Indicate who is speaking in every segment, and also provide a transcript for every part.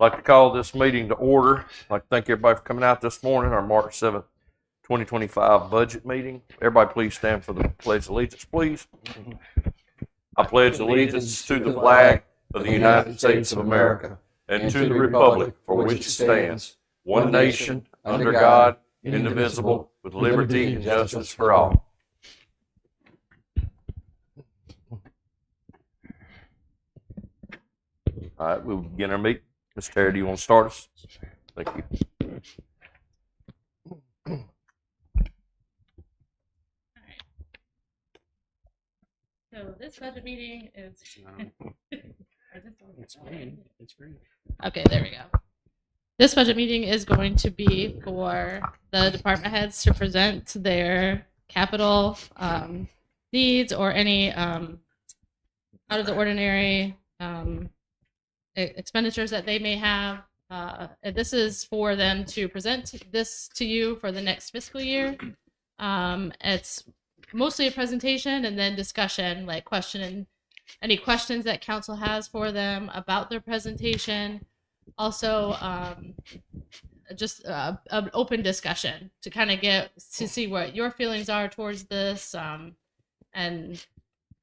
Speaker 1: I'd like to call this meeting to order. I'd like to thank everybody for coming out this morning, our March 7th, 2025 budget meeting. Everybody please stand for the Pledge of Allegiance, please. I pledge allegiance to the flag of the United States of America and to the republic for which it stands, one nation, under God, indivisible, with liberty and justice for all. All right, we'll begin our meeting. Ms. Terry, do you want to start us? Thank you.
Speaker 2: So this budget meeting is.
Speaker 3: It's green. It's green.
Speaker 2: Okay, there we go. This budget meeting is going to be for the department heads to present their capital needs or any out of the ordinary expenditures that they may have. This is for them to present this to you for the next fiscal year. It's mostly a presentation and then discussion, like any questions that council has for them about their presentation. Also, just an open discussion to kind of get to see what your feelings are towards this. And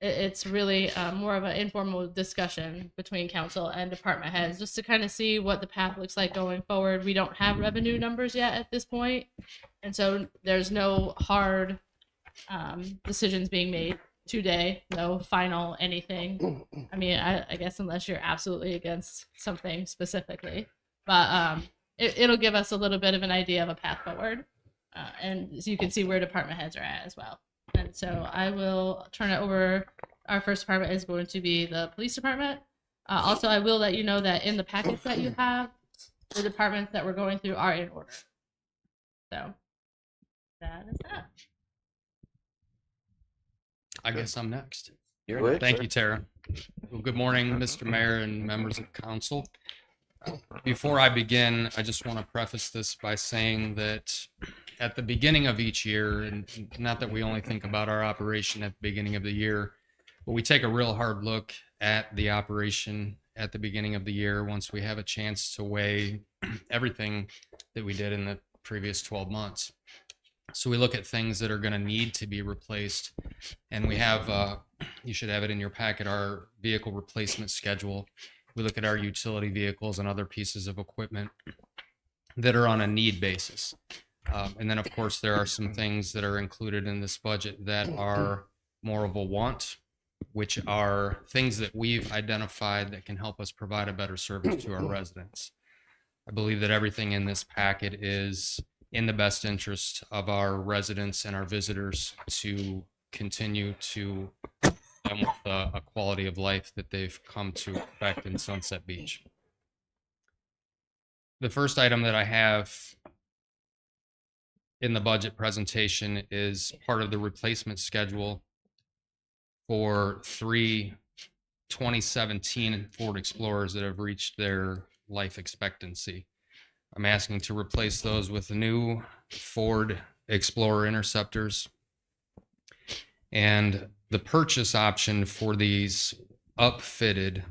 Speaker 2: it's really more of an informal discussion between council and department heads, just to kind of see what the path looks like going forward. We don't have revenue numbers yet at this point, and so there's no hard decisions being made today, no final anything. I mean, I guess unless you're absolutely against something specifically, but it'll give us a little bit of an idea of a path forward, and so you can see where department heads are at as well. And so I will turn it over. Our first department is going to be the police department. Also, I will let you know that in the package that you have, the departments that we're going through are in order. So that is that.
Speaker 3: I guess I'm next.
Speaker 1: You're
Speaker 3: Thank you, Tara. Well, good morning, Mr. Mayor and members of council. Before I begin, I just want to preface this by saying that at the beginning of each year, and not that we only think about our operation at the beginning of the year, but we take a real hard look at the operation at the beginning of the year once we have a chance to weigh everything that we did in the previous 12 months. So we look at things that are going to need to be replaced, and we have, you should have it in your packet, our vehicle replacement schedule. We look at our utility vehicles and other pieces of equipment that are on a need basis. And then, of course, there are some things that are included in this budget that are more of a want, which are things that we've identified that can help us provide a better service to our residents. I believe that everything in this packet is in the best interest of our residents and our visitors to continue to them with a quality of life that they've come to expect in Sunset Beach. The first item that I have in the budget presentation is part of the replacement schedule for 3 2017 Ford Explorers that have reached their life expectancy. I'm asking to replace those with new Ford Explorer Interceptors. And the purchase option for these upfitted,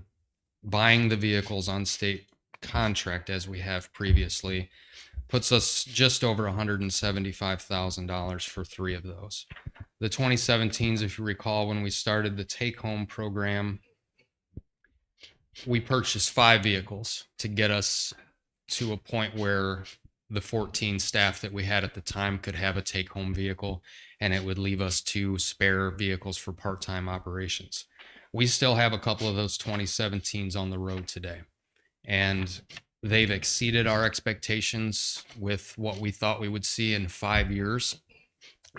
Speaker 3: buying the vehicles on state contract as we have previously, puts us just over $175,000 for 3 of those. The 2017s, if you recall, when we started the take-home program, we purchased 5 vehicles to get us to a point where the 14 staff that we had at the time could have a take-home vehicle, and it would leave us 2 spare vehicles for part-time operations. We still have a couple of those 2017s on the road today, and they've exceeded our expectations with what we thought we would see in 5 years,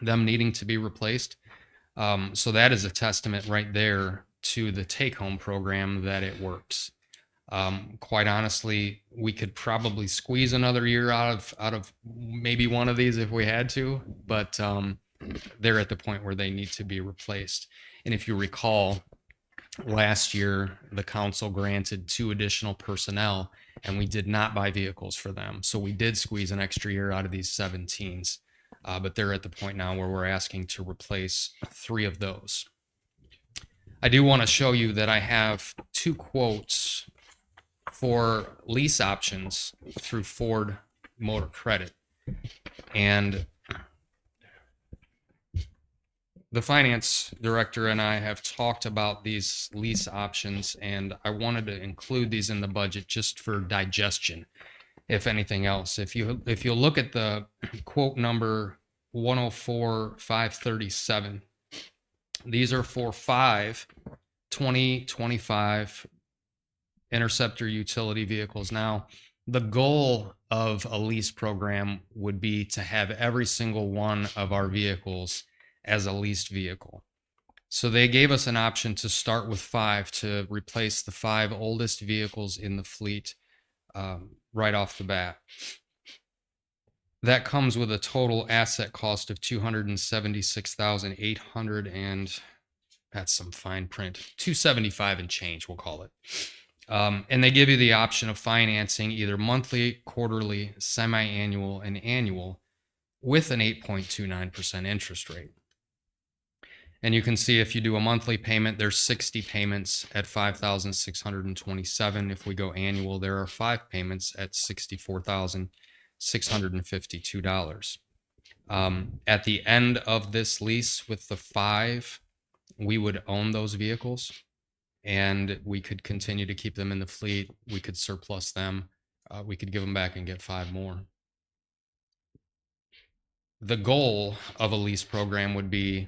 Speaker 3: them needing to be replaced. So that is a testament right there to the take-home program that it works. Quite honestly, we could probably squeeze another year out of maybe one of these if we had to, but they're at the point where they need to be replaced. And if you recall, last year the council granted 2 additional personnel, and we did not buy vehicles for them. So we did squeeze an extra year out of these 17s, but they're at the point now where we're asking to replace 3 of those. I do want to show you that I have 2 quotes for lease options through Ford Motor Credit. And the finance director and I have talked about these lease options, and I wanted to include these in the budget just for digestion, if anything else. If you look at the quote number 104,537, these are for 5 2025 Interceptor utility vehicles. Now, the goal of a lease program would be to have every single one of our vehicles as a leased vehicle. So they gave us an option to start with 5 to replace the 5 oldest vehicles in the fleet right off the bat. That comes with a total asset cost of $276,800, and that's some fine print, 275 and change, we'll call it. And they give you the option of financing either monthly, quarterly, semi-annual, and annual with an 8.29% interest rate. And you can see if you do a monthly payment, there's 60 payments at $5,627. If we go annual, there are 5 payments at $64,652. At the end of this lease with the 5, we would own those vehicles, and we could continue to keep them in the fleet. We could surplus them. We could give them back and get 5 more. The goal of a lease program would be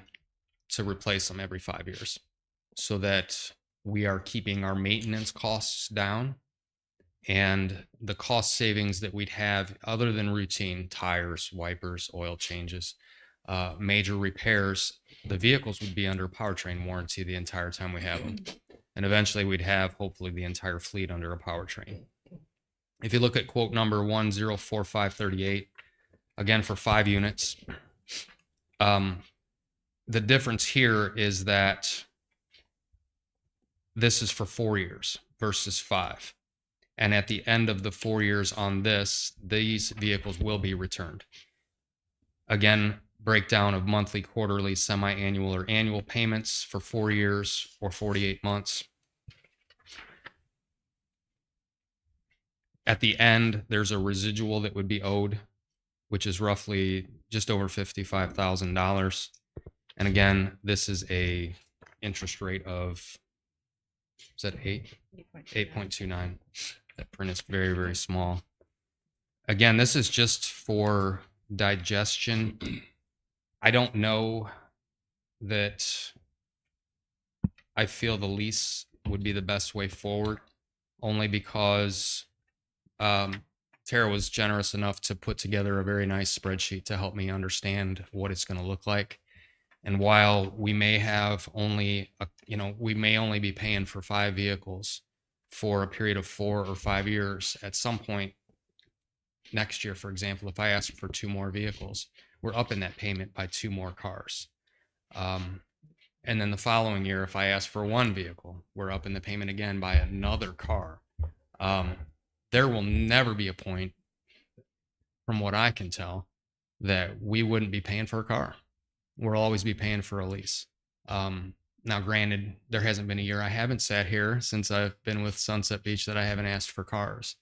Speaker 3: to replace them every 5 years so that we are keeping our maintenance costs down, and the cost savings that we'd have other than routine tires, wipers, oil changes, major repairs, the vehicles would be under powertrain warranty the entire time we have them. And eventually we'd have hopefully the entire fleet under a powertrain. If you look at quote number 104,538, again for 5 units, the difference here is that this is for 4 years versus 5. And at the end of the 4 years on this, these vehicles will be returned. Again, breakdown of monthly, quarterly, semi-annual, or annual payments for 4 years or 48 months. At the end, there's a residual that would be owed, which is roughly just over $55,000. And again, this is a interest rate of, is that 8.29. That print is very, very small. Again, this is just for digestion. I don't know that I feel the lease would be the best way forward, only because Tara was generous enough to put together a very nice spreadsheet to help me understand what it's going to look like. And while we may have only, we may only be paying for 5 vehicles for a period of 4 or 5 years, at some point next year, for example, if I ask for 2 more vehicles, we're up in that payment by 2 more cars. And then the following year, if I ask for 1 vehicle, we're up in the payment again by another car. There will never be a point, from what I can tell, that we wouldn't be paying for a car. We'll always be paying for a lease. Now, granted, there hasn't been a year I haven't sat here since I've been with Sunset Beach that I haven't asked for cars.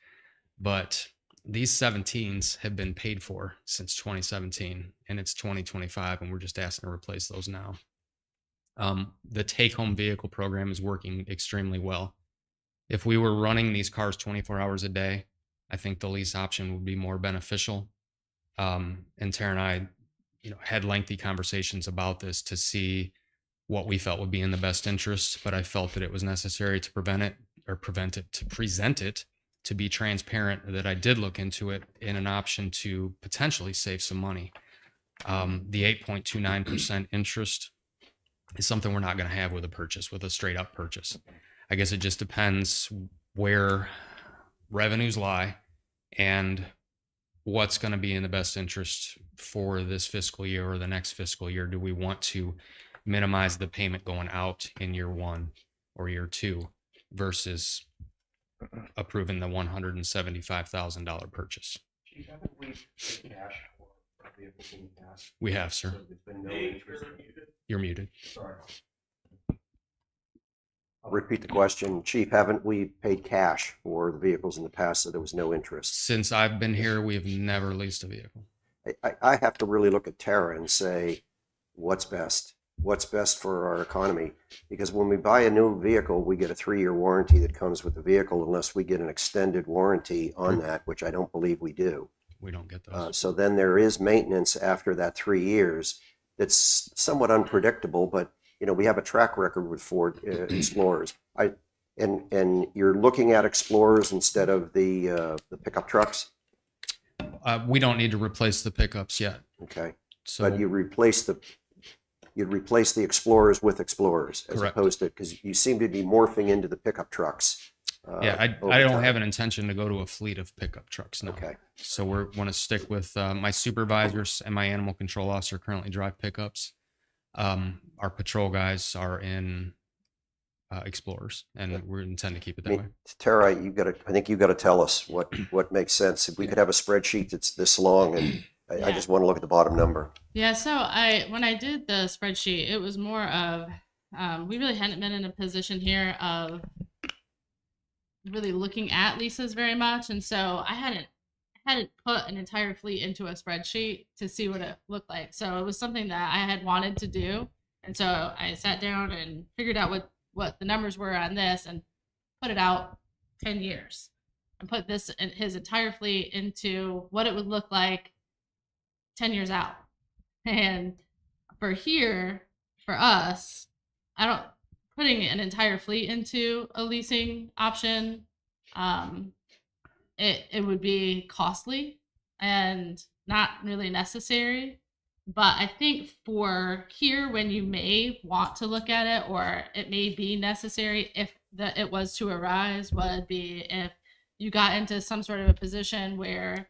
Speaker 3: But these 17s have been paid for since 2017, and it's 2025, and we're just asking to replace those now. The take-home vehicle program is working extremely well. If we were running these cars 24 hours a day, I think the lease option would be more beneficial. And Tara and I, had lengthy conversations about this to see what we felt would be in the best interest, but I felt that it was necessary to present it, to be transparent, that I did look into it in an option to potentially save some money. The 8.29% interest is something we're not going to have with a straight up purchase. I guess it just depends where revenues lie and what's going to be in the best interest for this fiscal year or the next fiscal year. Do we want to minimize the payment going out in year 1 or year 2 versus approving the $175,000 purchase?
Speaker 4: Haven't we paid cash for vehicles in the past?
Speaker 3: We have, sir.
Speaker 4: So there's been no interest.
Speaker 3: You're muted.
Speaker 4: Sorry.
Speaker 5: Repeat the question, Chief. Haven't we paid cash for the vehicles in the past, so there was no interest?
Speaker 3: Since I've been here, we have never leased a vehicle.
Speaker 5: I have to really look at Tara and say, what's best? What's best for our economy? Because when we buy a new vehicle, we get a 3-year warranty that comes with the vehicle unless we get an extended warranty on that, which I don't believe we do.
Speaker 3: We don't get those.
Speaker 5: So then there is maintenance after that 3 years that's somewhat unpredictable, but you know, we have a track record with Ford Explorers. And you're looking at Explorers instead of the pickup trucks.
Speaker 3: We don't need to replace the pickups yet.
Speaker 5: Okay,
Speaker 3: So
Speaker 5: but you'd replace the Explorers with Explorers as
Speaker 3: Correct.
Speaker 5: opposed to, because you seem to be morphing into the pickup trucks.
Speaker 3: yeah,
Speaker 5: over
Speaker 3: I don't
Speaker 5: time.
Speaker 3: have an intention to go to a fleet of pickup trucks now.
Speaker 5: Okay,
Speaker 3: So we want to stick with my supervisors and my animal control officer currently drive pickups. Our patrol guys are in Explorers, and we intend to keep it
Speaker 5: I
Speaker 3: that way.
Speaker 5: mean, Tara, I think you got to tell us what makes sense. If we could have a spreadsheet that's this long, and I
Speaker 2: Yeah.
Speaker 5: just want to look at the bottom number.
Speaker 2: Yeah, so when I did the spreadsheet, it was more of we really hadn't been in a position here of really looking at leases very much, and so I hadn't put an entire fleet into a spreadsheet to see what it looked like. So it was something that I had wanted to do, and so I sat down and figured out what the numbers were on this and put it out 10 years and put his entire fleet into what it would look like 10 years out. And for us, I don't putting an entire fleet into a leasing option. It would be costly and not really necessary. But I think for here, when you may want to look at it, or it may be necessary if it was to arise, would be if you got into some sort of a position where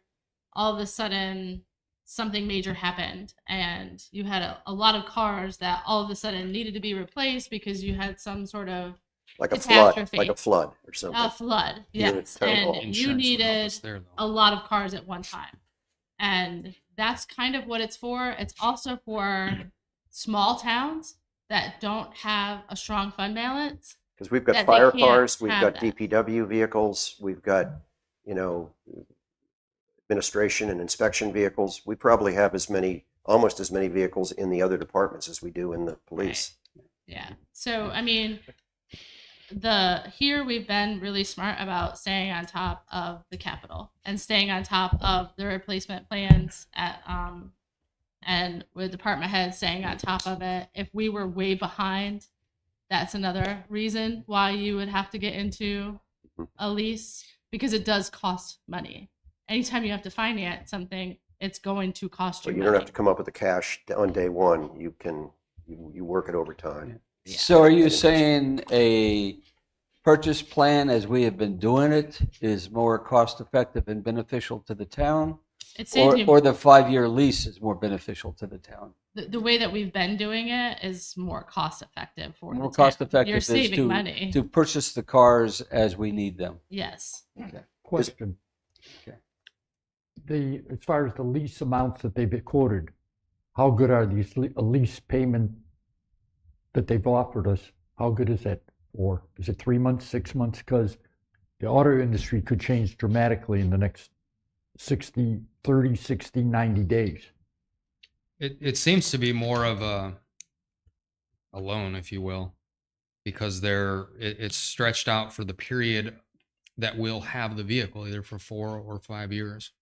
Speaker 2: all of a sudden something major happened and you had a lot of cars that all of a sudden needed to be replaced because you had some sort of
Speaker 5: Like a
Speaker 2: catastrophe.
Speaker 5: flood or something.
Speaker 2: A flood,
Speaker 5: Yeah,
Speaker 2: yes.
Speaker 5: total.
Speaker 2: And you
Speaker 3: Insurance would help
Speaker 2: needed
Speaker 3: us there, though.
Speaker 2: a lot of cars at one time. And that's kind of what it's for. It's also for small towns that don't have a strong fund balance.
Speaker 5: Because we've got
Speaker 2: that they
Speaker 5: fire
Speaker 2: can't
Speaker 5: cars, we've
Speaker 2: have
Speaker 5: got
Speaker 2: that.
Speaker 5: DPW vehicles, we've got, administration and inspection vehicles. We probably have almost as many vehicles in the other departments as we do in the police.
Speaker 2: Yeah. So, I mean, here we've been really smart about staying on top of the capital and staying on top of the replacement plans and with department heads staying on top of it. If we were way behind, that's another reason why you would have to get into a lease, because it does cost money. Anytime you have to finance something, it's going to cost you
Speaker 5: So you
Speaker 2: money.
Speaker 5: don't have to come up with the cash on day one. You work it over time.
Speaker 2: Yeah.
Speaker 6: So are you saying a purchase plan, as we have been doing it, is more cost effective and beneficial to the town?
Speaker 2: It saves you
Speaker 6: Or the 5-year lease is more beneficial to the town?
Speaker 2: the way that we've been doing it is more cost effective for
Speaker 6: More
Speaker 2: the town.
Speaker 6: cost effective
Speaker 2: You're
Speaker 6: is
Speaker 2: saving money.
Speaker 6: to purchase the cars as we need them.
Speaker 2: Yes.
Speaker 4: Question.
Speaker 6: Okay.
Speaker 4: As far as the lease amounts that they've quoted, how good are these lease payment that they've offered us? How good is that for? Is it 3 months, 6 months? Because the auto industry could change dramatically in the next 30, 60, 90 days.
Speaker 3: It seems to be more of a loan, if you will, because it's stretched out for the period that we'll have the vehicle, either for 4 or 5 years.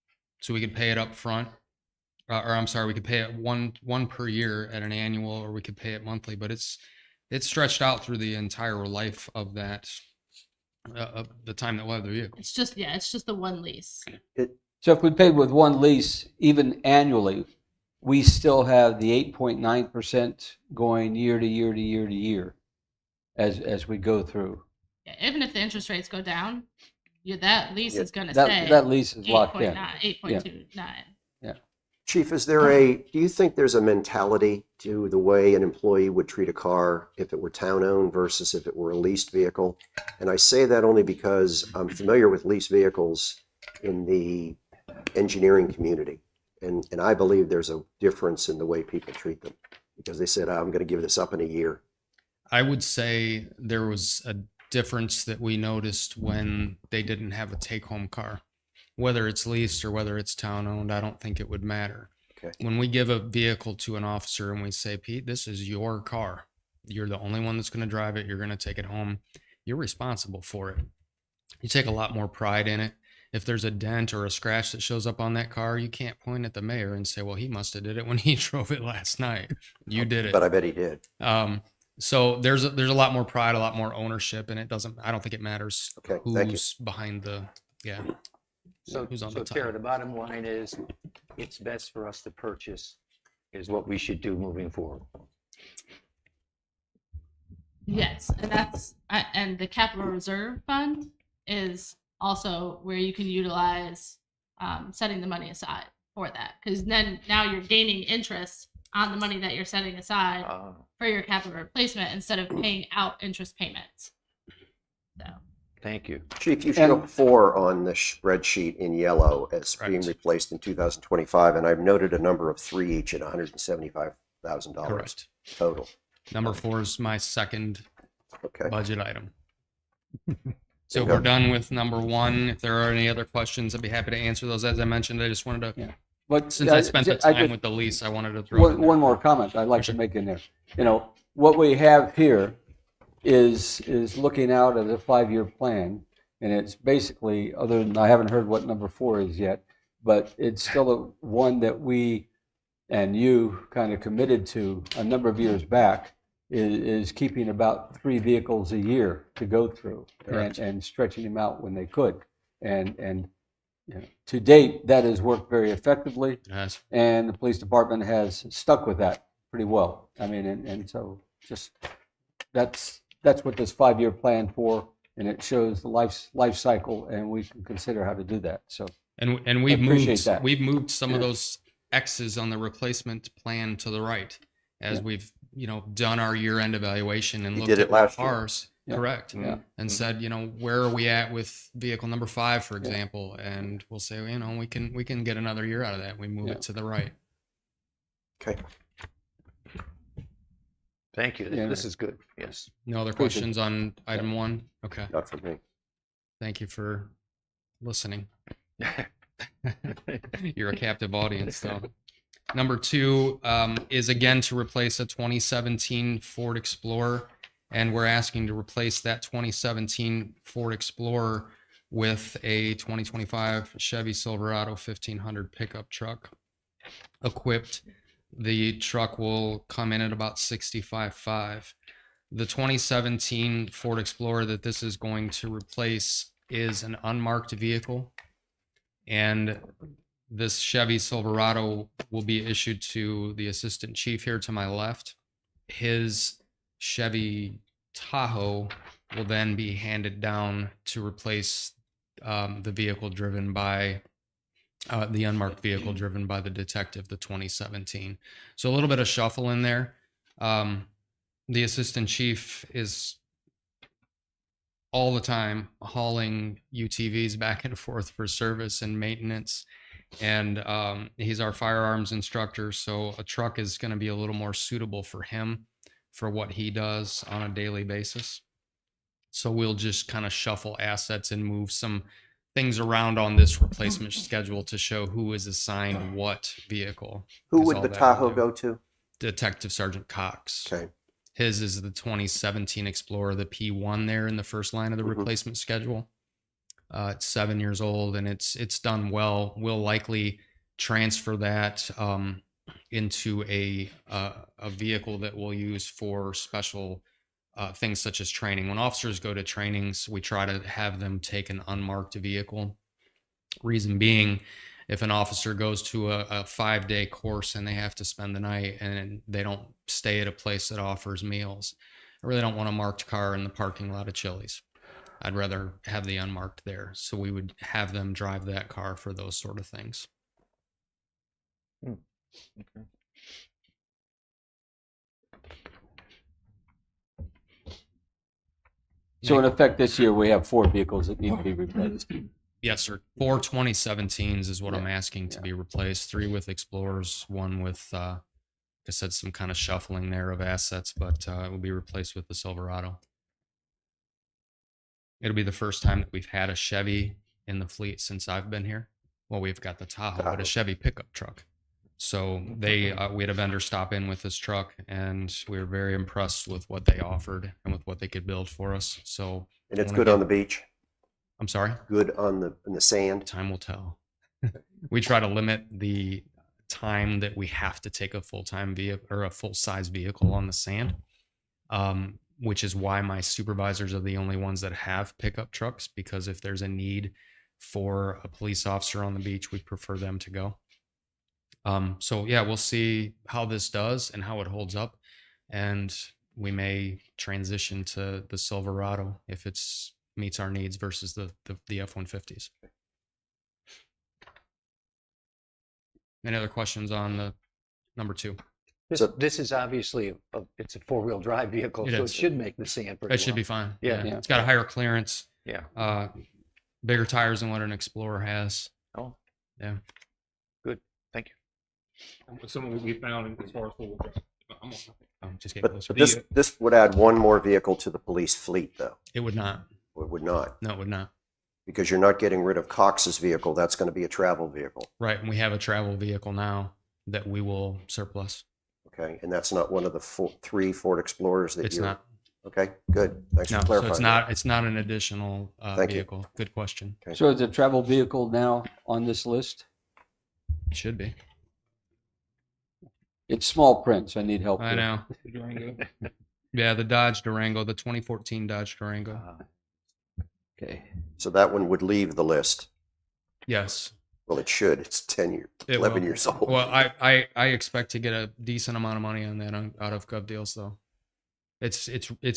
Speaker 3: So we could pay it up front, we could pay it one per year at an annual, or we could pay it monthly. But it's stretched out through the entire life of that, of the time that we'll have the vehicle.
Speaker 2: It's just the one lease.
Speaker 6: So if we paid with one lease, even annually, we still have the 8.9% going year to year to year to year as we go through.
Speaker 2: Yeah, even if the interest rates go down, that lease
Speaker 5: Yeah,
Speaker 2: is going to stay
Speaker 6: That lease is locked in.
Speaker 2: 8.29.
Speaker 5: Chief, do you think there's a mentality to the way an employee would treat a car if it were town-owned versus if it were a leased vehicle? And I say that only because I'm familiar with leased vehicles in the engineering community. And I believe there's a difference in the way people treat them, because they said, I'm going to give this up in a year.
Speaker 3: I would say there was a difference that we noticed when they didn't have a take-home car. Whether it's leased or whether it's town-owned, I don't think it would matter.
Speaker 5: Okay.
Speaker 3: When we give a vehicle to an officer and we say, Pete, this is your car. You're the only one that's going to drive it. You're going to take it home. You're responsible for it. You take a lot more pride in it. If there's a dent or a scratch that shows up on that car, you can't point at the mayor and say, well, he must have did it when he drove it last night. You did it.
Speaker 5: But I bet he did.
Speaker 3: So there's a lot more pride, a lot more ownership, and I don't think it matters
Speaker 5: Okay, thank you.
Speaker 3: who's behind
Speaker 7: So,
Speaker 3: who's on
Speaker 7: so
Speaker 3: the top.
Speaker 7: Tara, the bottom line is, it's best for us to purchase is what we should do moving forward.
Speaker 2: Yes, and and the capital reserve fund is also where you can utilize setting the money aside for that, because then now you're gaining interest on the money that you're setting aside for your capital replacement instead of paying out interest payments. So.
Speaker 7: Thank you.
Speaker 5: Chief, you show 4 on the spreadsheet in yellow as being
Speaker 3: Correct.
Speaker 5: replaced in 2025, and I've noted a number of 3 each at $175,000
Speaker 3: Correct.
Speaker 5: total.
Speaker 3: Number 4 is my second
Speaker 5: Okay.
Speaker 3: budget item. So
Speaker 5: Okay.
Speaker 3: we're done with number 1. If there are any other questions, I'd be happy to answer those. As I mentioned, I just wanted to,
Speaker 6: Yeah. But
Speaker 3: since I spent the
Speaker 6: I
Speaker 3: time
Speaker 6: just-
Speaker 3: with the lease, I wanted to throw it in
Speaker 6: one
Speaker 3: there.
Speaker 6: more comment I'd like to make in there. You know, what we have here is looking out at a 5-year plan, and it's basically, other than, I haven't heard what number 4 is yet, but it's still one that we and you kind of committed to a number of years back, is keeping about 3 vehicles a year to go through
Speaker 3: Correct.
Speaker 6: and stretching them out when they could. And you know, to date, that has worked very effectively.
Speaker 3: Yes.
Speaker 6: And the police department has stuck with that pretty well. I mean, and so just that's what this 5-year plan for, and it shows the life cycle, and we can consider how to do that. So
Speaker 3: And
Speaker 6: I
Speaker 3: we've
Speaker 6: appreciate that.
Speaker 3: moved some of
Speaker 6: Yeah.
Speaker 3: those X's on the replacement plan to the right as
Speaker 6: Yeah.
Speaker 3: we've done our year-end evaluation and
Speaker 5: You
Speaker 3: looked
Speaker 5: did
Speaker 3: at
Speaker 5: it last year.
Speaker 3: cars.
Speaker 6: Yeah.
Speaker 3: Correct.
Speaker 6: Yeah.
Speaker 3: And said, where are we at with vehicle number 5, for example? And we'll say, we can get another year out of that. We move
Speaker 6: Yeah.
Speaker 3: it to the right.
Speaker 5: Okay.
Speaker 7: Thank you.
Speaker 6: Yeah.
Speaker 7: This is good. Yes.
Speaker 3: No other
Speaker 6: Appreciate
Speaker 3: questions on item 1? Okay.
Speaker 5: Not for me.
Speaker 3: Thank you for listening. You're a captive audience, though. Number 2 is again to replace a 2017 Ford Explorer, and we're asking to replace that 2017 Ford Explorer with a 2025 Chevy Silverado 1500 pickup truck equipped. The truck will come in at about $65,500. The 2017 Ford Explorer that this is going to replace is an unmarked vehicle, and this Chevy Silverado will be issued to the assistant chief here to my left. His Chevy Tahoe will then be handed down to replace the vehicle driven by the unmarked vehicle driven by the detective, the 2017. So a little bit of shuffle in there. The assistant chief is all the time hauling UTVs back and forth for service and maintenance. And he's our firearms instructor, so a truck is going to be a little more suitable for him for what he does on a daily basis. So we'll just kind of shuffle assets and move some things around on this replacement schedule to show who is assigned what vehicle.
Speaker 5: Who
Speaker 3: is
Speaker 5: would
Speaker 3: all
Speaker 5: the
Speaker 3: that
Speaker 5: Tahoe
Speaker 3: we'll do.
Speaker 5: go to?
Speaker 3: Detective Sergeant Cox.
Speaker 5: Okay.
Speaker 3: His is the 2017 Explorer, the P1 there in the first line of the
Speaker 5: Mhm.
Speaker 3: replacement schedule. It's 7 years old and it's done well. We'll likely transfer that into a vehicle that we'll use for special things such as training. When officers go to trainings, we try to have them take an unmarked vehicle. Reason being, if an officer goes to a 5-day course and they have to spend the night and they don't stay at a place that offers meals, I really don't want a marked car in the parking lot of Chili's. I'd rather have the unmarked there. So we would have them drive that car for those sort of things.
Speaker 7: Okay.
Speaker 6: So in effect, this year, we have 4 vehicles that need to be replaced.
Speaker 3: Yes, sir. 4 2017s is what
Speaker 6: Yeah.
Speaker 3: I'm asking to be replaced. 3 with Explorers, 1 with I said, some kind of shuffling there of assets, but it will be replaced with the Silverado. It'll be the first time that we've had a Chevy in the fleet since I've been here. Well, we've got the Tahoe, but a Chevy pickup truck. So we had a vendor stop in with this truck, and we were very impressed with what they offered and with what they could build for us. So,
Speaker 5: And it's good on the beach,
Speaker 3: I'm sorry,
Speaker 5: good in the sand.
Speaker 3: time will tell. We try to limit the time that we have to take a full-time vehicle or a full-size vehicle on the sand, which is why my supervisors are the only ones that have pickup trucks, because if there's a need for a police officer on the beach, we prefer them to go. So yeah, we'll see how this does and how it holds up, and we may transition to the Silverado if it's meets our needs versus the F-150s. Any other questions on the number 2?
Speaker 7: This is obviously, it's a four-wheel drive vehicle,
Speaker 3: It
Speaker 7: so it
Speaker 3: is.
Speaker 7: should make the sand pretty
Speaker 3: It should
Speaker 7: well.
Speaker 3: be fine.
Speaker 7: Yeah.
Speaker 6: Yeah.
Speaker 3: It's got a higher clearance,
Speaker 7: Yeah.
Speaker 3: bigger tires than what an Explorer has.
Speaker 7: Oh.
Speaker 3: Yeah.
Speaker 7: Good. Thank you.
Speaker 8: Some we found as far as full.
Speaker 3: Just get
Speaker 5: But
Speaker 3: closer.
Speaker 5: this would add one more vehicle to the police fleet, though.
Speaker 3: It would not.
Speaker 5: It would not,
Speaker 3: No, it would not.
Speaker 5: because you're not getting rid of Cox's vehicle. That's going to be a travel vehicle.
Speaker 3: Right. And we have a travel vehicle now that we will surplus.
Speaker 5: Okay, and that's not one of the 3 Ford Explorers that
Speaker 3: It's
Speaker 5: you're.
Speaker 3: not.
Speaker 5: Okay, good. Thanks
Speaker 3: No,
Speaker 5: for
Speaker 3: so
Speaker 5: clarifying.
Speaker 3: it's not an additional
Speaker 5: Thank you.
Speaker 3: vehicle. Good question.
Speaker 6: So is a travel vehicle now on this list?
Speaker 3: It should be.
Speaker 6: It's small print, so I need help.
Speaker 3: I
Speaker 6: here.
Speaker 3: know. Yeah, the Dodge Durango, the 2014 Dodge Durango.
Speaker 6: Okay.
Speaker 5: So that one would leave the list.
Speaker 3: Yes.
Speaker 5: Well, it should. It's 11
Speaker 3: will.
Speaker 5: years old.
Speaker 3: Well, I expect to get a decent amount of money on that out of Gov Deals, though. It's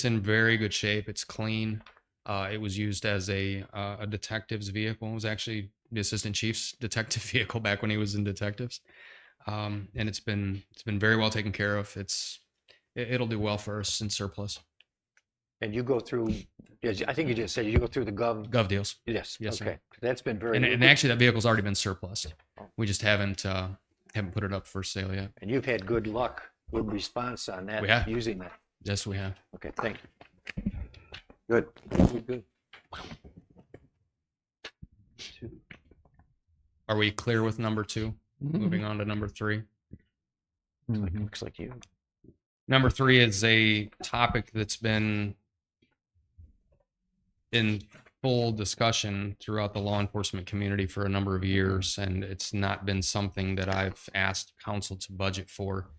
Speaker 3: in very good shape. It's clean. It was used as a detective's vehicle. It was actually the assistant chief's detective vehicle back when he was in detectives. And it's been very well taken care of. It'll do well for us in surplus.
Speaker 7: And you go through, I think you just said you go through the
Speaker 3: Gov Deals.
Speaker 7: Yes.
Speaker 3: Yes, sir.
Speaker 7: Okay. That's been very.
Speaker 3: And actually, that vehicle's already been surplused. We just haven't put it up for sale yet.
Speaker 7: And you've had good luck, good response on that.
Speaker 3: We have.
Speaker 7: Using that.
Speaker 3: Yes, we have.
Speaker 7: Okay. Thank you.
Speaker 5: Good.
Speaker 6: Good.
Speaker 3: Are we clear with number 2? Moving on to number 3.
Speaker 4: Mhm.
Speaker 7: Looks like you.
Speaker 3: Number 3 is a topic that's been in full discussion throughout the law enforcement community for a number of years, and it's not been something that I've asked council to budget for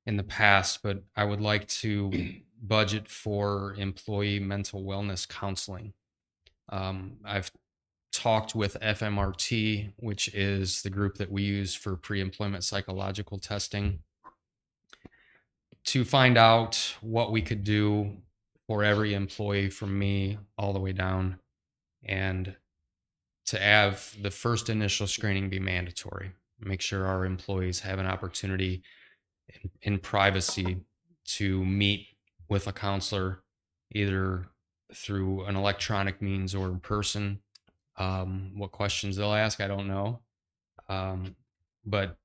Speaker 3: in the past, but I would like to budget for employee mental wellness counseling. I've talked with FMRT, which is the group that we use for pre-employment psychological testing, to find out what we could do for every employee from me all the way down, and to have the first initial screening be mandatory. Make sure our employees have an opportunity in privacy to meet with a counselor, either through an electronic means or in person. What questions they'll ask, I don't know. But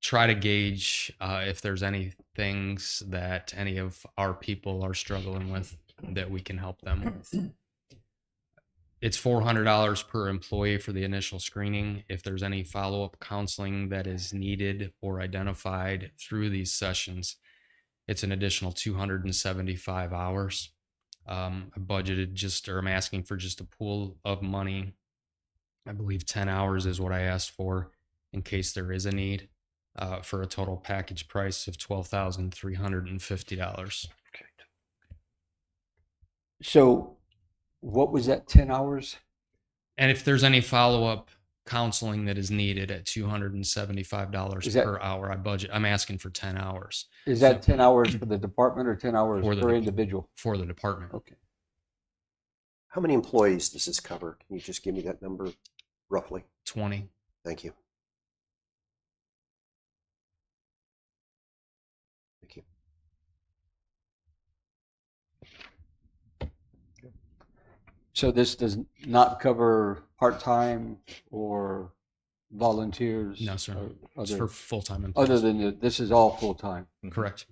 Speaker 3: try to gauge if there's any things that any of our people are struggling with that we can help them with. It's $400 per employee for the initial screening. If there's any follow-up counseling that is needed or identified through these sessions, it's an additional 275 hours. I budgeted I'm asking for just a pool of money. I believe 10 hours is what I asked for in case there is a need, for a total package price of $12,350.
Speaker 6: So what was that, 10 hours?
Speaker 3: And if there's any follow-up counseling that is needed at $275
Speaker 6: Is that-
Speaker 3: per hour, I'm asking for 10 hours
Speaker 6: Is that 10 hours for the department or 10 hours
Speaker 3: For the
Speaker 6: per
Speaker 3: dep-
Speaker 6: individual?
Speaker 3: for the department.
Speaker 6: Okay.
Speaker 5: How many employees does this cover? Can you just give me that number roughly?
Speaker 3: 20.
Speaker 5: Thank you. Thank you.
Speaker 6: So this does not cover part-time or volunteers?
Speaker 3: No, sir.
Speaker 6: or
Speaker 3: It's
Speaker 6: other,
Speaker 3: for full-time employees.
Speaker 6: other than this is all full-time?
Speaker 3: Correct.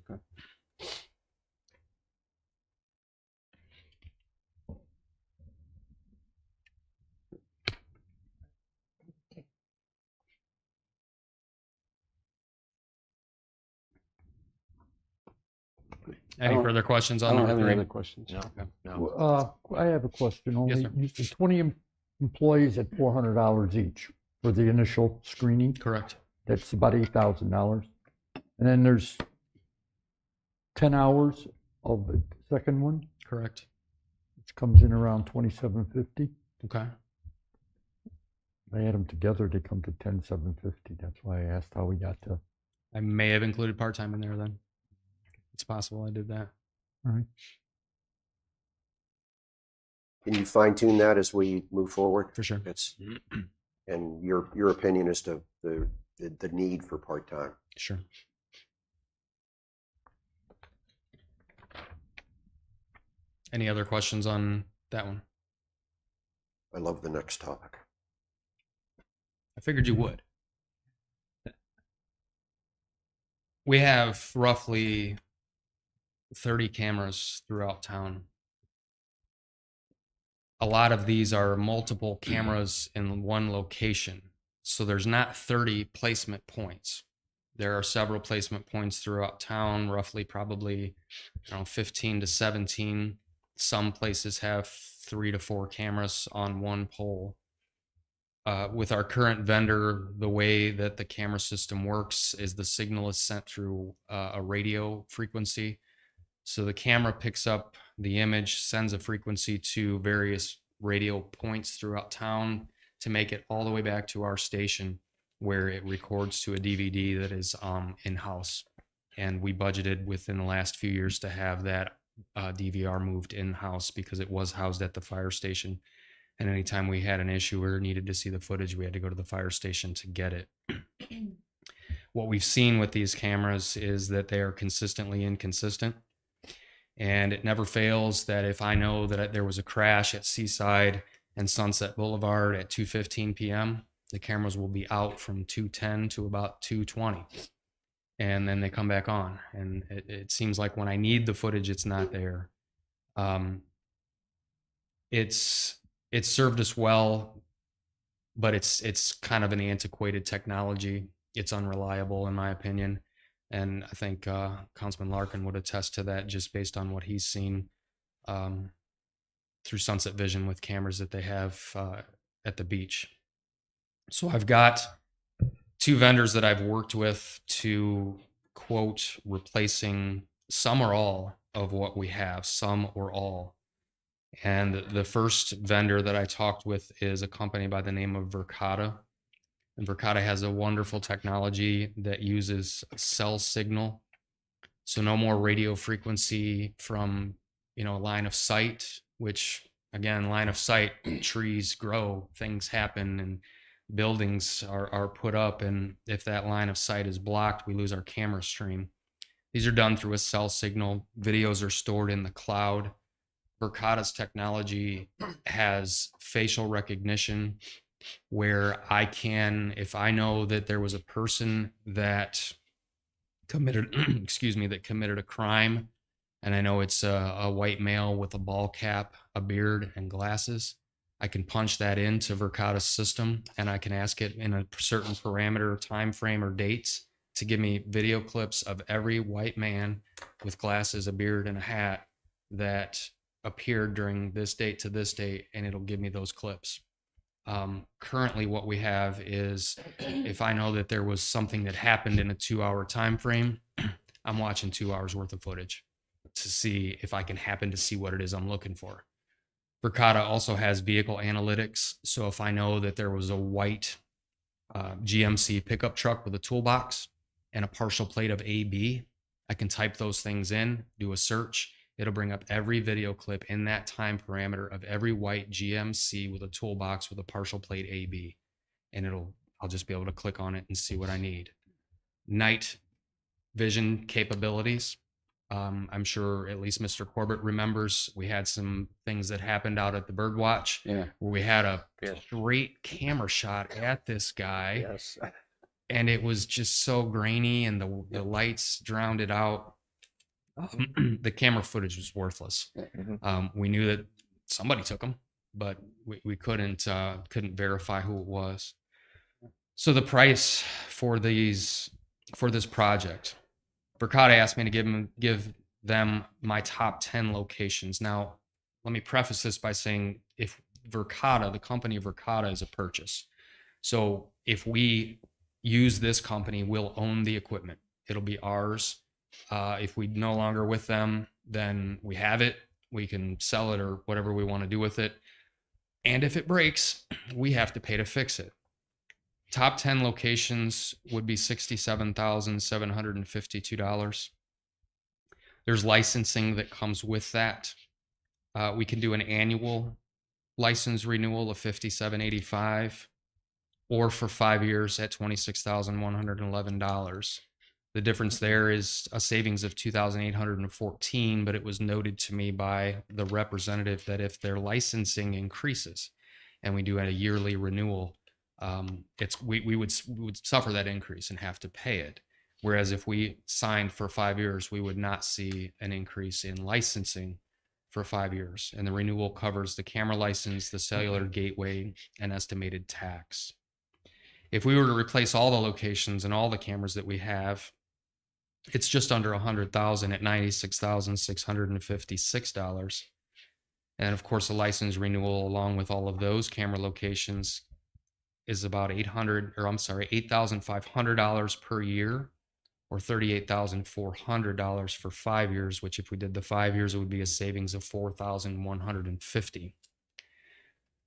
Speaker 3: Any
Speaker 6: don't-
Speaker 3: further questions
Speaker 6: I
Speaker 3: on
Speaker 6: don't
Speaker 3: number
Speaker 6: have any
Speaker 3: three?
Speaker 6: other questions.
Speaker 1: No.
Speaker 3: Okay.
Speaker 1: No.
Speaker 4: I have a question. Only
Speaker 3: sir.
Speaker 4: you said 20 employees at $400 each for the initial screening.
Speaker 3: Correct.
Speaker 4: That's about $8,000. And then there's 10 hours of the second one,
Speaker 3: Correct.
Speaker 4: which comes in around $2,750.
Speaker 3: Okay.
Speaker 4: I add them together, they come to $10,750. That's why I asked how we got to.
Speaker 3: I may have included part-time in there then. It's possible I did that.
Speaker 4: All right.
Speaker 5: Can you fine tune that as we move forward?
Speaker 3: For sure.
Speaker 5: It's, and your opinion as to the need for part-time.
Speaker 3: Sure. Any other questions on that one?
Speaker 5: I love the next topic.
Speaker 3: I figured you would. We have roughly 30 cameras throughout town. A lot of these are multiple cameras in one location. So there's not 30 placement points. There are several placement points throughout town, roughly probably 15 to 17. Some places have 3 to 4 cameras on one pole. With our current vendor, the way that the camera system works is the signal is sent through a radio frequency. So the camera picks up the image, sends a frequency to various radio points throughout town to make it all the way back to our station, where it records to a DVD that is in-house. And we budgeted within the last few years to have that DVR moved in-house because it was housed at the fire station. And anytime we had an issue or needed to see the footage, we had to go to the fire station to get it. What we've seen with these cameras is that they are consistently inconsistent. And it never fails that if I know that there was a crash at Seaside and Sunset Boulevard at 2:15 p.m., the cameras will be out from 2:10 to about 2:20. And then they come back on. And it seems like when I need the footage, it's not there. It's served us well, but it's kind of an antiquated technology. It's unreliable in my opinion. And I think Councilman Larkin would attest to that just based on what he's seen through Sunset Vision with cameras that they have at the beach. So I've got 2 vendors that I've worked with to quote replacing some or all of what we have, some or all. And the first vendor that I talked with is a company by the name of Verkada. And Verkada has a wonderful technology that uses cell signal. So no more radio frequency from, line of sight, which again, line of sight, trees grow, things happen, and buildings are put up. And if that line of sight is blocked, we lose our camera stream. These are done through a cell signal. Videos are stored in the cloud. Verkada's technology has facial recognition where I can, if I know that there was a person that committed, that committed a crime, and I know it's a white male with a ball cap, a beard, and glasses, I can punch that into Verkada's system, and I can ask it in a certain parameter, time frame, or dates to give me video clips of every white man with glasses, a beard, and a hat that appeared during this date to this date, and it'll give me those clips. Currently what we have is if I know that there was something that happened in a 2-hour time frame, I'm watching 2 hours worth of footage to see if I can happen to see what it is I'm looking for. Verkada also has vehicle analytics. So if I know that there was a white GMC pickup truck with a toolbox and a partial plate of AB, I can type those things in, do a search. It'll bring up every video clip in that time parameter of every white GMC with a toolbox with a partial plate AB. And I'll just be able to click on it and see what I need. Night vision capabilities. I'm sure at least Mr. Corbett remembers we had some things that happened out at the Birdwatch
Speaker 6: Yeah.
Speaker 3: where we had a
Speaker 7: Yes.
Speaker 3: straight camera shot at this guy,
Speaker 7: Yes.
Speaker 3: and it was just so grainy, and the lights drowned it out. The camera footage was worthless. We knew that somebody took them, but we couldn't verify who it was. So the price for this project, Verkada asked me to give them my top 10 locations. Now, let me preface this by saying if Verkada, the company Verkada, is a purchase. So if we use this company, we'll own the equipment. It'll be ours. If we no longer with them, then we have it. We can sell it or whatever we want to do with it. And if it breaks, we have to pay to fix it. Top 10 locations would be $67,752. There's licensing that comes with that. We can do an annual license renewal of $57.85, or for 5 years at $26,111. The difference there is a savings of $2,814, but it was noted to me by the representative that if their licensing increases and we do a yearly renewal, we would suffer that increase and have to pay it. Whereas if we signed for 5 years, we would not see an increase in licensing for 5 years. And the renewal covers the camera license, the cellular gateway, and estimated tax. If we were to replace all the locations and all the cameras that we have, it's just under $100,000 at $96,656. And of course, the license renewal along with all of those camera locations is about $8,500 per year, or $38,400 for 5 years, which if we did the 5 years, it would be a savings of $4,150.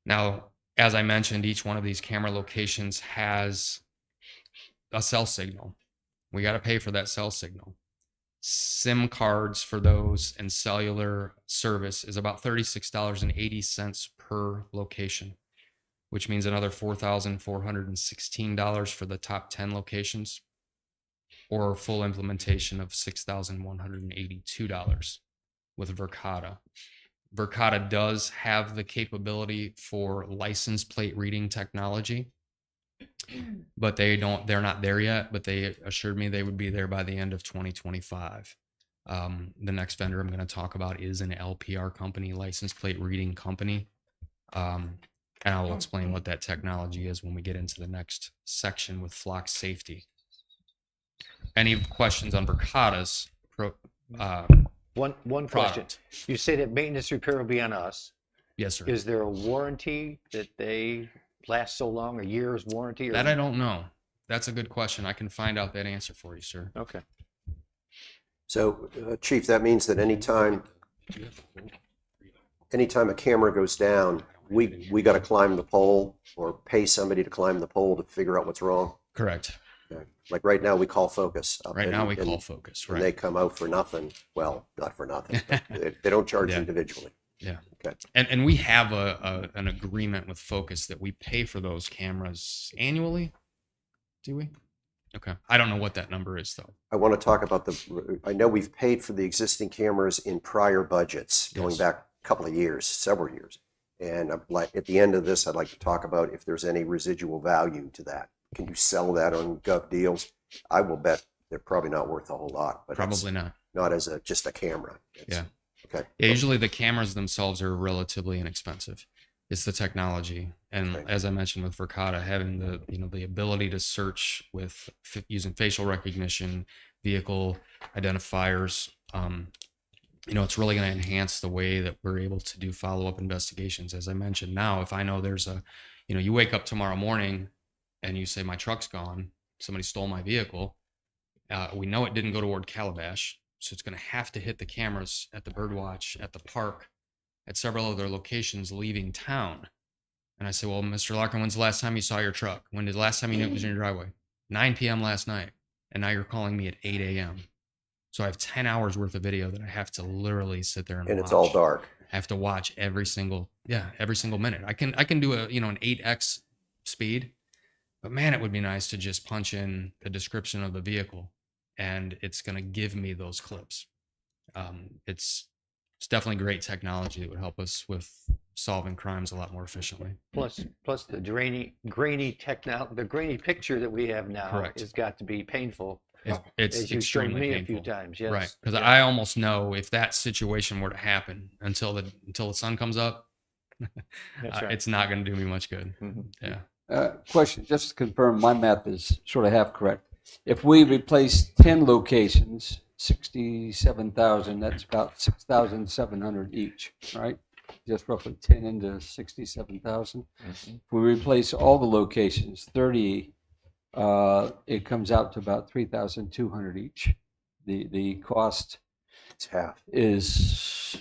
Speaker 3: Now, as I mentioned, each one of these camera locations has a cell signal. We got to pay for that cell signal. SIM cards for those and cellular service is about $36.80 per location, which means another $4,416 for the top 10 locations, or full implementation of $6,182 with Verkada. Verkada does have the capability for license plate reading technology, but they're not there yet, but they assured me they would be there by the end of 2025. The next vendor I'm going to talk about is an LPR company, license plate reading company. And I'll explain what that technology is when we get into the next section with flock safety. Any questions on Verkada's
Speaker 7: One question.
Speaker 3: product?
Speaker 7: You say that maintenance repair will be on us.
Speaker 3: Yes, sir.
Speaker 7: Is there a warranty that they last so long, a year's warranty? Or...
Speaker 3: That I don't know. That's a good question. I can find out that answer for you, sir.
Speaker 7: Okay.
Speaker 5: So, Chief, that means that anytime a camera goes down, we got to climb the pole or pay somebody to climb the pole to figure out what's wrong.
Speaker 3: Correct.
Speaker 5: Okay. Like right now, we call Focus.
Speaker 3: Right now we call Focus,
Speaker 5: And
Speaker 3: right?
Speaker 5: they come out for nothing. Well, not for nothing. But they don't charge
Speaker 3: Yeah.
Speaker 5: individually.
Speaker 3: Yeah.
Speaker 5: Okay.
Speaker 3: And we have an agreement with Focus that we pay for those cameras annually. Do we? Okay. I don't know what that number is though.
Speaker 5: I want to talk about I know we've paid for the existing cameras in prior budgets going
Speaker 3: Yes.
Speaker 5: back a couple of years, several years. And at the end of this, I'd like to talk about if there's any residual value to that. Can you sell that on Gov Deals? I will bet they're probably not worth a whole lot, but
Speaker 3: Probably not.
Speaker 5: not as just a camera.
Speaker 3: Yeah.
Speaker 5: Okay.
Speaker 3: Yeah, usually the cameras themselves are relatively inexpensive. It's the technology, and
Speaker 5: Right.
Speaker 3: as I mentioned with Verkada, having the ability to search with using facial recognition, vehicle identifiers, it's really going to enhance the way that we're able to do follow-up investigations. As I mentioned, now if I know there's you wake up tomorrow morning and you say my truck's gone, somebody stole my vehicle, we know it didn't go toward Calabash. So it's going to have to hit the cameras at the Birdwatch, at the park, at several other locations leaving town. And I say, well, Mr. Larkin, when's the last time you saw your truck? When did the last time you knew it was in your driveway? 9 p.m. last night. And now you're calling me at 8 a.m. So I have 10 hours worth of video that I have to literally sit there and watch.
Speaker 5: it's all dark.
Speaker 3: I have to watch every single minute. I can do an 8x speed, but man, it would be nice to just punch in the description of the vehicle and it's going to give me those clips. It's definitely great technology that would help us with solving crimes a lot more efficiently.
Speaker 7: Plus the the grainy picture that we have now
Speaker 3: Correct.
Speaker 7: has got to be painful.
Speaker 3: It's
Speaker 7: As you showed
Speaker 3: extremely
Speaker 7: me
Speaker 3: painful.
Speaker 7: a few times, yes.
Speaker 3: Right, because
Speaker 7: Yeah.
Speaker 3: I almost know if that situation were to happen until the sun comes up,
Speaker 7: That's right.
Speaker 3: it's not going to do me much good.
Speaker 7: Mhm.
Speaker 3: Yeah.
Speaker 6: Question, just to confirm, my math is sort of half correct. If we replace 10 locations, 67,000, that's about 6,700 each, right? Just roughly 10 into 67,000.
Speaker 7: Mhm.
Speaker 6: If we replace all the locations, 30, it comes out to about 3,200 each. The cost
Speaker 5: It's half.
Speaker 6: is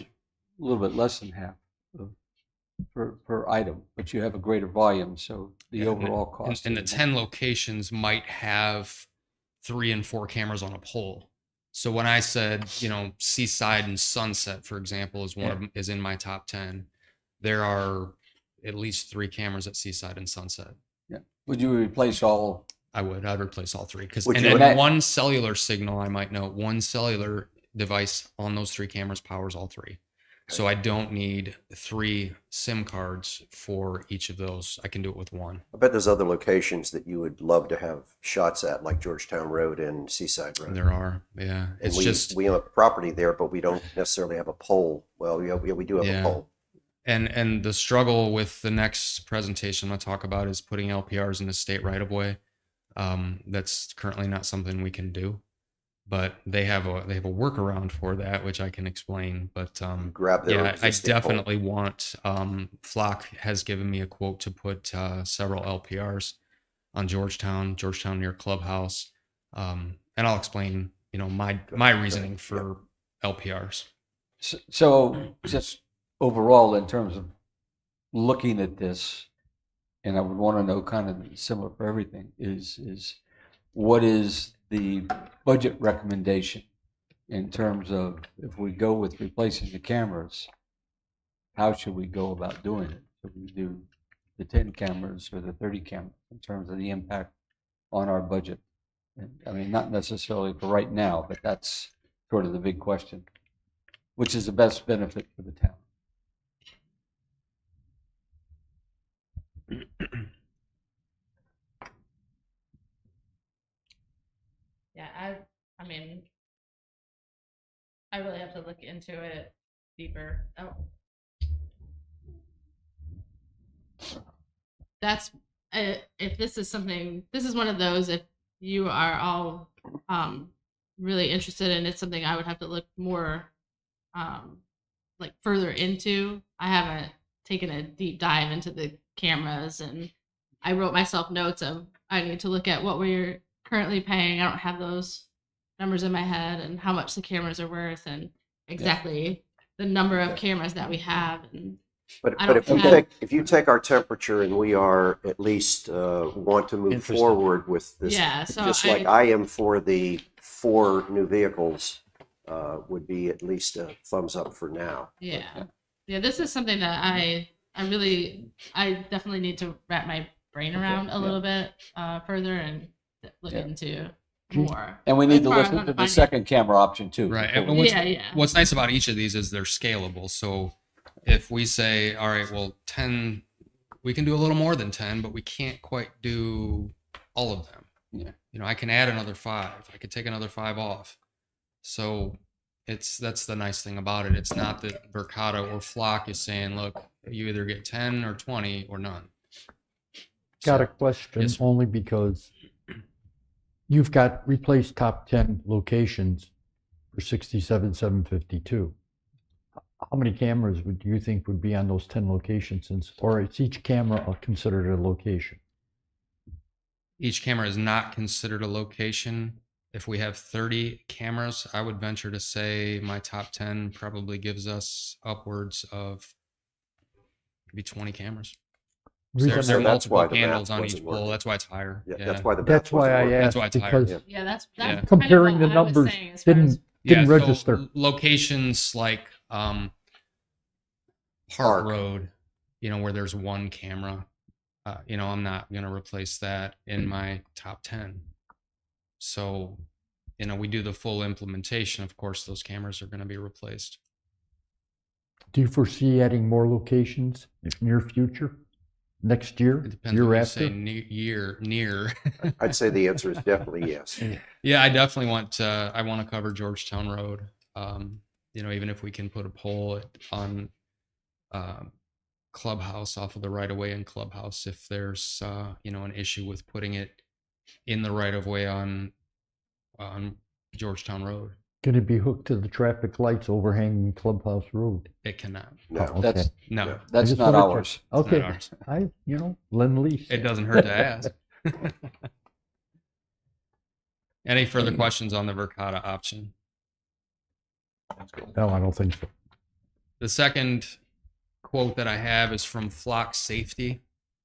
Speaker 6: a little bit less than half per item, but you have a greater volume, so the
Speaker 3: Yeah, and
Speaker 6: overall cost.
Speaker 3: And the
Speaker 6: is
Speaker 3: 10 locations might have 3 and 4 cameras on a pole. So when I said, Seaside and Sunset, for example, is in my top 10, there are at least 3 cameras at Seaside and Sunset.
Speaker 6: Yeah. Would you replace all?
Speaker 3: I'd replace all 3
Speaker 5: Would
Speaker 3: and
Speaker 5: you-
Speaker 3: then one cellular signal, I might note, one cellular device on those 3 cameras powers all 3. So I don't need 3 SIM cards for each of those. I can do it with 1.
Speaker 5: I bet there's other locations that you would love to have shots at, like Georgetown Road and Seaside Road.
Speaker 3: There are, yeah.
Speaker 5: And
Speaker 3: It's
Speaker 5: we,
Speaker 3: just
Speaker 5: we own property there, but we don't necessarily have a pole. Well, we do have
Speaker 3: Yeah.
Speaker 5: a pole.
Speaker 3: and the struggle with the next presentation I'm going to talk about is putting LPRs into state right of way. That's currently not something we can do, but they have a workaround for that, which I can explain. But
Speaker 5: Grab their
Speaker 3: yeah, I
Speaker 5: existing pole.
Speaker 3: definitely want. Flock has given me a quote to put several LPRs on Georgetown near Clubhouse, and I'll explain my reasoning for LPRs.
Speaker 6: So just overall, in terms of looking at this, and I would want to know, kind of similar for everything, is what is the budget recommendation in terms of, if we go with replacing the cameras, how should we go about doing it? Should we do the 10 cameras or the 30 cameras in terms of the impact on our budget? And, I mean, not necessarily for right now, but that's sort of the big question. Which is the best benefit for the town?
Speaker 2: Yeah, I mean, I really have to look into it deeper. Oh. That's if this is something, this is one of those, if you are all really interested in, it's something I would have to look more like further into. I haven't taken a deep dive into the cameras, and I wrote myself notes of I need to look at what we're currently paying. I don't have those numbers in my head, and how much the cameras are worth, and exactly the number of cameras that we have. And
Speaker 5: But
Speaker 2: I
Speaker 5: but
Speaker 2: don't
Speaker 5: if
Speaker 2: have-
Speaker 5: you take our temperature and we are at least want to move
Speaker 7: Interested.
Speaker 5: forward with this,
Speaker 2: Yeah, so
Speaker 5: just like I am for the 4 new vehicles, would be at least a thumbs up for now.
Speaker 2: yeah, this is something that I definitely need to wrap my brain around a little bit further and look into more.
Speaker 6: And we need
Speaker 2: As
Speaker 6: to
Speaker 2: far as
Speaker 6: listen
Speaker 2: on
Speaker 6: to
Speaker 2: the
Speaker 6: the
Speaker 2: finance-
Speaker 6: second camera option too.
Speaker 3: Right.
Speaker 6: before
Speaker 3: And
Speaker 6: we-
Speaker 2: Yeah.
Speaker 3: what's nice about each of these is they're scalable. So if we say, all right, well, 10, we can do a little more than 10, but we can't quite do all of them.
Speaker 6: Yeah.
Speaker 3: I can add another 5. I could take another 5 off. So that's the nice thing about it. It's not that Verkada or Flock is saying, look, you either get 10 or 20 or none.
Speaker 4: Got
Speaker 3: So-
Speaker 4: a question
Speaker 3: Yes, sir.
Speaker 4: only because you've got replaced top 10 locations for 67,752. How many cameras would you think would be on those 10 locations? Or is each camera considered a location?
Speaker 3: Each camera is not considered a location. If we have 30 cameras, I would venture to say my top 10 probably gives us upwards of maybe 20 cameras.
Speaker 4: The reason
Speaker 3: There are
Speaker 4: I-
Speaker 5: that's why
Speaker 3: multiple
Speaker 5: the math
Speaker 3: handles on
Speaker 5: wasn't
Speaker 3: each pole.
Speaker 5: working.
Speaker 3: That's why it's higher.
Speaker 5: Yeah,
Speaker 3: Yeah.
Speaker 5: that's why the
Speaker 4: That's
Speaker 5: math wasn't
Speaker 4: why I
Speaker 5: working.
Speaker 3: That's
Speaker 4: asked,
Speaker 3: why it's higher.
Speaker 4: because
Speaker 2: Yeah, that's
Speaker 3: Yeah.
Speaker 4: comparing
Speaker 2: kind of
Speaker 4: the
Speaker 2: what I was
Speaker 4: numbers
Speaker 2: saying as far as-
Speaker 4: didn't
Speaker 3: so
Speaker 4: register.
Speaker 3: locations like Park
Speaker 5: Park.
Speaker 3: Road, where there's 1 camera, I'm not going to replace that in my top 10. So we do the full implementation, of course, those cameras are going to be replaced.
Speaker 4: Do you foresee adding more locations in near future? Next year?
Speaker 3: It depends
Speaker 4: Year
Speaker 3: what you
Speaker 4: after?
Speaker 3: say near.
Speaker 5: I'd say the answer is definitely yes.
Speaker 3: Yeah, I definitely I want to cover Georgetown Road. Even if we can put a pole on Clubhouse off of the right of way in Clubhouse, if there's an issue with putting it in the right of way on Georgetown Road.
Speaker 4: Can it be hooked to the traffic lights overhanging Clubhouse Road?
Speaker 3: It cannot.
Speaker 5: No.
Speaker 4: Oh, okay.
Speaker 3: No,
Speaker 5: Yeah.
Speaker 4: I
Speaker 6: That's
Speaker 4: just
Speaker 6: not
Speaker 4: wanted to-
Speaker 6: ours.
Speaker 4: Okay,
Speaker 3: ours.
Speaker 4: lend lease.
Speaker 3: It doesn't hurt to ask. Any further questions on the Verkada option?
Speaker 4: No, I don't think so.
Speaker 3: The second quote that I have is from Flock Safety.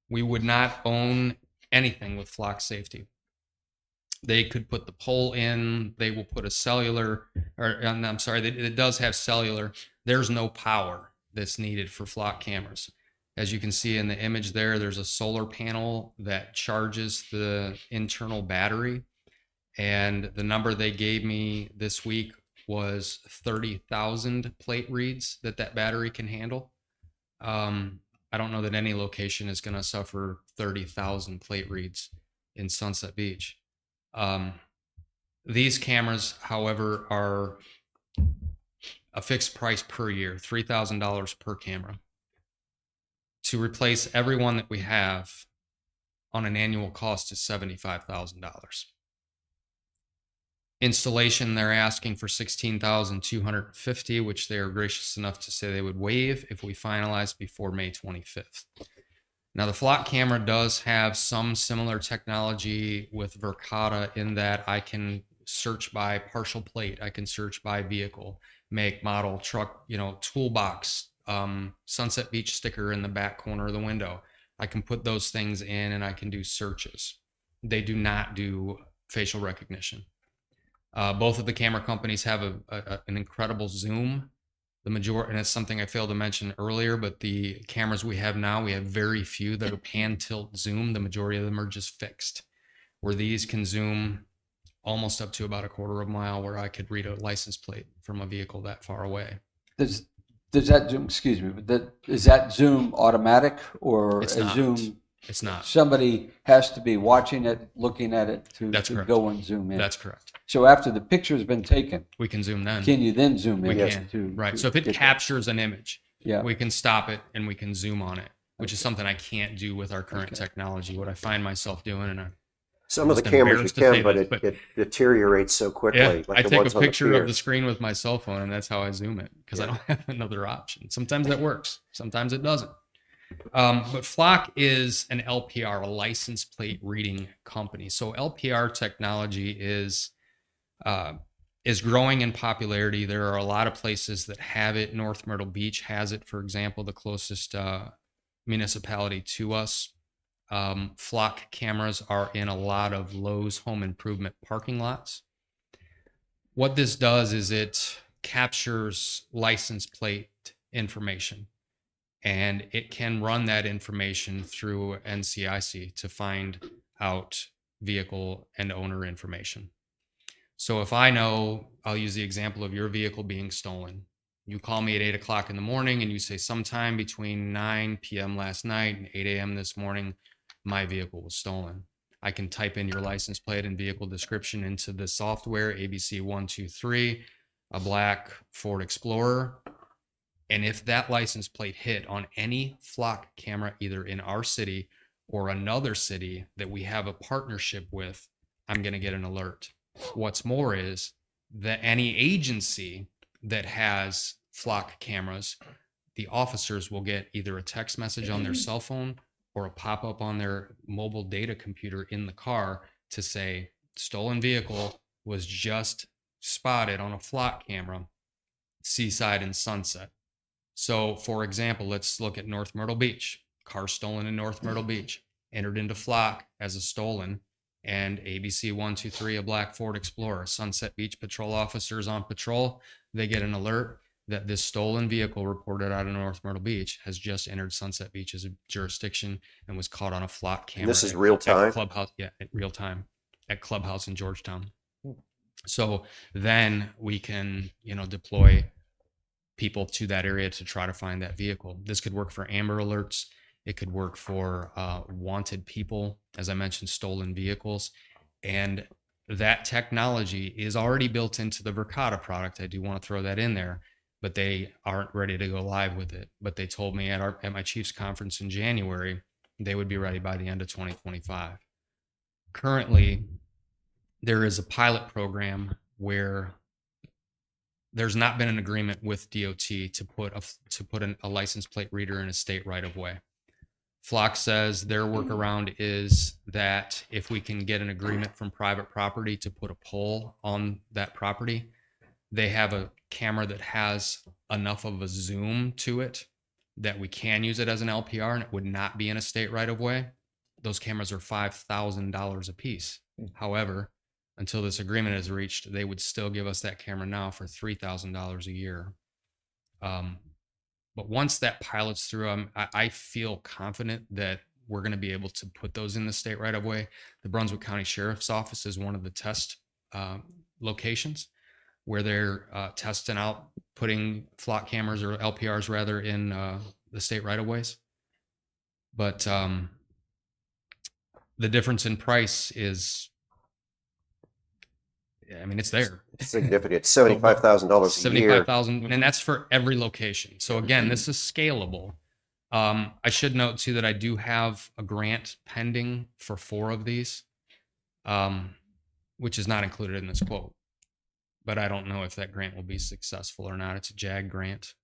Speaker 3: We would not own anything with Flock Safety. They could put the pole in, they will put a cellular, I'm sorry, it does have cellular. There's no power that's needed for Flock cameras. As you can see in the image there's a solar panel that charges the internal battery. And the number they gave me this week was 30,000 plate reads that battery can handle. I don't know that any location is going to suffer 30,000 plate reads in Sunset Beach. These cameras, however, are a fixed price per year, $3,000 per camera. To replace every one that we have on an annual cost is $75,000. Installation, they're asking for $16,250, which they are gracious enough to say they would waive if we finalize before May 25th. Now, the Flock camera does have some similar technology with Verkada in that I can search by partial plate. I can search by vehicle, make, model, truck, toolbox, Sunset Beach sticker in the back corner of the window. I can put those things in and I can do searches. They do not do facial recognition. Both of the camera companies have an incredible zoom. The majority, and it's something I failed to mention earlier, but the cameras we have now, we have very few that are pan tilt zoom. The majority of them are just fixed, where these can zoom almost up to about a quarter of a mile, where I could read a license plate from a vehicle that far away.
Speaker 6: Does that zoom, excuse me, but is that zoom automatic or
Speaker 3: It's
Speaker 6: a
Speaker 3: not.
Speaker 6: zoom?
Speaker 3: It's not.
Speaker 6: Somebody has to be watching it, looking at it
Speaker 3: That's
Speaker 6: to
Speaker 3: correct.
Speaker 6: go and zoom in.
Speaker 3: That's correct.
Speaker 6: So after the picture's been taken,
Speaker 3: We can zoom then.
Speaker 6: can you then zoom in?
Speaker 3: We can.
Speaker 6: to-
Speaker 3: Right.
Speaker 6: to
Speaker 3: So if it
Speaker 6: get that?
Speaker 3: captures an image,
Speaker 6: Yeah.
Speaker 3: we can stop it and we can zoom on it, which is something I can't do with our current
Speaker 6: Okay.
Speaker 3: technology. What I find myself doing, and
Speaker 5: Some of the
Speaker 3: Just
Speaker 5: cameras you
Speaker 3: embarrassed to say
Speaker 5: can, but
Speaker 3: this,
Speaker 5: it,
Speaker 3: but-
Speaker 5: it deteriorates so quickly.
Speaker 3: yeah,
Speaker 5: like
Speaker 3: I
Speaker 5: the
Speaker 3: take
Speaker 5: ones
Speaker 3: a
Speaker 5: on the
Speaker 3: picture
Speaker 5: pier.
Speaker 3: of the screen with my cell phone, and that's how I zoom it because I
Speaker 5: Yeah.
Speaker 3: don't have another option. Sometimes that works, sometimes it doesn't. But Flock is an LPR, a license plate reading company. So LPR technology is growing in popularity. There are a lot of places that have it. North Myrtle Beach has it, for example, the closest municipality to us. Flock cameras are in a lot of Lowe's home improvement parking lots. What this does is it captures license plate information, and it can run that information through NCIC to find out vehicle and owner information. So if I know, I'll use the example of your vehicle being stolen. You call me at 8 o'clock in the morning and you say sometime between 9 p.m. last night and 8 a.m. this morning, my vehicle was stolen. I can type in your license plate and vehicle description into the software, ABC123, a black Ford Explorer. And if that license plate hit on any Flock camera, either in our city or another city that we have a partnership with, I'm going to get an alert. What's more is that any agency that has Flock cameras, the officers will get either a text message on their cell phone or a pop-up on their mobile data computer in the car to say, stolen vehicle was just spotted on a Flock camera, Seaside and Sunset. So, for example, let's look at North Myrtle Beach. Car stolen in North Myrtle Beach, entered into Flock as a stolen, and ABC123, a black Ford Explorer. Sunset Beach patrol officers on patrol, they get an alert that this stolen vehicle reported out of North Myrtle Beach has just entered Sunset Beach's jurisdiction and was caught on a Flock camera.
Speaker 5: And this is real time?
Speaker 3: At Clubhouse, yeah, at real time at Clubhouse in Georgetown. So then we can, deploy people to that area to try to find that vehicle. This could work for Amber Alerts. It could work for wanted people, as I mentioned, stolen vehicles. And that technology is already built into the Verkada product. I do want to throw that in there, but they aren't ready to go live with it. But they told me at my Chiefs conference in January, they would be ready by the end of 2025. Currently, there is a pilot program where there's not been an agreement with DOT to put a license plate reader in a state right of way. Flock says their workaround is that if we can get an agreement from private property to put a pole on that property, they have a camera that has enough of a zoom to it that we can use it as an LPR and it would not be in a state right of way. Those cameras are $5,000 a piece. However, until this agreement is reached, they would still give us that camera now for $3,000 a year. But once that pilot's through, I feel confident that we're going to be able to put those in the state right of way. The Brunswick County Sheriff's Office is one of the test locations where they're testing out putting flock cameras or LPRs rather in the state right of ways. But the difference in price is, it's there.
Speaker 5: Significant, $75,000 a year.
Speaker 3: $75,000, and that's for every location. So again, this is scalable. I should note too that I do have a grant pending for 4 of these, which is not included in this quote. But I don't know if that grant will be successful or not. It's a JAG grant.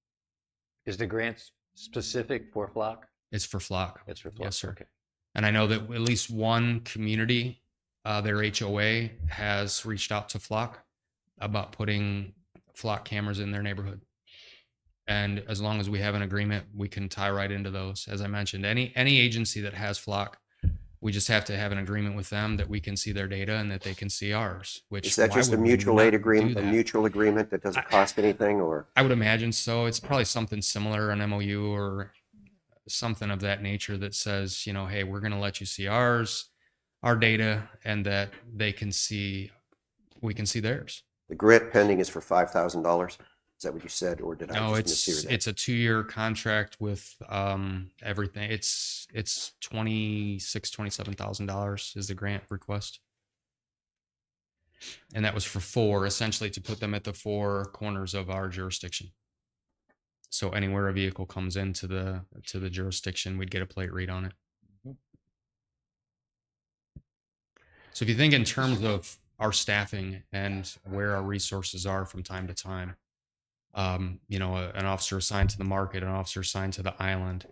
Speaker 7: Is the grant specific for Flock?
Speaker 3: It's for Flock.
Speaker 7: It's for Flock.
Speaker 3: Yes, sir.
Speaker 7: Okay.
Speaker 3: And I know that at least one community, their HOA has reached out to Flock about putting Flock cameras in their neighborhood. And as long as we have an agreement, we can tie right into those. As I mentioned, any agency that has Flock, we just have to have an agreement with them that we can see their data and that they can see ours. Which
Speaker 5: Is that just a mutual aid agreement, a mutual agreement that doesn't cost anything, or?
Speaker 3: I would imagine so. It's probably something similar, an MOU or something of that nature that says, hey, we're going to let you see our data, and that we can see theirs.
Speaker 5: The grant pending is for $5,000. Is that what you said, or did I
Speaker 3: No,
Speaker 5: just mishear that?
Speaker 3: it's a 2-year contract with everything. It's $27,000 is the grant request, and that was for 4, essentially to put them at the 4 corners of our jurisdiction. So anywhere a vehicle comes into the jurisdiction, we'd get a plate read on it. So if you think in terms of our staffing and where our resources are from time to time, an officer assigned to the market, an officer assigned to the island,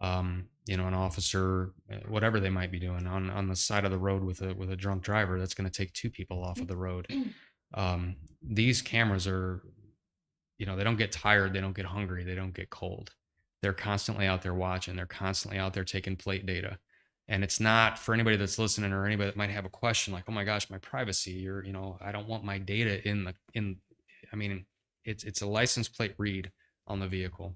Speaker 3: an officer, whatever they might be doing on the side of the road with a drunk driver, that's going to take 2 people off of the road. These cameras are, they don't get tired, they don't get hungry, they don't get cold. They're constantly out there watching. They're constantly out there taking plate data. And it's not for anybody that's listening or anybody that might have a question like, oh my gosh, my privacy, I don't want my data it's a license plate read on the vehicle.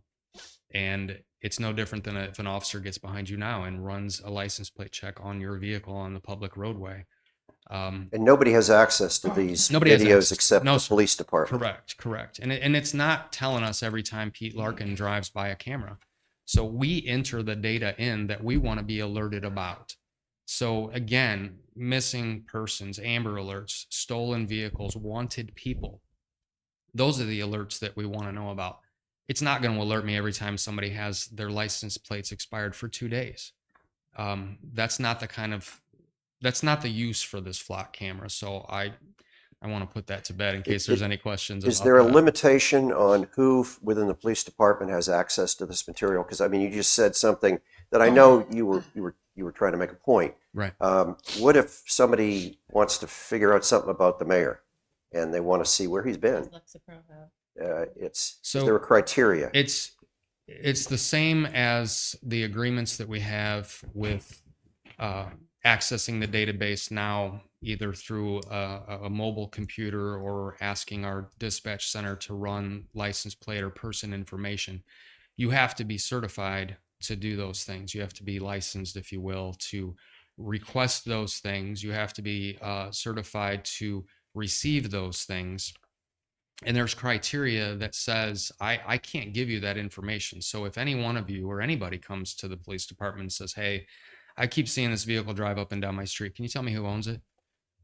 Speaker 3: And it's no different than if an officer gets behind you now and runs a license plate check on your vehicle on the public roadway.
Speaker 5: And nobody has access to these videos except the police department.
Speaker 3: Correct. And it's not telling us every time Pete Larkin drives by a camera. So we enter the data in that we want to be alerted about. So again, missing persons, Amber Alerts, stolen vehicles, wanted people. Those are the alerts that we want to know about. It's not going to alert me every time somebody has their license plates expired for 2 days. That's not the use for this Flock camera. So I want to put that to bed in case there's any questions.
Speaker 5: Is there a limitation on who within the police department has access to this material? Because you just said something that I know you were trying to make a point.
Speaker 3: Right.
Speaker 5: What if somebody wants to figure out something about the mayor and they want to see where he's been? Is there a criteria?
Speaker 3: It's the same as the agreements that we have with accessing the database now, either through a mobile computer or asking our dispatch center to run license plate or person information. You have to be certified to do those things. You have to be licensed, if you will, to request those things. You have to be certified to receive those things. And there's criteria that says, I can't give you that information. So if any one of you or anybody comes to the police department and says, hey, I keep seeing this vehicle drive up and down my street, can you tell me who owns it?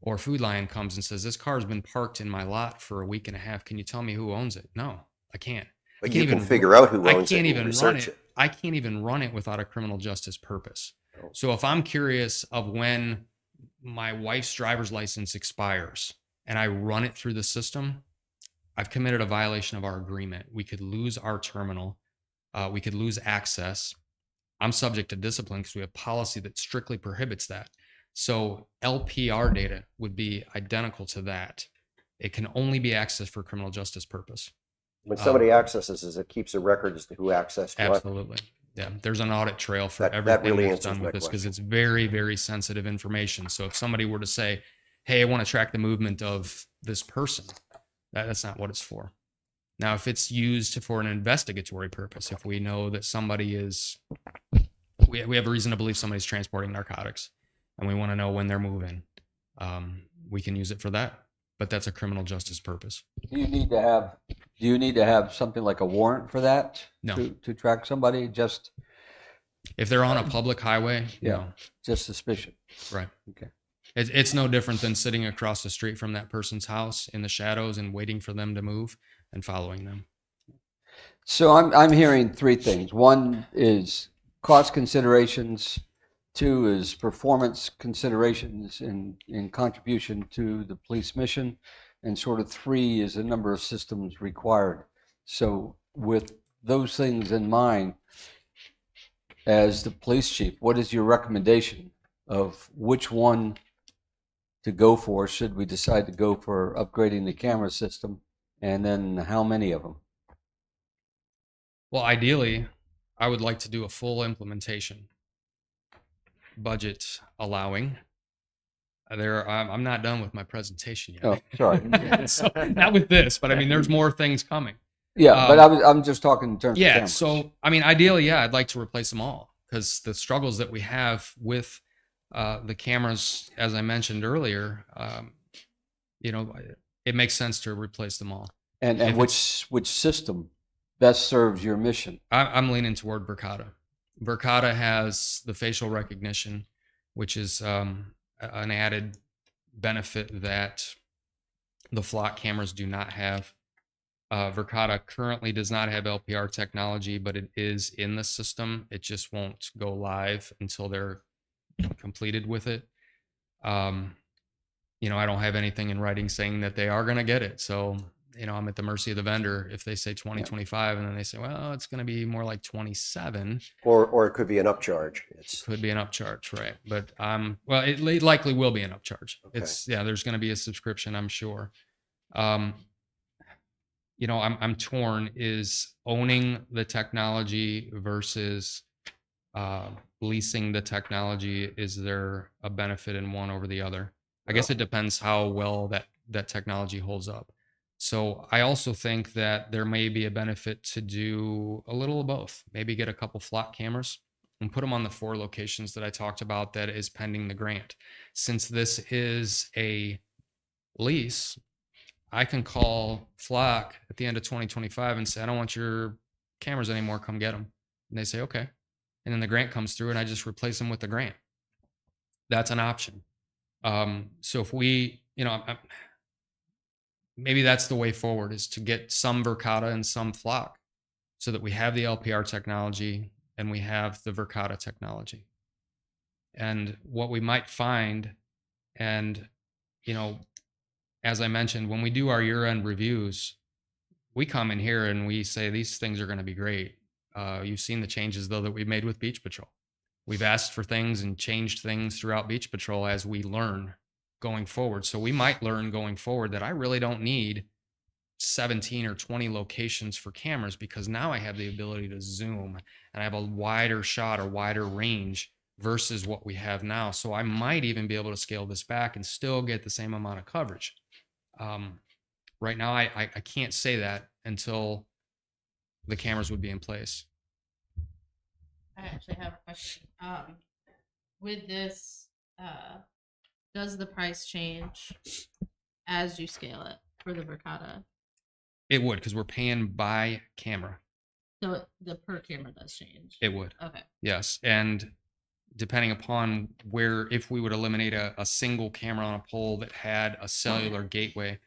Speaker 3: Or Food Lion comes and says, this car's been parked in my lot for a week and a half, can you tell me who owns it? No, I can't.
Speaker 5: But
Speaker 3: can't
Speaker 5: you can
Speaker 3: even-
Speaker 5: figure out who
Speaker 3: I
Speaker 5: owns it
Speaker 3: can't
Speaker 5: and
Speaker 3: even run
Speaker 5: research it.
Speaker 3: I can't even run it without a criminal justice purpose.
Speaker 5: Oh.
Speaker 3: So if I'm curious of when my wife's driver's license expires and I run it through the system, I've committed a violation of our agreement. We could lose our terminal. We could lose access. I'm subject to discipline because we have policy that strictly prohibits that. So LPR data would be identical to that. It can only be accessed for criminal justice purpose.
Speaker 5: When somebody accesses, it keeps a record as to who accessed what.
Speaker 3: Absolutely. Yeah. There's an audit trail for
Speaker 5: That
Speaker 3: everything
Speaker 5: really
Speaker 3: that's
Speaker 5: answers
Speaker 3: done
Speaker 5: my
Speaker 3: with this because
Speaker 5: question.
Speaker 3: it's very, very sensitive information. So if somebody were to say, hey, I want to track the movement of this person, that's not what it's for. Now, if it's used for an investigatory purpose, if we know that somebody is, we have a reason to believe somebody's transporting narcotics and we want to know when they're moving, we can use it for that. But that's a criminal justice purpose.
Speaker 6: Do you need to have something like a warrant for that?
Speaker 3: No.
Speaker 6: To track somebody? Just
Speaker 3: If they're on a public highway,
Speaker 6: Yeah.
Speaker 3: no.
Speaker 6: just suspicion.
Speaker 3: Right.
Speaker 6: Okay.
Speaker 3: It's no different than sitting across the street from that person's house in the shadows and waiting for them to move and following them.
Speaker 6: So I'm hearing three things. One is cost considerations. Two is performance considerations in contribution to the police mission. And sort of three is the number of systems required. So with those things in mind, as the police chief, what is your recommendation of which one to go for should we decide to go for upgrading the camera system? And then how many of them?
Speaker 3: Well, ideally, I would like to do a full implementation, budget allowing. I'm not done with my presentation yet.
Speaker 6: Oh, sorry.
Speaker 3: So, not with this, but I mean, there's more things coming.
Speaker 6: Yeah, but I'm just talking in terms of
Speaker 3: Yeah.
Speaker 6: cameras.
Speaker 3: So, I mean, ideally, yeah, I'd like to replace them all because the struggles that we have with the cameras, as I mentioned earlier, it makes sense to replace them all.
Speaker 6: And
Speaker 3: if
Speaker 6: which system best serves your mission?
Speaker 3: I'm leaning toward Verkada. Verkada has the facial recognition, which is an added benefit that the flock cameras do not have. Verkada currently does not have LPR technology, but it is in the system. It just won't go live until they're completed with it. I don't have anything in writing saying that they are going to get it. So, I'm at the mercy of the vendor. If they say 2025 and then they say, well, it's going to be more like 27.
Speaker 5: Or it could be an upcharge.
Speaker 3: Could be an upcharge, right? But it likely will be an upcharge.
Speaker 5: Okay.
Speaker 3: There's going to be a subscription, I'm sure. I'm torn. Is owning the technology versus leasing the technology? Is there a benefit in one over the other? I guess it depends how well that technology holds up. So I also think that there may be a benefit to do a little of both. Maybe get a couple flock cameras and put them on the 4 locations that I talked about that is pending the grant. Since this is a lease, I can call Flock at the end of 2025 and say, I don't want your cameras anymore. Come get them. And they say, okay. And then the grant comes through and I just replace them with the grant. That's an option. So if we, maybe that's the way forward, is to get some Verkada and some Flock so that we have the LPR technology and we have the Verkada technology. And what we might find, and, as I mentioned, when we do our year-end reviews, we come in here and we say, these things are going to be great. You've seen the changes, though, that we've made with Beach Patrol. We've asked for things and changed things throughout Beach Patrol as we learn going forward. So we might learn going forward that I really don't need 17 or 20 locations for cameras, because now I have the ability to zoom and I have a wider shot or wider range versus what we have now. So I might even be able to scale this back and still get the same amount of coverage. Right now, I can't say that until the cameras would be in place.
Speaker 2: I actually have a question. With this, does the price change as you scale it for the Verkada?
Speaker 3: It would, because we're paying by camera.
Speaker 2: So the per camera does change.
Speaker 3: It would.
Speaker 2: Okay.
Speaker 3: Yes. And depending upon where, if we would eliminate a single camera on a pole that had a cellular gateway,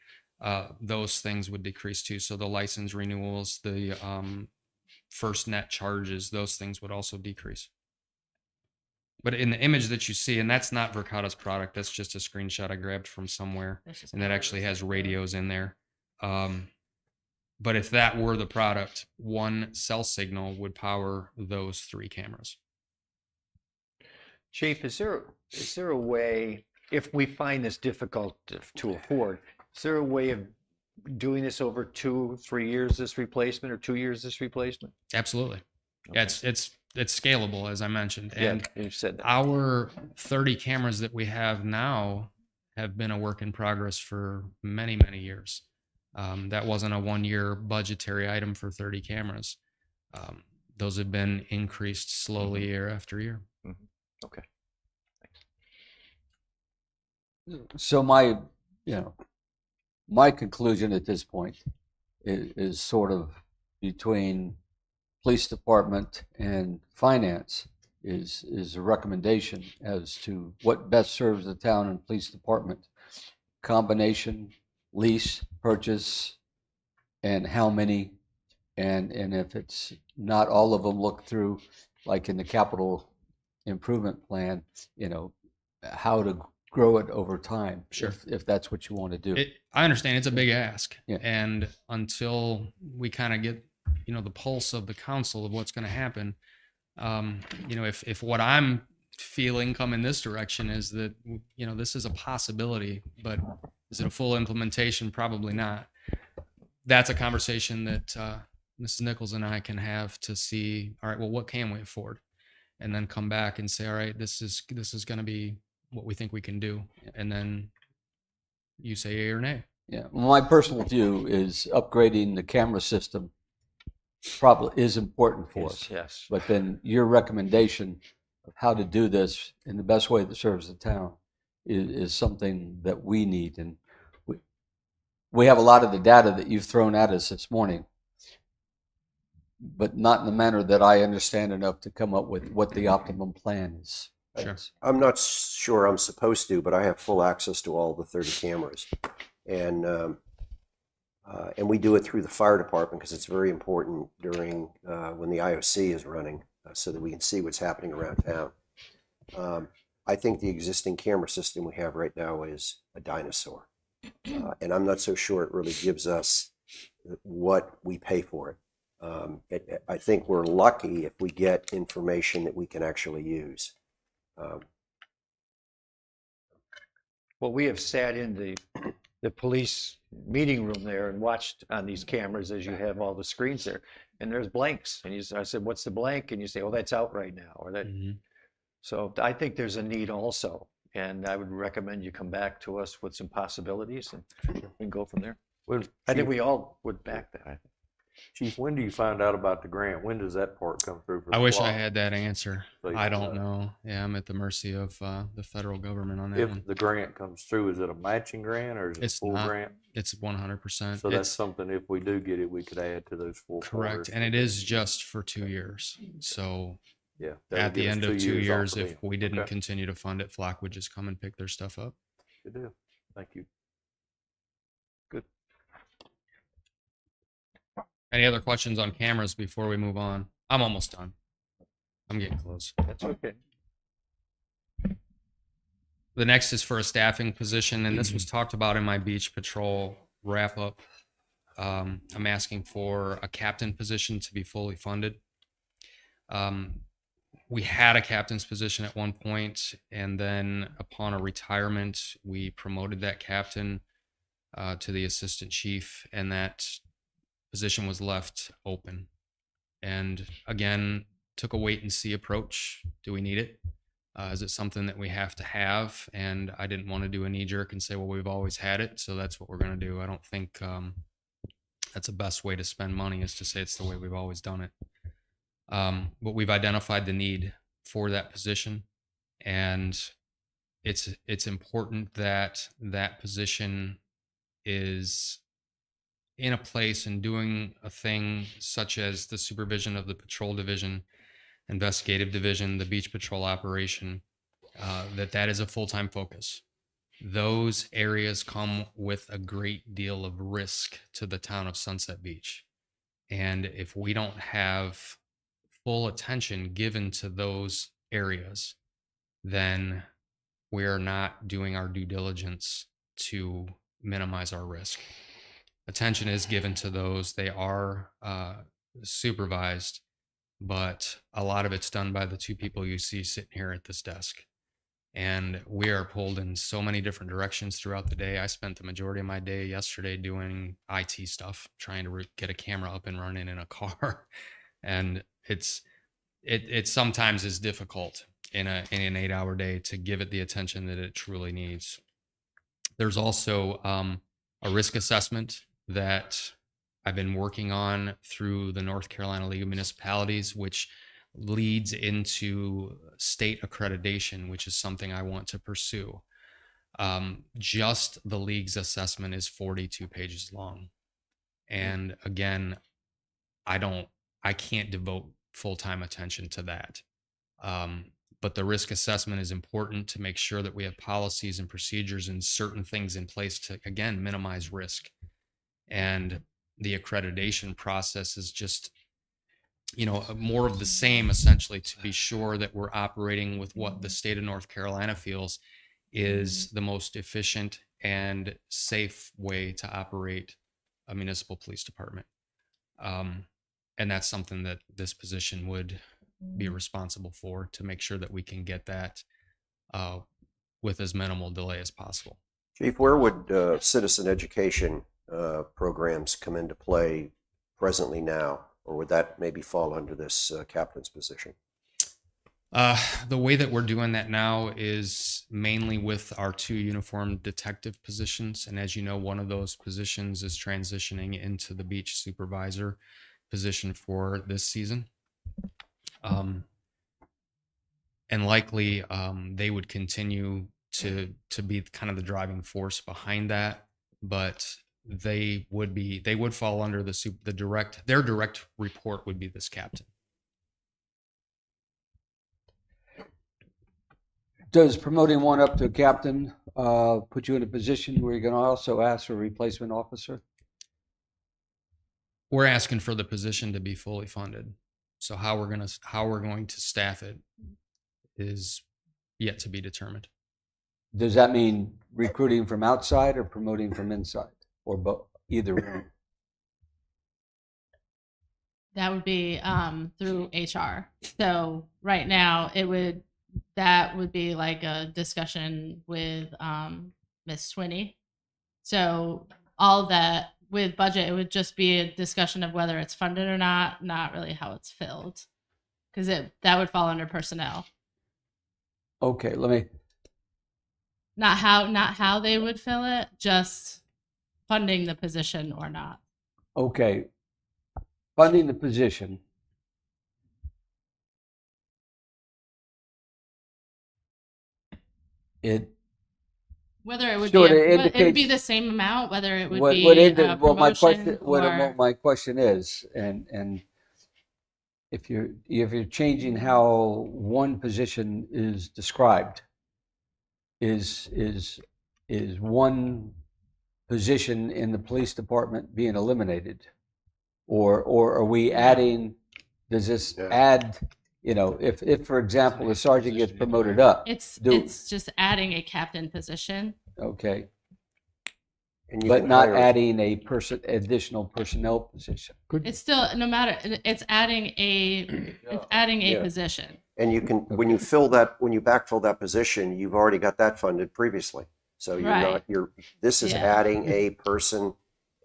Speaker 3: those things would decrease too. So the license renewals, the first net charges, those things would also decrease. But in the image that you see, and that's not Verkada's product, that's just a screenshot I grabbed from somewhere,
Speaker 2: That's just
Speaker 3: and that
Speaker 2: part of
Speaker 3: actually
Speaker 2: the
Speaker 3: has
Speaker 2: software.
Speaker 3: radios in there. But if that were the product, one cell signal would power those 3 cameras.
Speaker 9: Chief, is there a way, if we find this difficult to afford, is there a way of doing this over 2-3 years, this replacement, or 2 years, this replacement?
Speaker 3: Absolutely. Yeah, it's scalable, as I mentioned. And
Speaker 9: Yeah, you said that.
Speaker 3: our 30 cameras that we have now have been a work in progress for many, many years. That wasn't a 1-year budgetary item for 30 cameras. Those have been increased slowly year after year.
Speaker 9: Okay.
Speaker 6: So my conclusion at this point is sort of between police department and finance is a recommendation as to what best serves the town and police department. Combination, lease, purchase, and how many, and if it's not all of them, look through, like in the capital improvement plan, how to grow it over time.
Speaker 3: Sure.
Speaker 6: If that's what you want to do.
Speaker 3: I understand it's a big ask.
Speaker 6: Yeah.
Speaker 3: And until we kind of get, the pulse of the council of what's going to happen, if what I'm feeling come in this direction is that, this is a possibility, but is it a full implementation? Probably not. That's a conversation that Mrs. Nichols and I can have to see, all right, well, what can we afford? And then come back and say, all right, this is going to be what we think we can do. And then you say yay or nay.
Speaker 6: Yeah, my personal view is upgrading the camera system probably is important for us.
Speaker 9: Yes.
Speaker 6: But then your recommendation of how to do this in the best way that serves the town is something that we need. And we have a lot of the data that you've thrown at us this morning, but not in the manner that I understand enough to come up with what the optimum plan is.
Speaker 3: Sure.
Speaker 5: I'm not sure I'm supposed to, but I have full access to all the 30 cameras. And we do it through the fire department because it's very important during when the IOC is running so that we can see what's happening around town. I think the existing camera system we have right now is a dinosaur. And I'm not so sure it really gives us what we pay for it. I think we're lucky if we get information that we can actually use.
Speaker 9: Well, we have sat in the police meeting room there and watched on these cameras as you have all the screens there, and there's blanks. And I said, "What's the blank?" And you say, "Oh, that's out right now," or that.
Speaker 3: Mm-hmm.
Speaker 9: So I think there's a need also, and I would recommend you come back to us with some possibilities, and we can go from there.
Speaker 1: Well,
Speaker 9: I think
Speaker 1: Chief,
Speaker 9: we all would back that.
Speaker 1: Chief, when do you find out about the grant? When does that part come through? For
Speaker 3: I
Speaker 1: the
Speaker 3: wish I
Speaker 1: law?
Speaker 3: had that answer.
Speaker 1: So you
Speaker 3: I
Speaker 1: don't
Speaker 3: don't know. Yeah, I'm at the mercy of the federal government on that
Speaker 1: If
Speaker 3: one.
Speaker 1: the grant comes through, is it a matching grant or is it
Speaker 3: It's
Speaker 1: a full
Speaker 3: not.
Speaker 1: grant?
Speaker 3: It's 100%.
Speaker 1: So that's
Speaker 3: It's
Speaker 1: something, if we do get it, we could add to those full
Speaker 3: correct.
Speaker 1: quarters.
Speaker 3: And it is just for 2 years. So
Speaker 1: Yeah. that would
Speaker 3: at the
Speaker 1: give us
Speaker 3: end of 2
Speaker 1: off
Speaker 3: years,
Speaker 1: the
Speaker 3: if
Speaker 1: bill.
Speaker 3: we didn't
Speaker 1: Okay.
Speaker 3: continue to fund it, FLOC would just come and pick their stuff up.
Speaker 1: Good deal. Thank you.
Speaker 3: Any other questions on cameras before we move on? I'm almost done. I'm getting close.
Speaker 9: That's okay.
Speaker 3: The next is for a staffing position, and this was talked about in my beach patrol wrap up. I'm asking for a captain position to be fully funded. We had a captain's position at one point, and then upon a retirement, we promoted that captain to the assistant chief, and that position was left open. And again, took a wait and see approach. Do we need it? Is it something that we have to have? And I didn't want to do a knee jerk and say, well, we've always had it, so that's what we're going to do. I don't think that's the best way to spend money, is to say it's the way we've always done it. But we've identified the need for that position, and it's important that that position is in a place and doing a thing such as the supervision of the patrol division, investigative division, the beach patrol operation, that is a full-time focus. Those areas come with a great deal of risk to the town of Sunset Beach. And if we don't have full attention given to those areas, then we're not doing our due diligence to minimize our risk. Attention is given to those. They are supervised, but a lot of it's done by the two people you see sitting here at this desk. And we are pulled in so many different directions throughout the day. I spent the majority of my day yesterday doing IT stuff, trying to get a camera up and running in a car. And it sometimes is difficult in an 8-hour day to give it the attention that it truly needs. There's also a risk assessment that I've been working on through the North Carolina League of Municipalities, which leads into state accreditation, which is something I want to pursue. Just the league's assessment is 42 pages long. And again, I can't devote full-time attention to that. But the risk assessment is important to make sure that we have policies and procedures and certain things in place to, again, minimize risk. And the accreditation process is just, more of the same, essentially, to be sure that we're operating with what the state of North Carolina feels is the most efficient and safe way to operate a municipal police department. And that's something that this position would be responsible for, to make sure that we can get that with as minimal delay as possible.
Speaker 5: Chief, where would citizen education programs come into play presently now? Or would that maybe fall under this captain's position?
Speaker 3: The way that we're doing that now is mainly with our 2 uniformed detective positions. And as you know, one of those positions is transitioning into the beach supervisor position for this season. And likely they would continue to be kind of the driving force behind that, but they would fall under their direct report would be this captain.
Speaker 6: Does promoting one up to captain put you in a position where you're going to also ask for a replacement officer?
Speaker 3: We're asking for the position to be fully funded. So how we're going to staff it is yet to be determined.
Speaker 6: Does that mean recruiting from outside or promoting from inside, or both? Either one.
Speaker 2: That would be through HR. So right now that would be like a discussion with Ms. Swinney. So all that with budget, it would just be a discussion of whether it's funded or not really how it's filled, because that would fall under personnel.
Speaker 6: Okay,
Speaker 2: not how they would fill it, just funding the position or not.
Speaker 6: Okay, funding the position.
Speaker 2: Whether it would
Speaker 6: Sure,
Speaker 2: be
Speaker 6: it
Speaker 2: it would be the same amount, whether it would be a promotion
Speaker 6: my question is, and if you're changing how one position is described, is one position in the police department being eliminated, or are we adding? Does this add? If for example the sergeant gets promoted up,
Speaker 2: it's just adding a captain position.
Speaker 6: Okay.
Speaker 5: And
Speaker 6: But not adding additional personnel position.
Speaker 2: It's still it's adding a position.
Speaker 5: And you can, when you backfill that position, you've already got that funded previously. So this is adding a person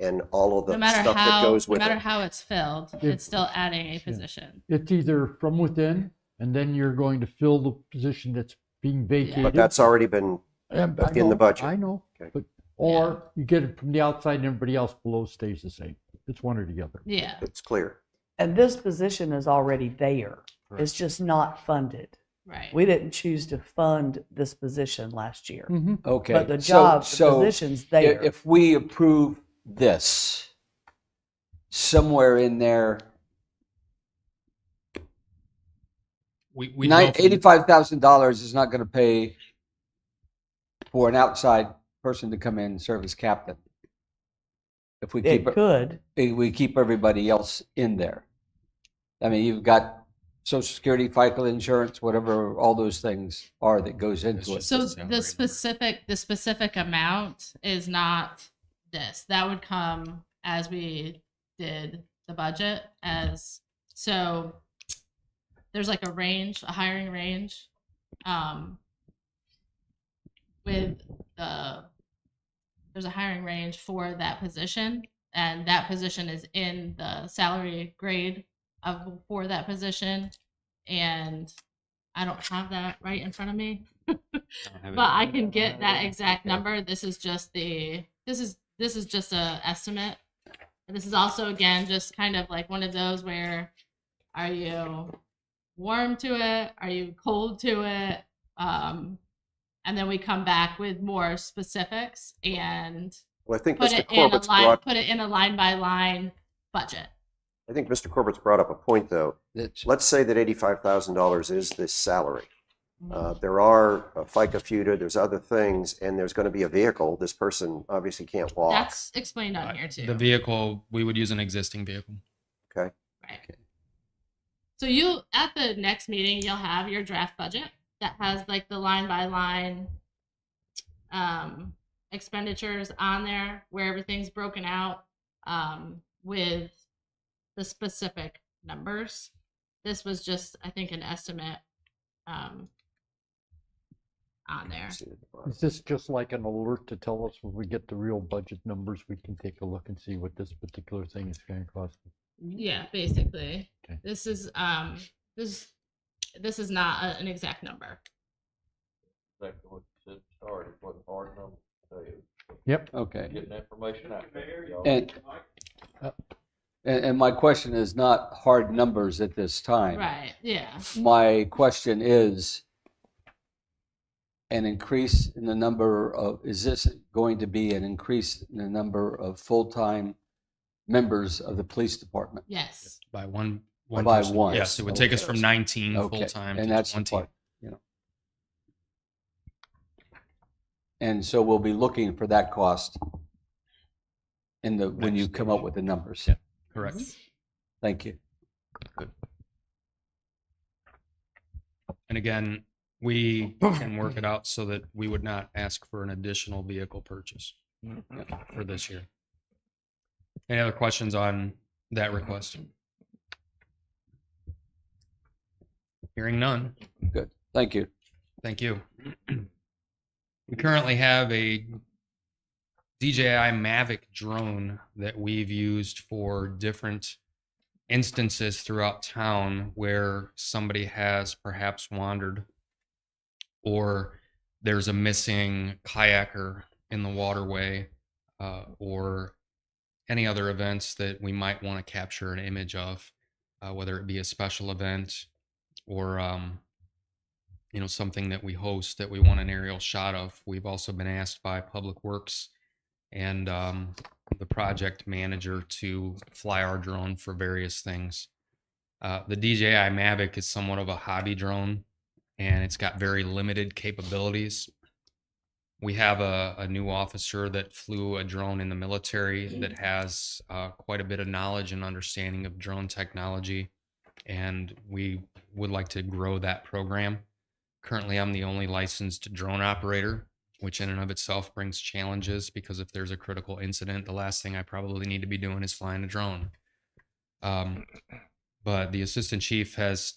Speaker 5: and all of the stuff that goes with it.
Speaker 2: No matter how it's filled, it's still adding a position.
Speaker 4: It's either from within, and then you're going to fill the position that's being vacated.
Speaker 5: But that's already been in the budget.
Speaker 4: I know,
Speaker 5: Okay.
Speaker 4: or you get it from the outside and everybody else below stays the same. It's one or the other.
Speaker 2: Yeah.
Speaker 5: It's clear.
Speaker 10: And this position is already there. It's just not funded.
Speaker 2: Right.
Speaker 10: We didn't choose to fund this position last year.
Speaker 6: Okay.
Speaker 10: But the
Speaker 6: so-
Speaker 10: job, the
Speaker 6: so
Speaker 10: position's
Speaker 6: i-
Speaker 10: there.
Speaker 6: If we approve this, somewhere in there,
Speaker 3: We go from,
Speaker 6: $85,000 is not going to pay for an outside person to come in and serve as captain. If we
Speaker 10: It could.
Speaker 6: we keep everybody else in there. I mean, you've got Social Security, FICA insurance, whatever all those things are that goes into it.
Speaker 3: just
Speaker 2: So
Speaker 3: a salary
Speaker 2: the
Speaker 3: number.
Speaker 2: specific amount is not this. That would come as we did the budget. So there's like a range, a hiring range, with there's a hiring range for that position, and that position is in the salary grade for that position, and I don't have that right in front of me, but I can get that exact number. This is just a estimate. And this is also, again, just kind of like one of those where, are you warm to it? Are you cold to it? And then we come back with more specifics and
Speaker 5: Well, I think
Speaker 2: put
Speaker 5: Mr.
Speaker 2: it in a
Speaker 5: Corbett's
Speaker 2: line,
Speaker 5: brought,
Speaker 2: put it in a line by line budget.
Speaker 5: I think Mr. Corbett's brought up a point, though.
Speaker 6: That's-
Speaker 5: Let's say that $85,000 is this salary. There are FICA FUTA, there's other things, and there's going to be a vehicle. This person obviously can't walk.
Speaker 2: That's explained on here too.
Speaker 3: The vehicle, we would use an existing vehicle.
Speaker 5: Okay.
Speaker 2: Right. So you, at the next meeting, you'll have your draft budget that has like the line by line expenditures on there where everything's broken out with the specific numbers. This was just, I think, an estimate on there.
Speaker 4: Is this just like an alert to tell us when we get the real budget numbers, we can take a look and see what this particular thing is going to cost?
Speaker 2: Yeah, basically.
Speaker 4: Okay.
Speaker 2: This is this is not an exact number.
Speaker 1: Exactly what you said started, what the hard number is.
Speaker 4: Yep.
Speaker 6: Okay.
Speaker 1: Getting information out there. y'all.
Speaker 6: And my question is not hard numbers at this time.
Speaker 2: Right. Yeah.
Speaker 6: My question is an increase in the number of, is this going to be an increase in the number of full-time members of the police department?
Speaker 2: Yes.
Speaker 3: By one
Speaker 6: By
Speaker 3: person.
Speaker 6: one.
Speaker 3: Yes, it would take us from 19
Speaker 6: Okay,
Speaker 3: full-time
Speaker 6: and
Speaker 3: to
Speaker 6: that's the
Speaker 3: 20.
Speaker 6: part, you know. And so we'll be looking for that cost in the, when you come up with the numbers.
Speaker 3: Yeah. Correct.
Speaker 6: Thank you.
Speaker 3: And again, we can work it out so that we would not ask for an additional vehicle purchase for this year. Any other questions on that request? Hearing none.
Speaker 6: Good. Thank you.
Speaker 3: Thank you. We currently have a DJI Mavic drone that we've used for different instances throughout town where somebody has perhaps wandered or there's a missing kayaker in the waterway or any other events that we might want to capture an image of, whether it be a special event or something that we host that we want an aerial shot of. We've also been asked by Public Works and the project manager to fly our drone for various things. The DJI Mavic is somewhat of a hobby drone, and it's got very limited capabilities. We have a new officer that flew a drone in the military that has quite a bit of knowledge and understanding of drone technology, and we would like to grow that program. Currently, I'm the only licensed drone operator, which in and of itself brings challenges because if there's a critical incident, the last thing I probably need to be doing is flying a drone. But the assistant chief has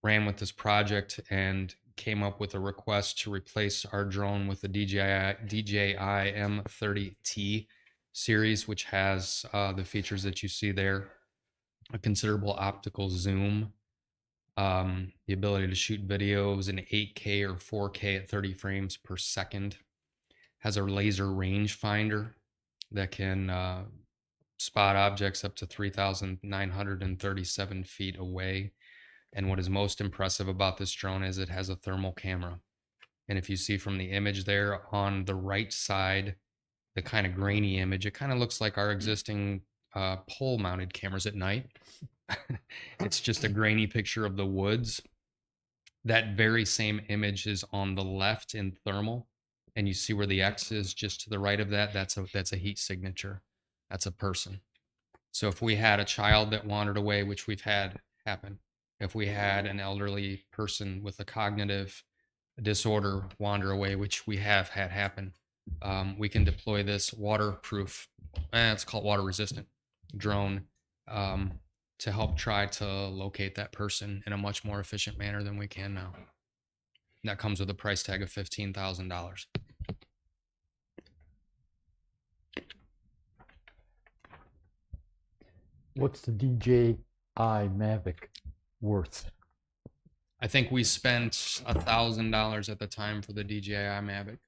Speaker 3: ran with this project and came up with a request to replace our drone with the DJI M30T series, which has the features that you see there: a considerable optical zoom, the ability to shoot videos in 8K or 4K at 30 frames per second, has a laser rangefinder that can spot objects up to 3,937 feet away. And what is most impressive about this drone is it has a thermal camera. And if you see from the image there on the right side, the kind of grainy image, it kind of looks like our existing pole mounted cameras at night. It's just a grainy picture of the woods. That very same image is on the left in thermal. And you see where the X is just to the right of that. That's a heat signature. That's a person. So if we had a child that wandered away, which we've had happen, if we had an elderly person with a cognitive disorder wander away, which we have had happen, we can deploy this waterproof, it's called water resistant drone, to help try to locate that person in a much more efficient manner than we can now. And that comes with a price tag of $15,000.
Speaker 4: What's the DJI Mavic worth?
Speaker 3: I think we spent $1,000 at the time for the DJI Mavic.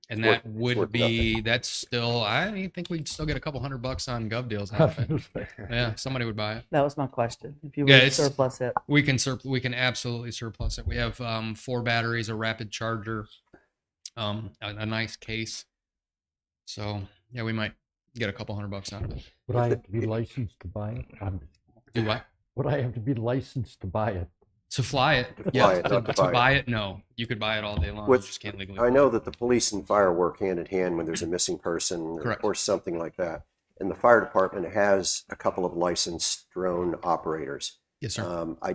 Speaker 3: And that would
Speaker 5: worth
Speaker 3: be, that's still, I think we'd still get a couple $100 on Gov deals out of it. Yeah, somebody would buy it.
Speaker 10: That was my question. If you
Speaker 3: Yeah,
Speaker 10: would
Speaker 3: it's-
Speaker 10: surplus it.
Speaker 3: We can absolutely surplus it. We have 4 batteries, a rapid charger, a nice case. So yeah, we might get a couple $100 out of it.
Speaker 4: Would I have to be licensed to buy it?
Speaker 3: Do what?
Speaker 4: Would I have to be licensed to buy it?
Speaker 3: To fly it?
Speaker 5: To
Speaker 3: Yeah.
Speaker 5: fly it, not to buy it.
Speaker 3: buy it? No. You could buy it all day long.
Speaker 5: With-
Speaker 3: you just can't legally.
Speaker 5: I know that the police and fire work hand in hand when there's a missing person
Speaker 3: Correct.
Speaker 5: or something like that. And the fire department has a couple of licensed drone operators.
Speaker 3: Yes, sir.
Speaker 5: I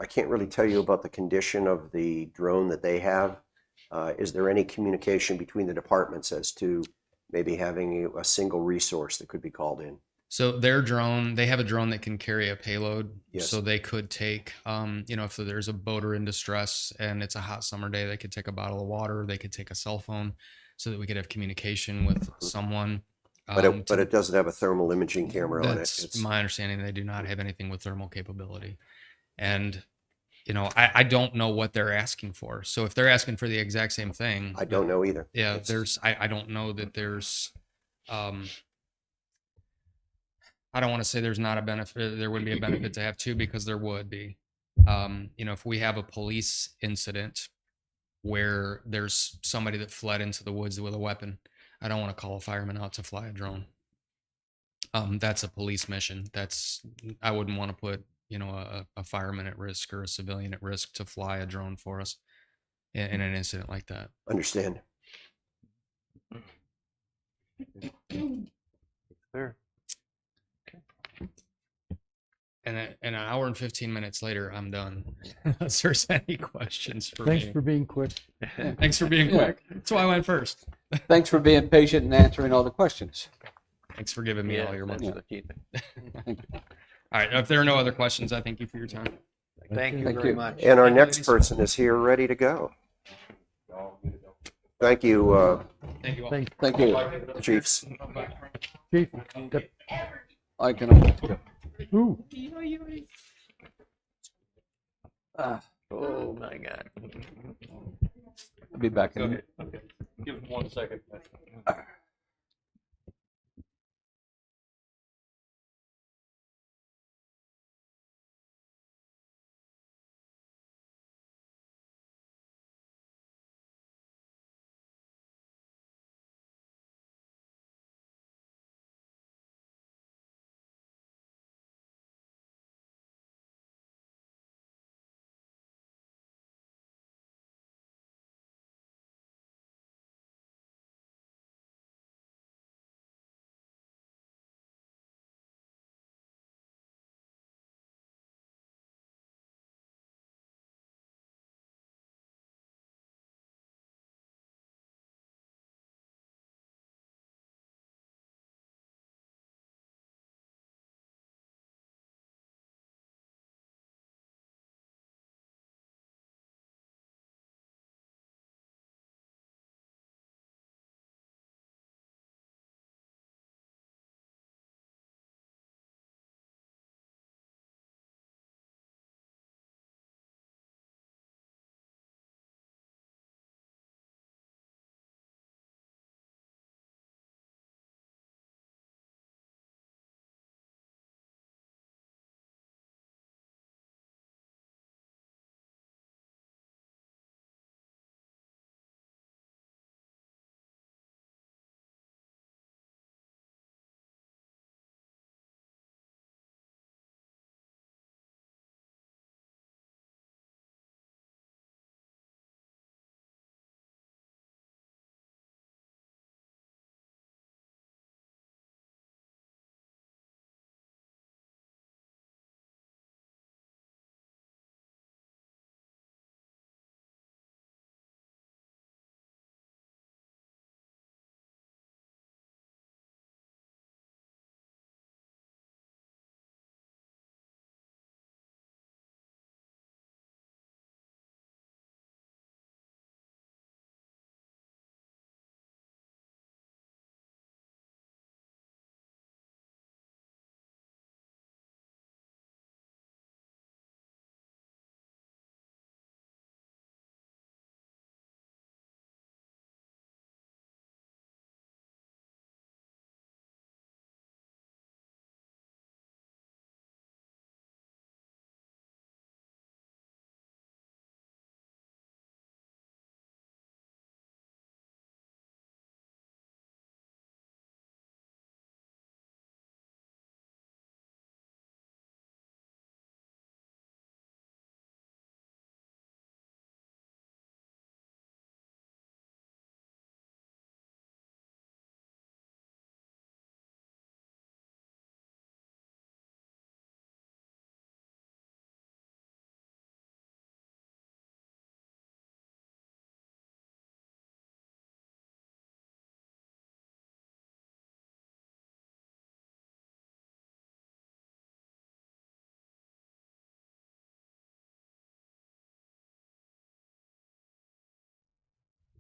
Speaker 5: can't really tell you about the condition of the drone that they have. Is there any communication between the departments as to maybe having a single resource that could be called in?
Speaker 3: So their drone, they have a drone that can carry a payload.
Speaker 5: Yes.
Speaker 3: So they could take, if there's a boater in distress and it's a hot summer day, they could take a bottle of water, they could take a cell phone so that we could have communication with someone.
Speaker 5: But it doesn't have a thermal imaging camera on it.
Speaker 3: That's my understanding. They do not have anything with thermal capability. And, I don't know what they're asking for. So if they're asking for the exact same thing.
Speaker 5: I don't know either.
Speaker 3: Yeah, I don't know that there's, I don't want to say there's not a benefit, there would be a benefit to have two, because there would be. If we have a police incident where there's somebody that fled into the woods with a weapon, I don't want to call a fireman out to fly a drone. That's a police mission. I wouldn't want to put, a fireman at risk or a civilian at risk to fly a drone for us in an incident like that.
Speaker 5: Understand.
Speaker 1: There.
Speaker 3: And an hour and 15 minutes later, I'm done. Unless there's any questions for
Speaker 4: Thanks
Speaker 3: me.
Speaker 4: for being quick.
Speaker 3: Thanks for being quick. That's why I went first.
Speaker 6: Thanks for being patient and answering all the questions.
Speaker 3: Thanks for giving me all your
Speaker 1: that's
Speaker 3: money.
Speaker 1: the key thing.
Speaker 3: All right. If there are no other questions, I thank you for your time.
Speaker 9: Thank you
Speaker 6: Thank
Speaker 9: very
Speaker 6: you.
Speaker 9: much.
Speaker 5: And our next person is here ready to go. Thank you,
Speaker 3: Thank you all.
Speaker 6: Thank you.
Speaker 5: Chiefs.
Speaker 4: Chief,
Speaker 6: I can.
Speaker 4: ooh,
Speaker 9: Oh, my God.
Speaker 6: I'll be back in a
Speaker 1: Go
Speaker 6: minute.
Speaker 1: ahead. Okay. Give it 1 second.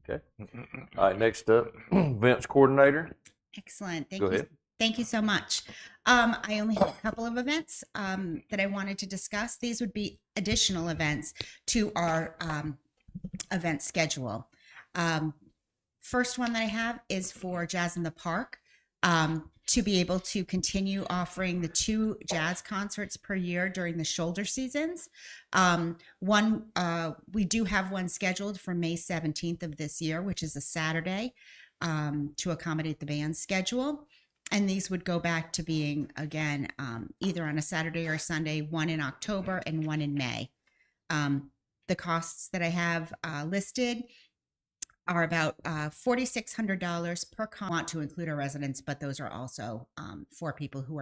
Speaker 1: Okay. All right, next up, events coordinator.
Speaker 11: Excellent. Thank
Speaker 1: Go
Speaker 11: you.
Speaker 1: ahead.
Speaker 11: Thank you so much. I only have a couple of events that I wanted to discuss. These would be additional events to our event schedule. First one that I have is for Jazz in the Park, to be able to continue offering the 2 jazz concerts per year during the shoulder seasons. We do have one scheduled for May 17th of this year, which is a Saturday, to accommodate the band's schedule. And these would go back to being, again, either on a Saturday or Sunday, one in October and one in May. The costs that I have listed are about $4,600 per want to include our residents, but those are also for people who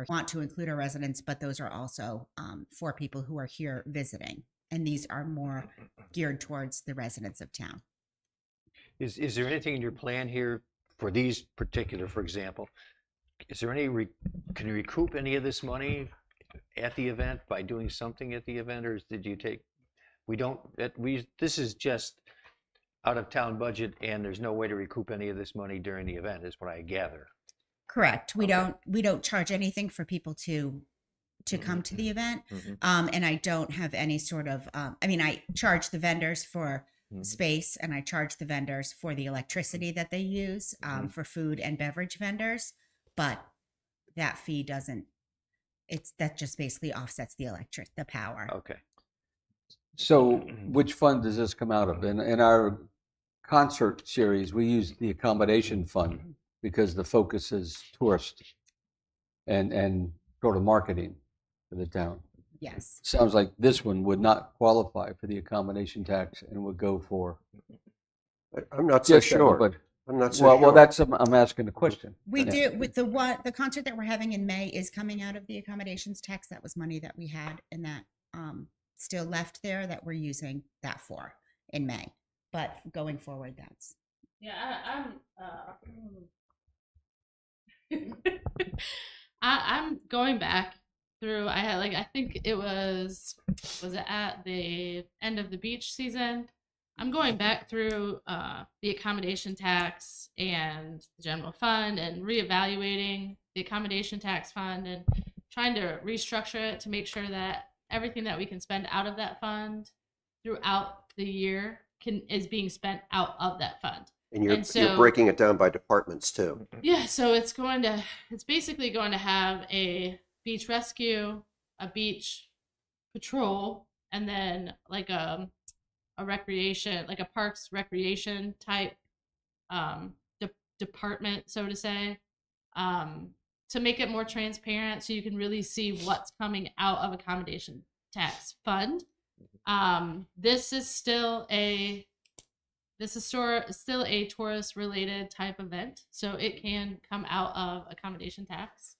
Speaker 11: are here visiting. And these are more geared towards the residents of town.
Speaker 9: Is there anything in your plan here for these particular, for example? Is there can you recoup any of this money at the event by doing something at the event, or did you take? This is just out of town budget, and there's no way to recoup any of this money during the event, is what I gather.
Speaker 11: Correct. We don't charge anything for people to come to the event, and I don't have any sort of. I charge the vendors for space, and I charge the vendors for the electricity that they use for food and beverage vendors, but that fee doesn't. That just basically offsets the power.
Speaker 9: Okay.
Speaker 6: So which fund does this come out of? In our concert series, we use the accommodation fund because the focus is tourist and sort of marketing for the town.
Speaker 11: Yes.
Speaker 6: Sounds like this one would not qualify for the accommodation tax and would go for.
Speaker 5: I'm not so sure.
Speaker 6: But
Speaker 5: I'm not so sure.
Speaker 6: well, I'm asking the question.
Speaker 11: We do with the concert that we're having in May is coming out of the accommodations tax. That was money that we had and that still left there that we're using that for in May. But going forward, that's.
Speaker 2: Yeah, I'm going back through. I think it was it at the end of the beach season. I'm going back through the accommodation tax and the general fund and reevaluating the accommodation tax fund and trying to restructure it to make sure that everything that we can spend out of that fund throughout the year is being spent out of that fund.
Speaker 5: And you're breaking it down by departments too.
Speaker 2: Yeah, so it's basically going to have a beach rescue, a beach patrol, and then like a recreation, like a parks recreation type department, so to say, to make it more transparent so you can really see what's coming out of accommodation tax fund. This is still a tourist related type event, so it can come out of accommodation tax.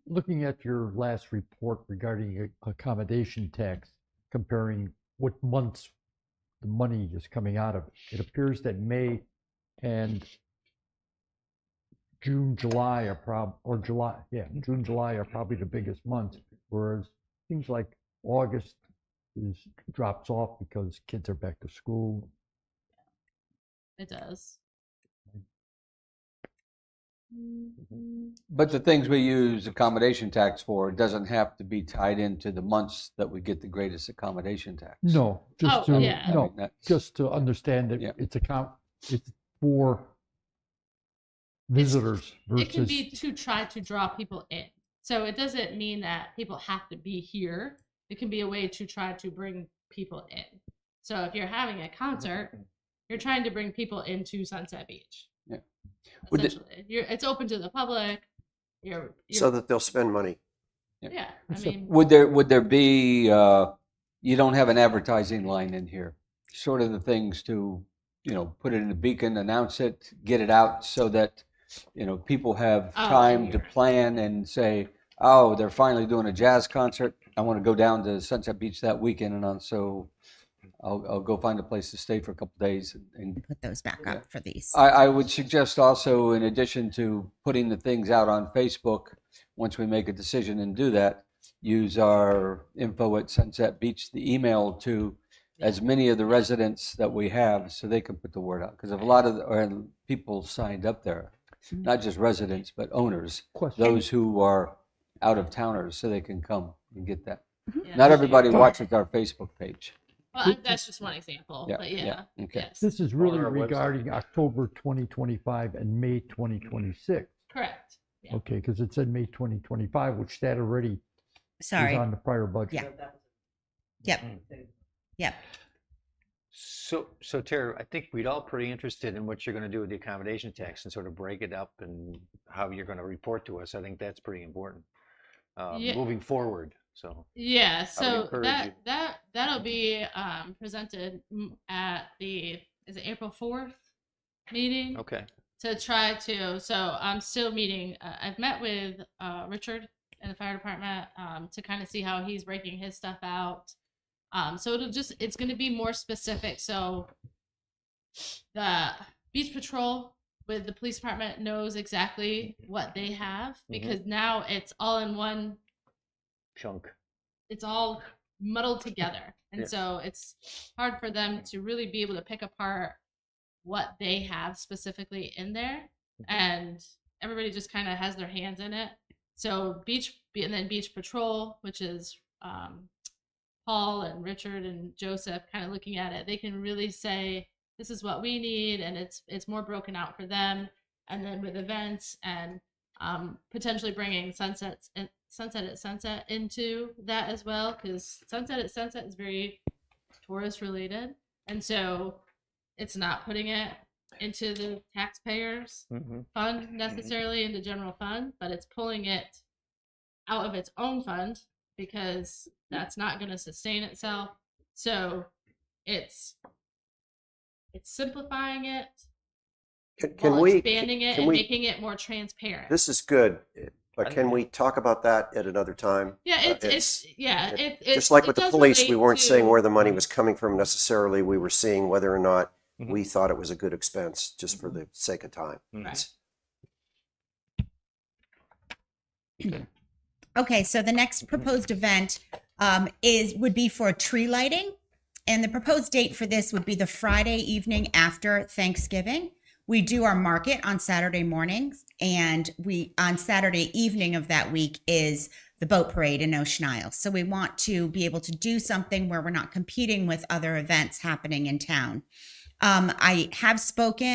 Speaker 4: Looking at your last report regarding accommodation tax, comparing what months the money is coming out of, it appears that May and June, July are June, July are probably the biggest months, whereas things like August drops off because kids are back to school.
Speaker 2: It does.
Speaker 6: But the things we use accommodation tax for doesn't have to be tied into the months that we get the greatest accommodation tax.
Speaker 4: No, just
Speaker 6: Yeah.
Speaker 4: just to understand that
Speaker 6: Yeah.
Speaker 4: it's for visitors versus.
Speaker 2: It can be to try to draw people in. So it doesn't mean that people have to be here. It can be a way to try to bring people in. So if you're having a concert, you're trying to bring people into Sunset Beach.
Speaker 6: Yeah.
Speaker 2: Essentially, it's open to the public.
Speaker 5: So that they'll spend money.
Speaker 2: Yeah, I mean,
Speaker 6: Would there be? You don't have an advertising line in here. Sort of the things to, put it in the beacon, announce it, get it out, so that people have time to plan and say, oh, they're finally doing a jazz concert. I want to go down to Sunset Beach that weekend, and so I'll go find a place to stay for a couple of days and
Speaker 11: Put those back up for these.
Speaker 6: I would suggest also, in addition to putting the things out on Facebook, once we make a decision and do that, use our info at Sunset Beach, the email, to as many of the residents that we have so they can put the word out. Because if a lot of people signed up there, not just residents, but owners,
Speaker 4: Question.
Speaker 6: those who are out of towners, so they can come and get that.
Speaker 2: Yeah.
Speaker 6: Not everybody watches our Facebook page.
Speaker 2: Well, that's just one example,
Speaker 6: Yeah,
Speaker 2: but yeah,
Speaker 6: yeah, okay.
Speaker 2: yes,
Speaker 4: This is really
Speaker 1: our website.
Speaker 4: regarding October 2025 and May 2026.
Speaker 2: correct. Yeah.
Speaker 4: Okay, because it said May 2025, which that already
Speaker 11: Sorry.
Speaker 4: is on the prior budget.
Speaker 11: Yeah. Yep. Yep.
Speaker 9: So Tara, I think we'd all pretty interested in what you're going to do with the accommodation tax and sort of break it up and how you're going to report to us. I think that's pretty important
Speaker 2: Yeah.
Speaker 9: moving forward. So
Speaker 2: Yeah, so
Speaker 9: encourage you.
Speaker 2: that'll be presented at the is it April 4th meeting
Speaker 9: okay,
Speaker 2: to try to. So I'm still meeting. I've met with Richard in the fire department to kind of see how he's breaking his stuff out. So it's going to be more specific. So the beach patrol with the police department knows exactly what they have because now it's all in one.
Speaker 9: chunk.
Speaker 2: It's all muddled together, and
Speaker 9: Yeah.
Speaker 2: so it's hard for them to really be able to pick apart what they have specifically in there, and everybody just kind of has their hands in it. So and then beach patrol, which is Paul and Richard and Joseph, kind of looking at it, they can really say this is what we need, and it's more broken out for them. And then with events and potentially bringing Sunset at Sunset into that as well, because Sunset at Sunset is very tourist related, and so it's not putting it into the taxpayers fund necessarily into general fund, but it's pulling it out of its own fund because that's not going to sustain itself. So it's simplifying it,
Speaker 5: Can
Speaker 2: while
Speaker 5: we,
Speaker 2: expanding it
Speaker 5: can
Speaker 2: and
Speaker 5: we,
Speaker 2: making it more transparent.
Speaker 5: this is good, but can we talk about that at another time?
Speaker 2: Yeah,
Speaker 5: it's
Speaker 2: it's
Speaker 5: Just like with
Speaker 2: it
Speaker 5: the
Speaker 2: does
Speaker 5: police, we
Speaker 2: relate
Speaker 5: weren't saying
Speaker 2: to-
Speaker 5: where the money was coming from necessarily. We were seeing whether or not we thought it was a good expense, just for the sake of time.
Speaker 2: Right.
Speaker 11: Okay, so the next proposed event would be for tree lighting, and the proposed date for this would be the Friday evening after Thanksgiving. We do our market on Saturday mornings, and on Saturday evening of that week is the boat parade in Ocean Isle. So we want to be able to do something where we're not competing with other events happening in town. I have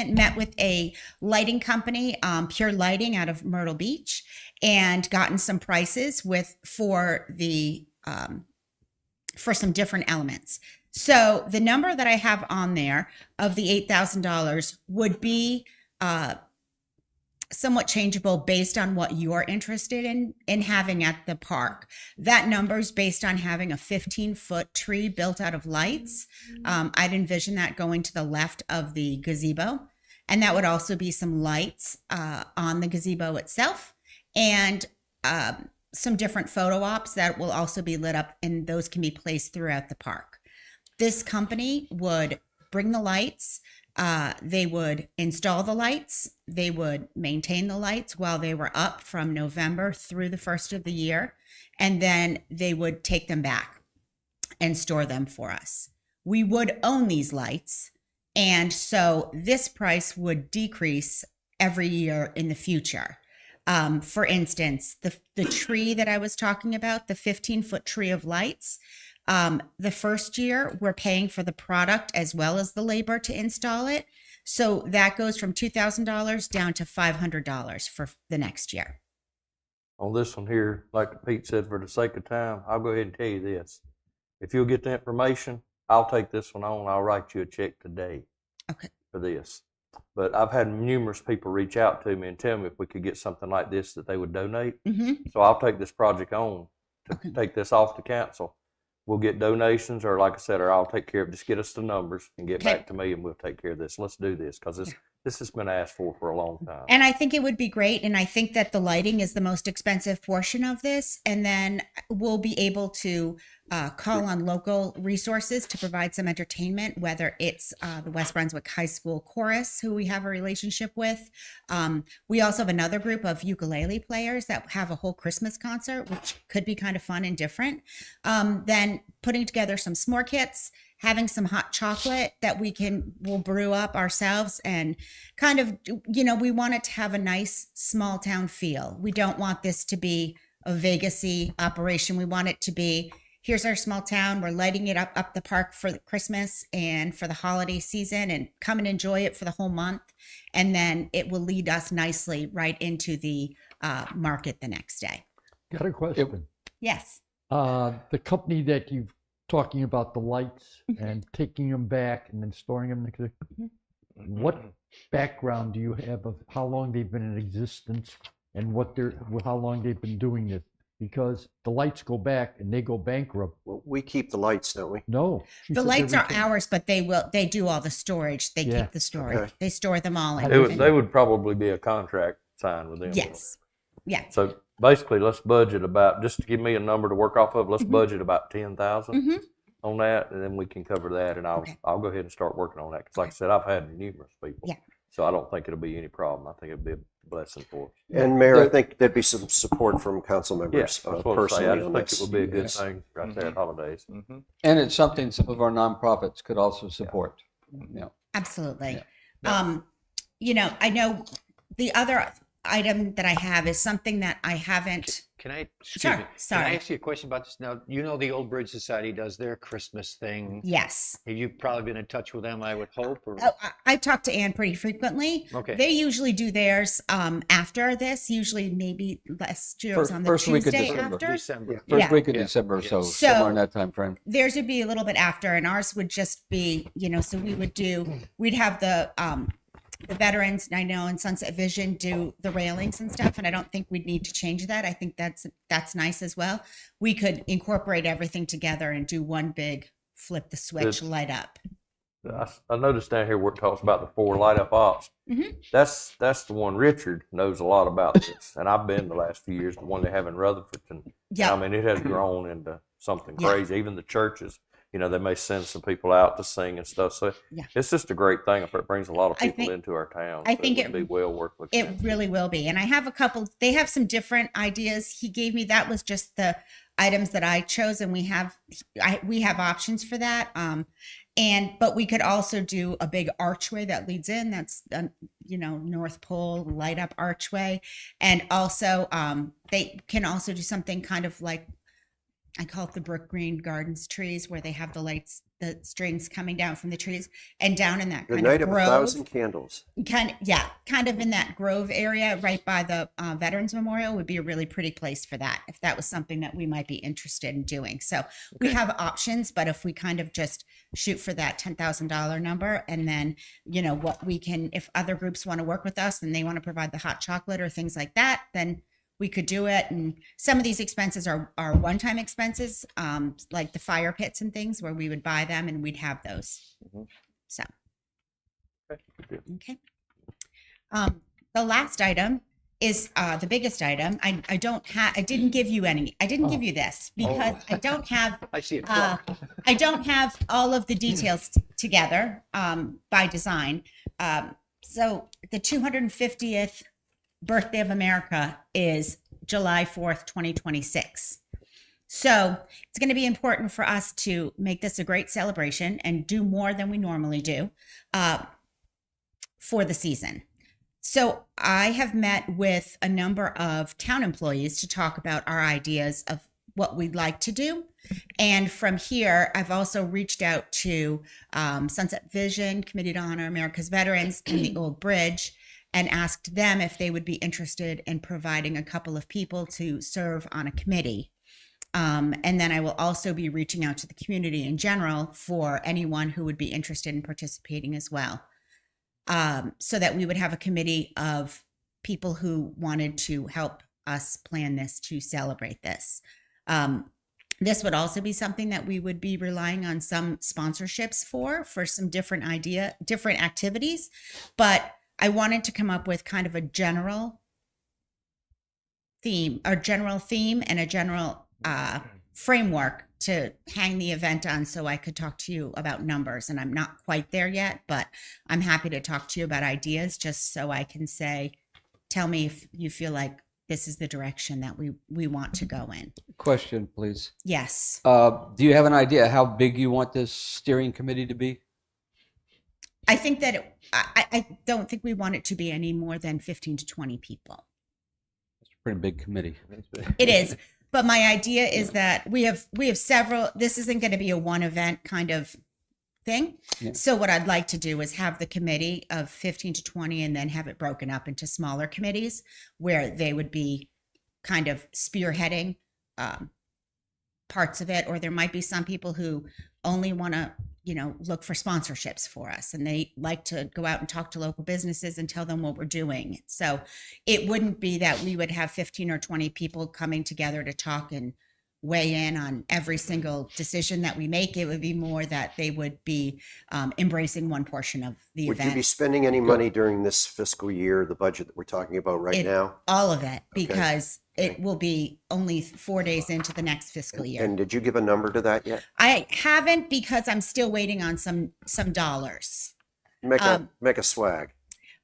Speaker 11: met with a lighting company, Pure Lighting out of Myrtle Beach, and gotten some prices for some different elements. So the number that I have on there of the $8,000 would be somewhat changeable based on what you're interested in having at the park. That number is based on having a 15-foot tree built out of lights. I'd envision that going to the left of the gazebo. And that would also be some lights on the gazebo itself, and some different photo ops that will also be lit up, and those can be placed throughout the park. This company would bring the lights. They would install the lights. They would maintain the lights while they were up from November through the first of the year. And then they would take them back and store them for us. We would own these lights. And so this price would decrease every year in the future. For instance, the tree that I was talking about, the 15-foot tree of lights, the first year we're paying for the product as well as the labor to install it. So that goes from $2,000 down to $500 for the next year.
Speaker 1: On this one here, like Pete said, for the sake of time, I'll go ahead and tell you this. If you'll get the information, I'll take this one on. I'll write you a check today.
Speaker 11: Okay.
Speaker 1: For this. But I've had numerous people reach out to me and tell me if we could get something like this that they would donate.
Speaker 11: Mm-hmm.
Speaker 1: So I'll take this project on to take this off the council. We'll get donations, or like I said, or I'll take care of, just get us the numbers and get back to me, and we'll take care of this. Let's do this, because this has been asked for a long time.
Speaker 11: And I think it would be great. And I think that the lighting is the most expensive portion of this. And then we'll be able to call on local resources to provide some entertainment, whether it's the West Brunswick High School Chorus, who we have a relationship with. We also have another group of ukulele players that have a whole Christmas concert, which could be kind of fun and different. Then putting together some s'more kits having some hot chocolate that we'll brew up ourselves, and kind of, we want it to have a nice small town feel. We don't want this to be a Vegas-y operation. We want it to be, here's our small town. We're lighting it up the park for Christmas and for the holiday season, and come and enjoy it for the whole month. And then it will lead us nicely right into the market the next day.
Speaker 4: Got a question.
Speaker 11: Yes.
Speaker 4: The company that you're talking about, the lights and taking them back and then storing them, what background do you have of how long they've been in existence and how long they've been doing this? Because the lights go back and they go bankrupt.
Speaker 5: Well, we keep the lights, don't we?
Speaker 4: No. she
Speaker 11: The
Speaker 4: said
Speaker 11: lights
Speaker 4: they
Speaker 11: are
Speaker 4: retain-
Speaker 11: ours, but they do all the storage. They
Speaker 4: Yeah.
Speaker 11: keep the storage.
Speaker 5: Okay.
Speaker 11: They store them all in.
Speaker 1: They would probably be a contract signed with them.
Speaker 11: Yes. Yeah.
Speaker 1: So basically, let's budget about, just to give me a number to work off of, let's budget about 10,000
Speaker 11: Mhm.
Speaker 1: on that, and then we can cover that, and
Speaker 11: Okay.
Speaker 1: I'll go ahead and start working on that. Because like I said, I've had numerous people.
Speaker 11: Yeah.
Speaker 1: So I don't think it'll be any problem. I think it'll be a blessing for us.
Speaker 5: And Mayor, I think there'd be some support from council members
Speaker 1: Yes, I was going to say,
Speaker 5: personally
Speaker 1: I just
Speaker 5: on
Speaker 1: think it
Speaker 5: this.
Speaker 1: would be a good
Speaker 6: Yes.
Speaker 1: thing right there at holidays.
Speaker 9: Mhm.
Speaker 6: And it's something some of our nonprofits could also support. Yeah.
Speaker 11: Absolutely.
Speaker 6: Yeah.
Speaker 11: I know the other item that I have is something that I haven't.
Speaker 9: Can I, excuse
Speaker 11: Sure,
Speaker 9: me, can
Speaker 11: sorry.
Speaker 9: I ask you a question about this? Now, the Old Bridge Society does their Christmas thing.
Speaker 11: Yes.
Speaker 9: Have you probably been in touch with them, I would hope? Or?
Speaker 11: Oh, I talk to Anne pretty frequently.
Speaker 9: Okay.
Speaker 11: They usually do theirs after this. Usually, maybe last year it was on the
Speaker 6: First week of
Speaker 11: Tuesday
Speaker 6: December.
Speaker 11: after.
Speaker 9: December.
Speaker 5: Yeah.
Speaker 6: First
Speaker 11: Yeah.
Speaker 6: week of
Speaker 9: Yeah.
Speaker 6: December,
Speaker 9: Yeah.
Speaker 6: so
Speaker 11: So-
Speaker 6: somewhere in that time frame.
Speaker 11: Theirs would be a little bit after, and ours would just be, so we'd have the veterans, I know, and Sunset Vision do the railings and stuff, and I don't think we'd need to change that. I think that's nice as well. We could incorporate everything together and do one big flip the switch,
Speaker 1: Good.
Speaker 11: light up.
Speaker 1: I noticed down here where it talks about the 4 light up ops.
Speaker 11: Mhm.
Speaker 1: That's the one Richard knows a lot about this, and I've been the last few years the one they have in Rutherford. And
Speaker 11: Yeah.
Speaker 1: I mean, it has grown into something
Speaker 11: Yeah.
Speaker 1: crazy. Even the churches, they may send some people out to sing and stuff. So
Speaker 11: Yeah.
Speaker 1: it's just a great thing. It brings a lot of
Speaker 11: I
Speaker 1: people
Speaker 11: think-
Speaker 1: into our town.
Speaker 11: I
Speaker 1: So
Speaker 11: think
Speaker 1: would
Speaker 11: it-
Speaker 1: be well worth looking
Speaker 11: It
Speaker 1: at.
Speaker 11: really will be. And I have they have some different ideas he gave me. That was just the items that I chose, and we have options for that. But we could also do a big archway that leads in. That's North Pole light up archway, and also they can also do something kind of like, I call it the Brook Green Gardens trees, where they have the lights, the strings coming down from the trees, and down in that
Speaker 5: The
Speaker 11: kind
Speaker 5: night
Speaker 11: of
Speaker 5: of
Speaker 11: grove.
Speaker 5: 1,000 candles.
Speaker 11: Kind of in that grove area right by the Veterans Memorial would be a really pretty place for that, if that was something that we might be interested in doing. So we have options, but if we kind of just shoot for that $10,000 number, and then what we can, if other groups want to work with us and they want to provide the hot chocolate or things like that, then we could do it. And some of these expenses are one-time expenses, like the fire pits and things, where we would buy them and we'd have those.
Speaker 1: Mhm.
Speaker 11: So.
Speaker 1: Okay.
Speaker 11: Okay. The last item is the biggest item. I didn't give you any. I didn't give you this because I don't have.
Speaker 9: I see it.
Speaker 11: I don't have all of the details together by design. So the 250th birthday of America is July 4th, 2026. So it's going to be important for us to make this a great celebration and do more than we normally do for the season. So I have met with a number of town employees to talk about our ideas of what we'd like to do. And from here, I've also reached out to Sunset Vision, Committee to Honor America's Veterans, and the Old Bridge, and asked them if they would be interested in providing a couple of people to serve on a committee. And then I will also be reaching out to the community in general for anyone who would be interested in participating as well. So that we would have a committee of people who wanted to help us plan this, to celebrate this. This would also be something that we would be relying on some sponsorships for some different activities. But I wanted to come up with kind of a general theme and a general framework to hang the event on, so I could talk to you about numbers. And I'm not quite there yet, but I'm happy to talk to you about ideas, just so I can say, tell me if you feel like this is the direction that we want to go in.
Speaker 6: Question, please.
Speaker 11: Yes.
Speaker 6: Do you have an idea how big you want this steering committee to be?
Speaker 11: I think that I don't think we want it to be any more than 15 to 20 people.
Speaker 6: It's a pretty big committee.
Speaker 11: It is. But my idea is that we have several, this isn't going to be a one event kind of thing.
Speaker 6: Yeah.
Speaker 11: So what I'd like to do is have the committee of 15 to 20 and then have it broken up into smaller committees where they would be kind of spearheading parts of it. Or there might be some people who only want to, look for sponsorships for us, and they like to go out and talk to local businesses and tell them what we're doing. So it wouldn't be that we would have 15 or 20 people coming together to talk and weigh in on every single decision that we make. It would be more that they would be embracing one portion of the
Speaker 5: Would
Speaker 11: event.
Speaker 5: you be spending any money during this fiscal year, the budget that we're talking about right now?
Speaker 11: All of it, because
Speaker 5: Okay.
Speaker 11: it will be only 4 days into the next fiscal year.
Speaker 5: And did you give a number to that yet?
Speaker 11: I haven't, because I'm still waiting on some dollars.
Speaker 5: Make a swag.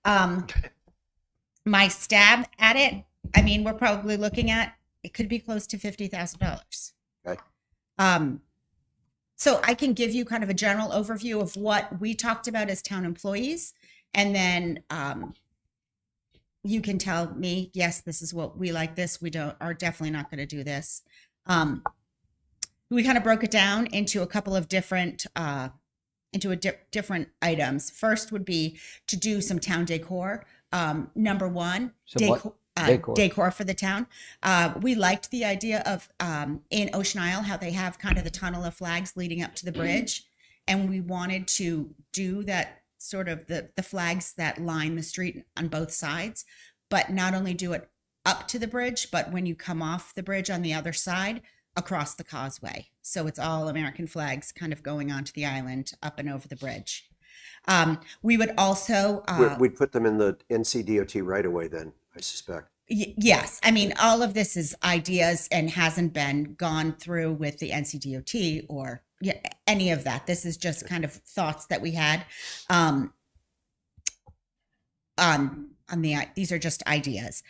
Speaker 11: My stab at it, I mean, we're probably looking at, it could be close to $50,000.
Speaker 5: Okay.
Speaker 11: So I can give you kind of a general overview of what we talked about as town employees, and then you can tell me, yes, this is what we like. This we are definitely not going to do this. We kind of broke it down into a couple of different different items. First would be to do some town decor. Number one,
Speaker 6: Some what? Decor.
Speaker 11: decor for the town. We liked the idea of in Ocean Isle how they have kind of the tunnel of flags leading up to the bridge, and we wanted to do that sort of the flags that line the street on both sides, but not only do it up to the bridge, but when you come off the bridge on the other side across the causeway. So it's all American flags kind of going onto the island up and over the bridge. We would also
Speaker 5: We'd put them in the NCDOT right away then, I suspect.
Speaker 11: Yes. I mean, all of this is ideas and hasn't been gone through with the NCDOT or any of that. This is just kind of thoughts that we had on these are just ideas.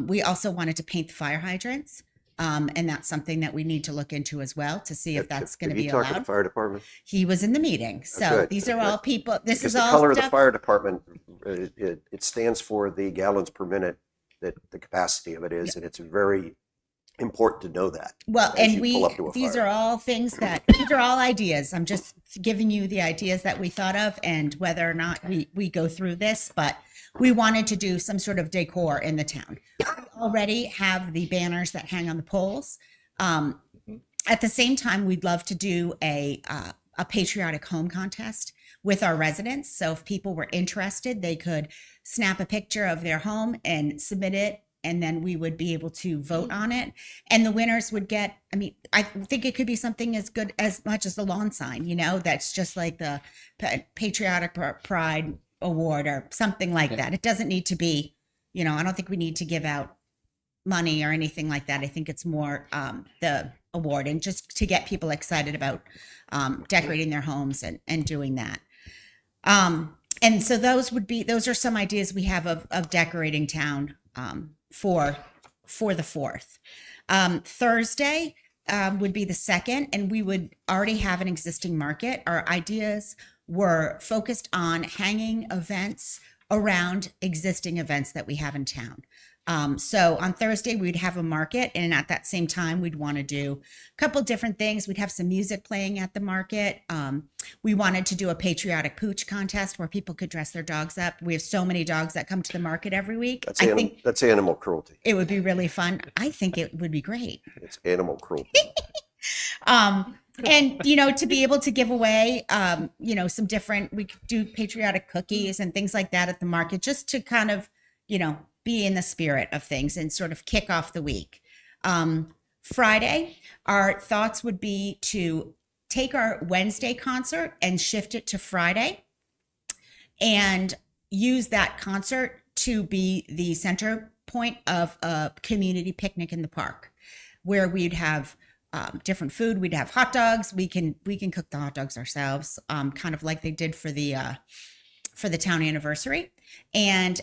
Speaker 11: We also wanted to paint the fire hydrants. And that's something that we need to look into as well to see if that's going to be
Speaker 5: Have you talked to
Speaker 11: allowed.
Speaker 5: the fire department?
Speaker 11: He was in the meeting. So
Speaker 5: Good,
Speaker 11: these are
Speaker 5: good.
Speaker 11: all people, this
Speaker 5: Because
Speaker 11: is
Speaker 5: the
Speaker 11: all
Speaker 5: color of the
Speaker 11: stuff.
Speaker 5: fire department, it stands for the gallons per minute that the capacity of it is, and it's very important to know that.
Speaker 11: Well,
Speaker 5: as
Speaker 11: and
Speaker 5: you pull up to a
Speaker 11: these
Speaker 5: fire.
Speaker 11: are all things that, these are all ideas. I'm just giving you the ideas that we thought of and whether or not we go through this, but we wanted to do some sort of decor in the town. We already have the banners that hang on the poles. At the same time, we'd love to do a patriotic home contest with our residents. So if people were interested, they could snap a picture of their home and submit it, and then we would be able to vote on it. And the winners would get, I mean, I think it could be something as good as much as the lawn sign, that's just like the Patriotic Pride Award or something like that. It doesn't need to be, I don't think we need to give out money or anything like that. I think it's more the award and just to get people excited about decorating their homes and doing that. And so those are some ideas we have of decorating town for the 4th. Thursday would be the 2nd, and we would already have an existing market. Our ideas were focused on hanging events around existing events that we have in town. So on Thursday, we'd have a market, and at that same time, we'd want to do a couple different things. We'd have some music playing at the market. We wanted to do a patriotic pooch contest where people could dress their dogs up. We have so many dogs that come to the market every week.
Speaker 5: That's animal cruelty.
Speaker 11: It would be really fun. I think it would be great.
Speaker 5: It's animal cruelty.
Speaker 11: And to be able to give away some different, we could do patriotic cookies and things like that at the market, just to kind of be in the spirit of things and sort of kick off the week. Friday, our thoughts would be to take our Wednesday concert and shift it to Friday and use that concert to be the center point of a community picnic in the park, where we'd have different food. We'd have hot dogs. We can cook the hot dogs ourselves, kind of like they did for the town anniversary. And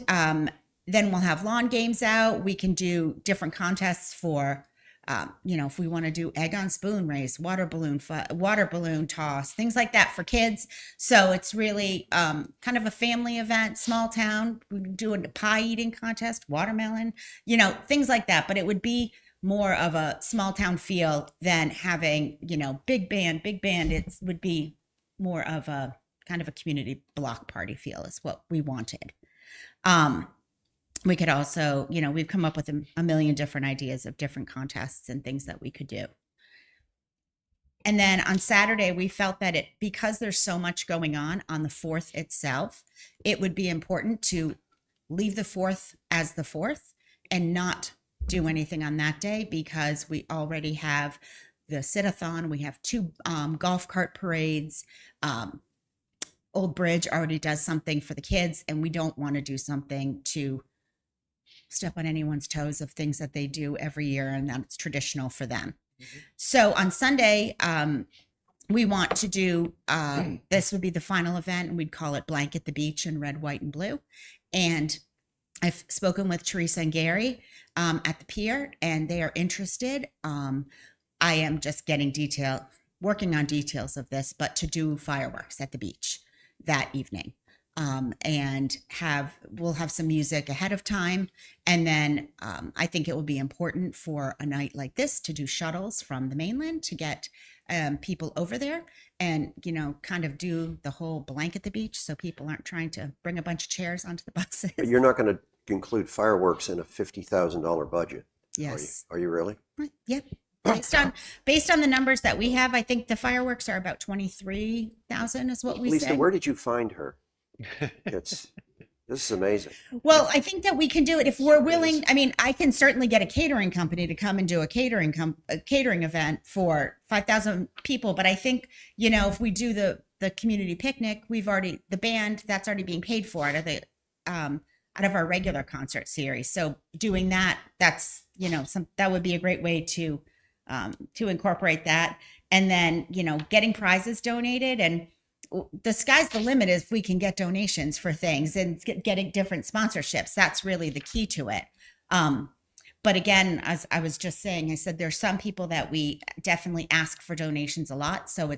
Speaker 11: Then we'll have lawn games out. We can do different contests for, if we want to do egg on spoon race, water balloon toss, things like that for kids. So it's really kind of a family event, small town. We do a pie eating contest, watermelon, things like that. But it would be more of a small town feel than having, big band. It would be more of a kind of a community block party feel is what we wanted. We could also, we've come up with a million different ideas of different contests and things that we could do. And then on Saturday, we felt that because there's so much going on the 4th itself, it would be important to leave the 4th as the 4th and not do anything on that day, because we already have the sit-a-thon. We have 2 golf cart parades. Old Bridge already does something for the kids, and we don't want to do something to step on anyone's toes of things that they do every year and that's traditional for them. So on Sunday, we want to do, this would be the final event, and we'd call it Blanket the Beach in red, white, and blue. And I've spoken with Teresa and Gary at the pier, and they are interested. I am just working on details of this, but to do fireworks at the beach that evening. And we'll have some music ahead of time. And then I think it will be important for a night like this to do shuttles from the mainland to get people over there and, kind of do the whole blanket the beach, so people aren't trying to bring a bunch of chairs onto the buses.
Speaker 5: But you're not going to include fireworks in a $50,000 budget.
Speaker 11: Yes.
Speaker 5: Are you really?
Speaker 11: Yep. Based on the numbers that we have, I think the fireworks are about 23,000 is what we
Speaker 5: Lisa,
Speaker 11: said.
Speaker 5: where did you find her? This is amazing.
Speaker 11: Well, I think that we can do it if we're willing. I mean, I can certainly get a catering company to come and do a catering event for 5,000 people. But I think, if we do the community picnic, the band that's already being paid for out of our regular concert series. So doing that's that would be a great way to incorporate that. And then, getting prizes donated, and the sky's the limit if we can get donations for things and getting different sponsorships. That's really the key to it. But again, as I was just saying, I said there's some people that we definitely ask for donations a lot. So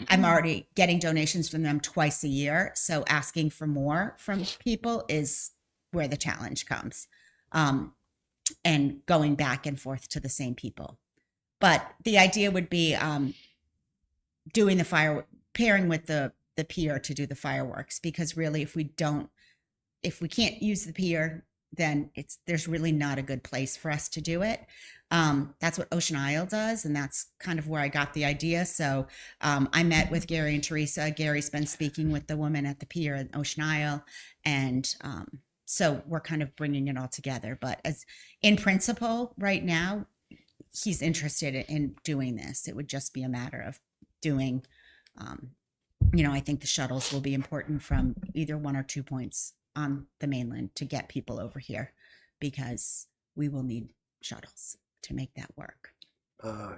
Speaker 11: I'm already getting donations from them twice a year. So asking for more from people is where the challenge comes, and going back and forth to the same people. But the idea would be doing the pairing with the pier to do the fireworks, because really if we can't use the pier, then there's really not a good place for us to do it. That's what Ocean Isle does, and that's kind of where I got the idea. So I met with Gary and Teresa. Gary's been speaking with the woman at the pier in Ocean Isle, and so we're kind of bringing it all together. But as in principle, right now, he's interested in doing this. It would just be a matter of doing, I think the shuttles will be important from either 1 or 2 points on the mainland to get people over here, because we will need shuttles to make that work.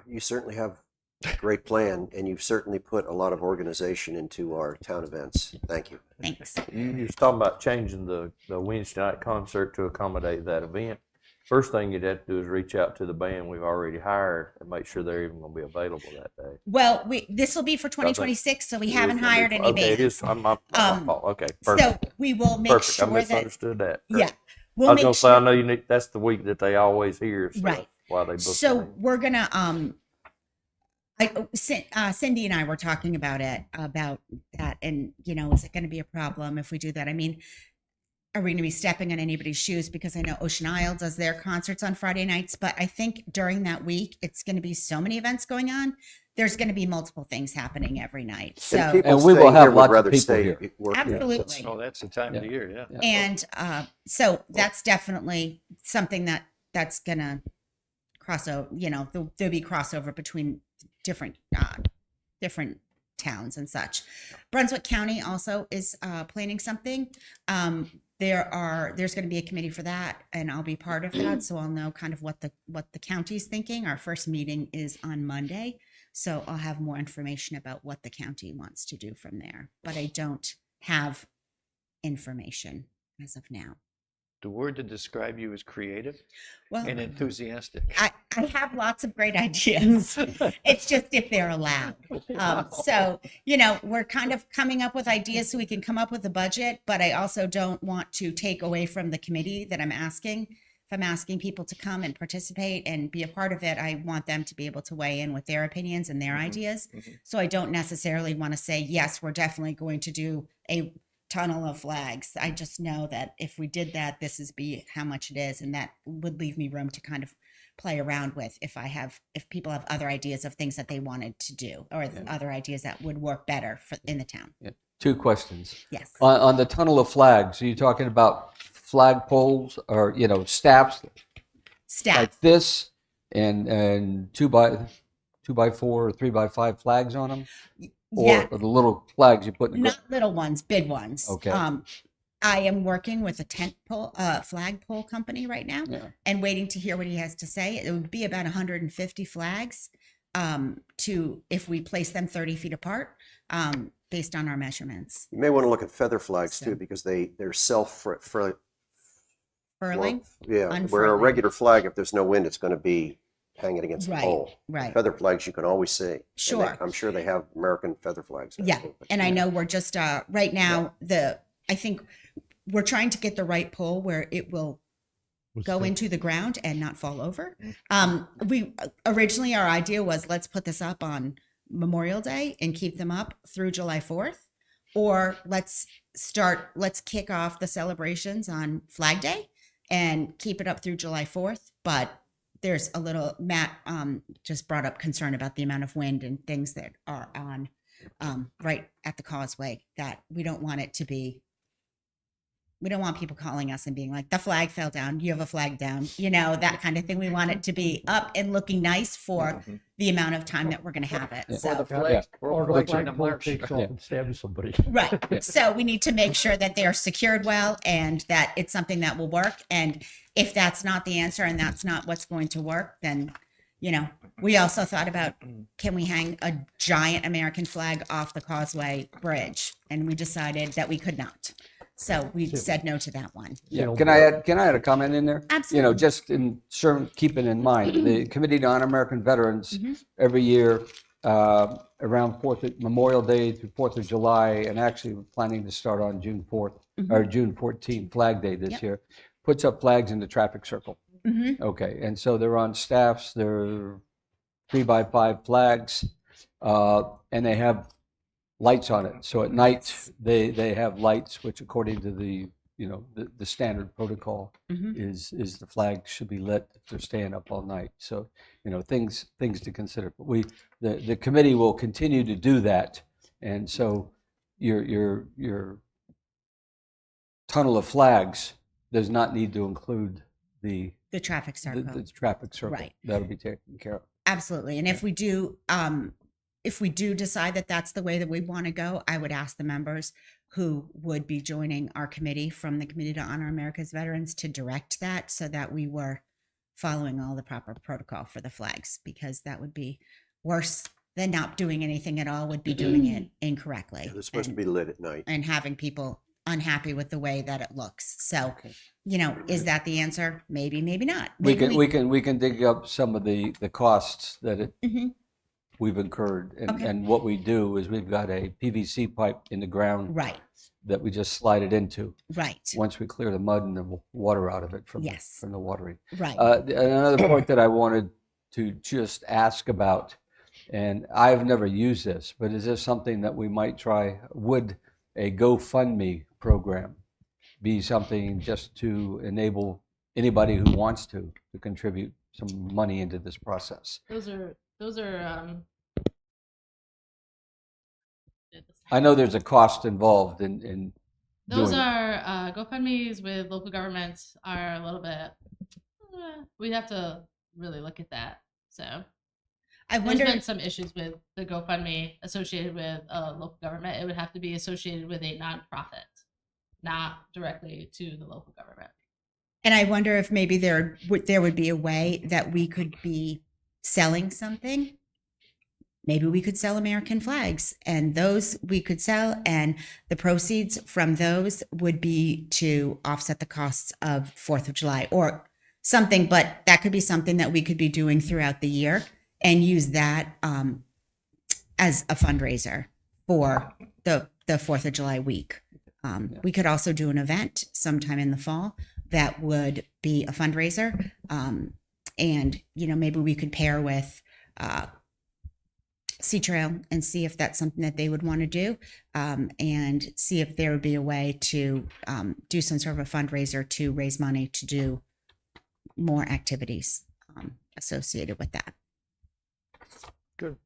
Speaker 5: You certainly have a great plan, and you've certainly put a lot of organization into our town events. Thank you.
Speaker 11: Thanks.
Speaker 1: You was talking about changing the Wednesday night concert to accommodate that event. First thing you'd have to do is reach out to the band we've already hired and make sure they're even going to be available that day.
Speaker 11: Well, this will be for 2026, so we haven't hired any
Speaker 1: Okay, it
Speaker 11: bands.
Speaker 1: is my fault. Okay, perfect.
Speaker 11: So we will make
Speaker 1: Perfect.
Speaker 11: sure
Speaker 1: I misunderstood that.
Speaker 11: Yeah,
Speaker 1: I
Speaker 11: we'll
Speaker 1: was
Speaker 11: make
Speaker 1: going to say,
Speaker 11: sure.
Speaker 1: I know you need, that's the week that they always hear. So
Speaker 11: Right.
Speaker 1: that's why they book
Speaker 11: So
Speaker 1: that.
Speaker 11: we're gonna Cindy and I were talking about that, and is it going to be a problem if we do that? I mean, are we going to be stepping on anybody's shoes? Because I know Ocean Isle does their concerts on Friday nights, but I think during that week it's going to be so many events going on. There's going to be multiple things happening every night. So
Speaker 5: And people
Speaker 6: And we will
Speaker 5: staying
Speaker 6: have
Speaker 5: here would
Speaker 6: lots of
Speaker 5: rather
Speaker 6: people
Speaker 5: stay
Speaker 6: here.
Speaker 5: work.
Speaker 11: absolutely.
Speaker 9: Oh, that's the time of the year, yeah.
Speaker 11: And so that's definitely something that's gonna cross over. There'll be crossover between different towns and such. Brunswick County also is planning something. There's going to be a committee for that, and I'll be part of that, so I'll know kind of what the county's thinking. Our first meeting is on Monday, so I'll have more information about what the county wants to do from there. But I don't have information as of now.
Speaker 9: the word to describe you is creative
Speaker 11: Well,
Speaker 9: and enthusiastic.
Speaker 11: I have lots of great ideas. It's just if they're allowed. So, we're kind of coming up with ideas so we can come up with a budget, but I also don't want to take away from the committee that I'm asking. If I'm asking people to come and participate and be a part of it, I want them to be able to weigh in with their opinions and their ideas. So I don't necessarily want to say, yes, we're definitely going to do a tunnel of flags. I just know that if we did that, this is how much it is, and that would leave me room to kind of play around with if people have other ideas of things that they wanted to do, or other ideas that would work better in the town.
Speaker 6: Yeah. 2 questions.
Speaker 11: Yes.
Speaker 6: On the tunnel of flags, are you talking about flag poles or, staffs
Speaker 11: Staff.
Speaker 6: like this and 2x4 or 3x5 flags on them?
Speaker 11: Yeah.
Speaker 6: Or the little flags you put in the
Speaker 11: Not little ones, big ones.
Speaker 6: Okay.
Speaker 11: I am working with a flag pole company right now, and waiting to hear what he has to say. It would be about 150 flags if we place them 30 feet apart, based on our measurements.
Speaker 5: You may want to look at feather flags too, because they're
Speaker 11: Furling.
Speaker 5: yeah, where a
Speaker 11: Unfurling.
Speaker 5: regular flag, if there's no wind, it's going to be hanging against the
Speaker 11: Right,
Speaker 5: pole.
Speaker 11: right.
Speaker 5: Feather flags you can always see. And
Speaker 11: Sure.
Speaker 5: I'm sure they have American feather flags.
Speaker 11: Yeah, and I know we're just right now. I think we're trying to get the right pole where it will go into the ground and not fall over. We originally, our idea was, let's put this up on Memorial Day and keep them up through July 4th, or let's kick off the celebrations on Flag Day and keep it up through July 4th. But there's Matt just brought up concern about the amount of wind and things that are on right at the causeway, that we don't want people calling us and being like, the flag fell down, you have a flag down, that kind of thing. We want it to be up and looking nice for the amount of time that we're going to have it.
Speaker 6: Yeah.
Speaker 11: So,
Speaker 9: The flag,
Speaker 4: Or
Speaker 9: we're
Speaker 4: the
Speaker 9: flagging a
Speaker 4: flagpole
Speaker 9: march.
Speaker 4: takes off and stabs somebody.
Speaker 11: right. So we need to make sure that they're secured well and that it's something that will work. And if that's not the answer and that's not what's going to work, then, we also thought about, can we hang a giant American flag off the Causeway Bridge? And we decided that we could not. So we said no to that one.
Speaker 6: Yeah. Can I add a comment in there?
Speaker 11: Absolutely.
Speaker 6: Just keeping in mind, the Committee to Honor American Veterans every year around Memorial Day through 4th of July, and actually we're planning to start on June 4th or June 14th, Flag Day this year, puts up flags in the traffic circle. Okay, and so they're on staffs, they're 3x5 flags, and they have lights on it. So at night they have lights, which according to the standard protocol is the flag should be lit if they're staying up all night. So things to consider. But the committee will continue to do that, and so your tunnel of flags does not need to include the
Speaker 11: traffic circle.
Speaker 6: the traffic circle.
Speaker 11: Right.
Speaker 6: That'll be taken care of.
Speaker 11: Absolutely. And if we do decide that that's the way that we want to go, I would ask the members who would be joining our committee from the Committee to Honor America's Veterans to direct that, so that we were following all the proper protocol for the flags, because that would be worse than not doing anything at all, would be doing it incorrectly.
Speaker 5: They're supposed to be lit at night.
Speaker 11: And having people unhappy with the way that it looks. So, is that the answer? Maybe, maybe not.
Speaker 6: We
Speaker 11: Maybe
Speaker 6: can dig up some of the costs that we've incurred, and what we do is we've got a PVC pipe in the ground
Speaker 11: right,
Speaker 6: that we just slide it into
Speaker 11: right,
Speaker 6: once we clear the mud and the water out of it from
Speaker 11: Yes.
Speaker 6: from the watering.
Speaker 11: right.
Speaker 6: Another point that I wanted to just ask about, and I've never used this, but is this something that we might try? Would a GoFundMe program be something just to enable anybody who wants to contribute some money into this process?
Speaker 2: Those are
Speaker 6: I know there's a cost involved in
Speaker 2: those
Speaker 6: doing it.
Speaker 2: are GoFundMe's with local governments are a little bit. We have to really look at that. So
Speaker 11: I
Speaker 2: there's
Speaker 11: wonder.
Speaker 2: been some issues with the GoFundMe associated with local government. It would have to be associated with a nonprofit, not directly to the local government.
Speaker 11: And I wonder if maybe there would be a way that we could be selling something maybe we could sell American flags, and those we could sell, and the proceeds from those would be to offset the costs of 4th of July or something. But that could be something that we could be doing throughout the year and use that as a fundraiser for the 4th of July week. We could also do an event sometime in the fall that would be a fundraiser. And, maybe we could pair with Sea Trail and see if that's something that they would want to do, and see if there would be a way to do some sort of a fundraiser to raise money to do more activities associated with that.
Speaker 1: Good.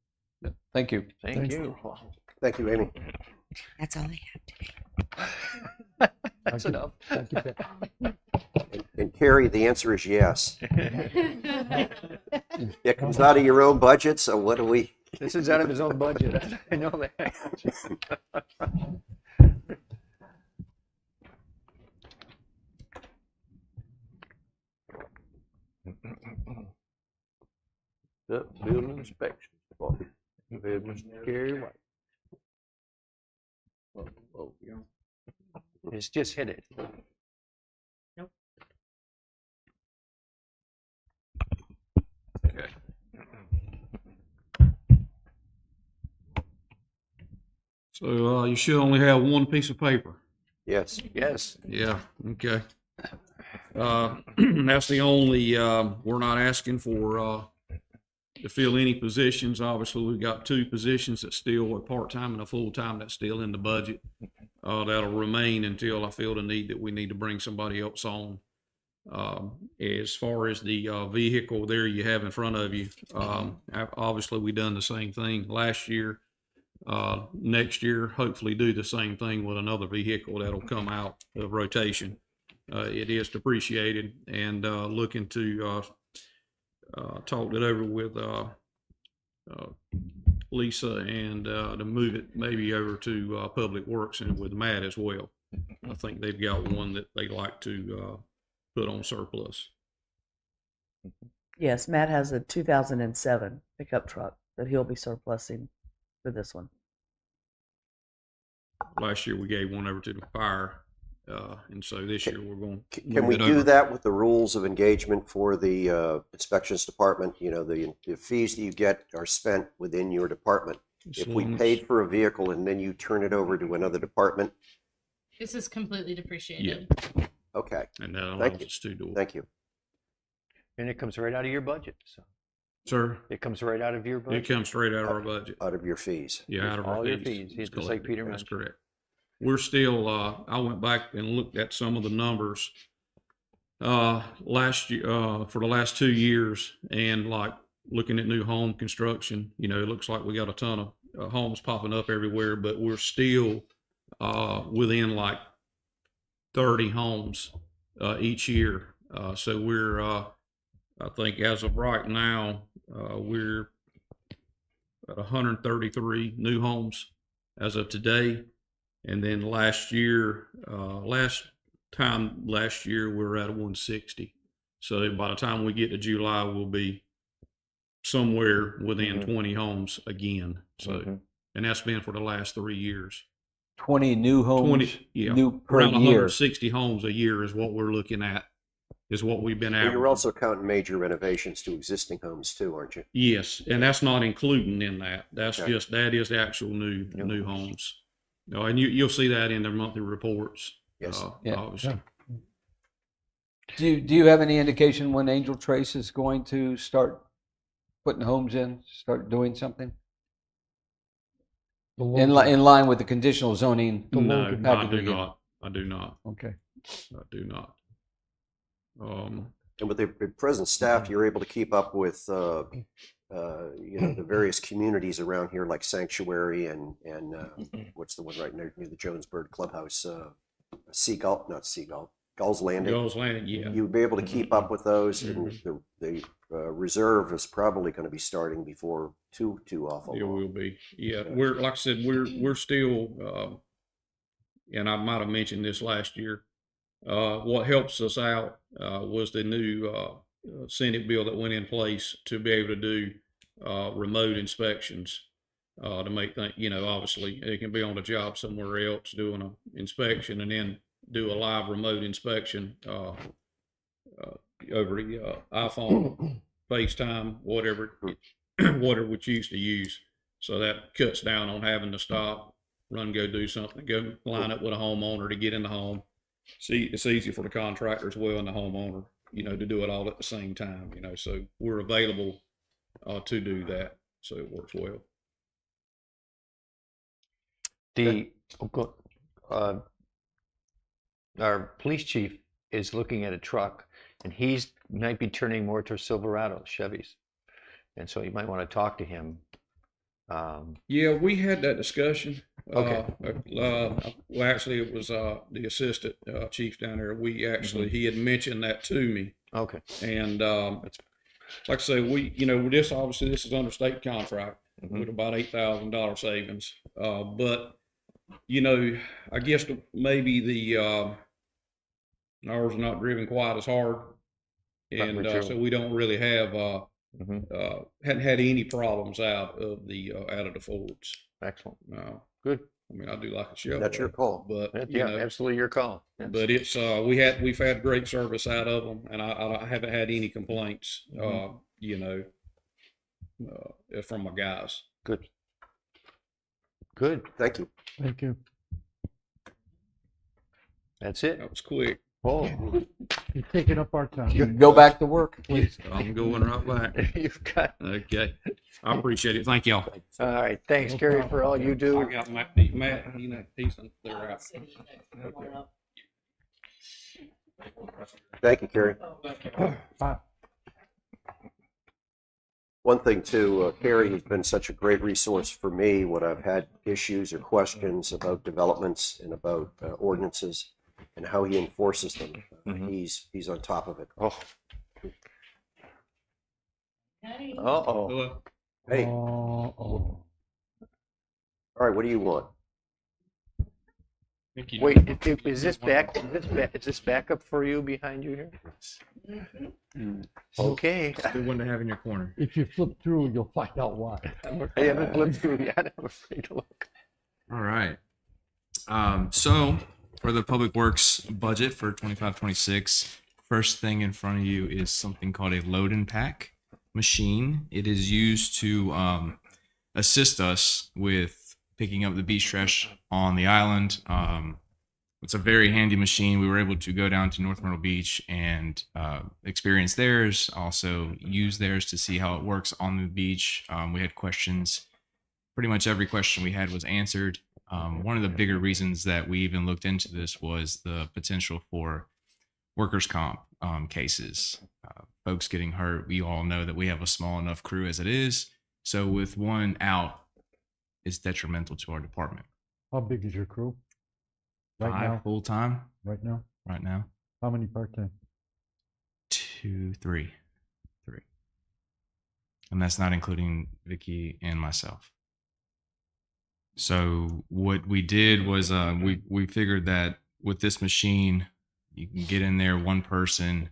Speaker 6: Thank you.
Speaker 1: Thank you.
Speaker 5: Thank you, Amy.
Speaker 11: That's all I have today.
Speaker 9: That's enough.
Speaker 4: Thank you, Pat.
Speaker 5: And Carrie, the answer is yes. It comes out of your own budget, so what do we?
Speaker 9: This is out of his own budget. I know that.
Speaker 1: The building inspection department. Go ahead, Mr. Gary White. Oh, yeah.
Speaker 9: It's just hit it.
Speaker 1: Okay.
Speaker 12: So you should only have one piece of paper.
Speaker 5: Yes.
Speaker 9: Yes.
Speaker 12: Yeah, okay. That's the only, we're not asking for, to fill any positions. Obviously, we've got 2 positions that still are part-time and a full-time that's still in the budget. That'll remain until I feel the need that we need to bring somebody else on. As far as the vehicle there you have in front of you, obviously we done the same thing last year. Next year, hopefully do the same thing with another vehicle that'll come out of rotation. It is depreciated, and looking to talked it over with Lisa and to move it maybe over to Public Works and with Matt as well. I think they've got one that they like to put on surplus.
Speaker 10: Yes, Matt has a 2007 pickup truck that he'll be surplusing for this one.
Speaker 12: Last year we gave one over to the fire, and so this year we're going to
Speaker 5: Can we do that with the rules of engagement for the inspections department? The fees that you get are spent within your department. If we paid for a vehicle and then you turn it over to another department.
Speaker 2: This is completely depreciated.
Speaker 12: Yeah.
Speaker 5: Okay.
Speaker 12: And that allows us to do it.
Speaker 5: Thank you.
Speaker 9: And it comes right out of your budget. So
Speaker 12: Sir?
Speaker 9: it comes right out of your budget.
Speaker 12: It comes straight out of our budget.
Speaker 5: Out of your fees.
Speaker 12: Yeah, out of our
Speaker 9: all your
Speaker 12: fees.
Speaker 9: fees.
Speaker 12: It's
Speaker 9: Just like
Speaker 12: collected.
Speaker 9: Peter
Speaker 12: That's
Speaker 9: mentioned.
Speaker 12: correct. We're still, I went back and looked at some of the numbers last year, for the last 2 years, and like looking at new home construction, it looks like we got a ton of homes popping up everywhere, but we're still within like 30 homes each year. So we're, I think as of right now, we're at 133 new homes as of today. And then last year, last year, we were at 160. So by the time we get to July, we'll be somewhere within 20 homes again. So, and that's been for the last 3 years.
Speaker 6: 20 new homes,
Speaker 12: 20, yeah,
Speaker 6: new per
Speaker 12: around
Speaker 6: year.
Speaker 12: 160 homes a year is what we're looking at, is what we've been
Speaker 5: But
Speaker 12: averaging.
Speaker 5: you're also counting major renovations to existing homes too, aren't you?
Speaker 12: Yes, and that's not including in that. That's
Speaker 5: Okay.
Speaker 12: just, that is the actual new homes. And you'll see that in their monthly reports.
Speaker 5: Yes.
Speaker 6: Yeah.
Speaker 12: Obviously.
Speaker 6: Do you have any indication when Angel Trace is going to start putting homes in, start doing something? In line with the conditional zoning?
Speaker 12: No, I
Speaker 6: package
Speaker 12: do
Speaker 6: again?
Speaker 12: not. I do not.
Speaker 6: Okay.
Speaker 12: I do not.
Speaker 5: And with the present staff, you're able to keep up with, the various communities around here, like Sanctuary and what's the one right near the Jonesburg Clubhouse, Gull's Landing.
Speaker 12: Gulls Landing, yeah.
Speaker 5: You'd be able to keep up with those, and the reserve is probably going to be starting before too awful
Speaker 12: It
Speaker 5: long.
Speaker 12: will be. Yeah, we're, like I said, we're still, and I might have mentioned this last year. What helps us out was the new Senate bill that went in place to be able to do remote inspections. to make things, obviously it can be on the job somewhere else doing an inspection and then do a live remote inspection over the iPhone, FaceTime, whatever, whatever we choose to use. So that cuts down on having to stop, run, go do something, go line up with a homeowner to get in the home. See, it's easy for the contractor as well and the homeowner, to do it all at the same time, so we're available to do that. So it works well.
Speaker 9: Our police chief is looking at a truck, and he's might be turning more to Silverado, Chevys. And so you might want to talk to him.
Speaker 12: Yeah, we had that discussion.
Speaker 9: Okay.
Speaker 12: Well, actually, it was the assistant chief down there. He had mentioned that to me.
Speaker 9: Okay.
Speaker 12: And like I say, this obviously this is under state contract with about $8,000 savings. But I guess maybe the ours are not driven quite as hard, and so we don't really have hadn't had any problems out of the Fords.
Speaker 9: Excellent.
Speaker 12: Good. I mean, I do like a show.
Speaker 5: That's your call.
Speaker 12: But
Speaker 9: absolutely your call. Yes.
Speaker 12: But it's we've had great service out of them, and I haven't had any complaints. From my guys.
Speaker 9: Good. Good.
Speaker 5: Thank you.
Speaker 4: Thank you.
Speaker 9: That's it.
Speaker 12: That was quick.
Speaker 9: Oh,
Speaker 4: You're taking up our time.
Speaker 6: You can go back to work.
Speaker 4: Please.
Speaker 12: I'm going right back.
Speaker 9: you've got.
Speaker 12: Okay. I appreciate it. Thank y'all.
Speaker 9: All right. Thanks, Kerry, for all you do.
Speaker 12: I got Matt, he's on there out.
Speaker 5: Thank you, Kerry.
Speaker 4: Bye.
Speaker 5: One thing too, Kerry has been such a great resource for me when I've had issues or questions about developments and about ordinances and how he enforces them. He's on top of it.
Speaker 9: Oh. Uh-oh.
Speaker 12: Hello.
Speaker 5: Hey,
Speaker 4: Oh.
Speaker 5: all right, what do you want?
Speaker 12: Thank you.
Speaker 9: Wait, is this backup for you behind you here? Okay.
Speaker 3: Good one to have in your corner.
Speaker 4: If you flip through, you'll find out why.
Speaker 9: I haven't flipped through yet. I'm afraid to look.
Speaker 3: All right. So for the Public Works budget for 25-26, first thing in front of you is something called a load and pack machine. It is used to assist us with picking up the beach trash on the island. It's a very handy machine. We were able to go down to North Myrtle Beach and experience theirs, also use theirs to see how it works on the beach. We had questions. Pretty much every question we had was answered. One of the bigger reasons that we even looked into this was the potential for workers' comp cases. Folks getting hurt. We all know that we have a small enough crew as it is. So with one out, it's detrimental to our department.
Speaker 4: How big is your crew? Right
Speaker 3: 5
Speaker 4: now?
Speaker 3: full time.
Speaker 4: Right now?
Speaker 3: Right now.
Speaker 4: How many part-time?
Speaker 3: 2, 3. And that's not including Vicky and myself. So what we did was we figured that with this machine, you can get in there, one person,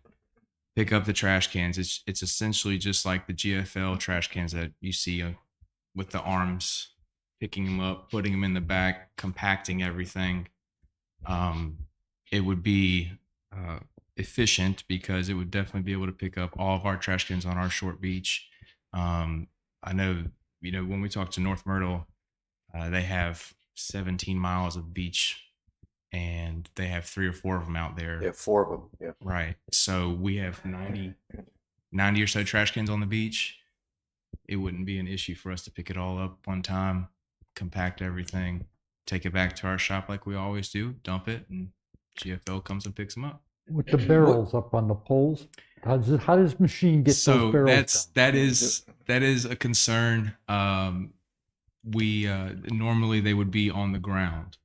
Speaker 3: pick up the trash cans. It's essentially just like the GFL trash cans that you see with the arms, picking them up, putting them in the back, compacting everything. It would be efficient because it would definitely be able to pick up all of our trash cans on our short beach. I know, when we talk to North Myrtle, they have 17 miles of beach and they have 3 or 4 of them out there.
Speaker 5: Yeah, 4 of them. Yeah.
Speaker 3: Right. So we have 90 or so trash cans on the beach. It wouldn't be an issue for us to pick it all up one time, compact everything, take it back to our shop like we always do, dump it, and GFL comes and picks them up.
Speaker 4: With the barrels up on the poles, how does machine get those barrels
Speaker 3: that is a concern. We normally they would be on the ground.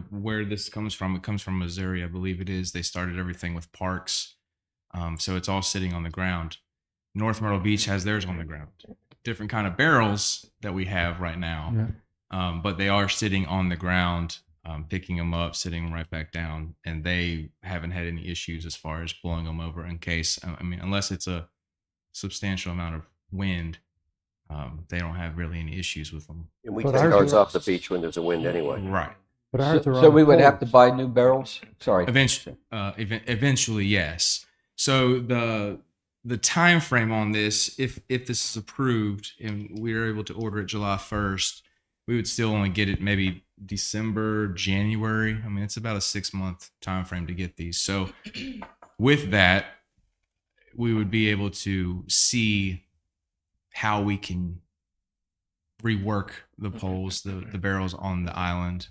Speaker 3: Where this comes from, it comes from Missouri, I believe it is. They started everything with parks, so it's all sitting on the ground. North Myrtle Beach has theirs on the ground. Different kind of barrels that we have right now, but they are sitting on the ground, picking them up, sitting right back down, and they haven't had any issues as far as blowing them over in case. Unless it's a substantial amount of wind, They don't have really any issues with them.
Speaker 5: And we
Speaker 4: But
Speaker 5: take
Speaker 4: ours
Speaker 5: ours
Speaker 4: are-
Speaker 5: off the beach when there's a wind anyway.
Speaker 3: Right.
Speaker 4: But ours
Speaker 6: So,
Speaker 4: are
Speaker 6: so
Speaker 4: on
Speaker 6: we would have to
Speaker 4: poles.
Speaker 6: buy new barrels? Sorry.
Speaker 3: Eventually, yes. So the time frame on this, if this is approved and we are able to order it July 1st, we would still only get it maybe December, January. I mean, it's about a 6-month time frame to get these. So with that, we would be able to see how we can rework the poles, the barrels on the island.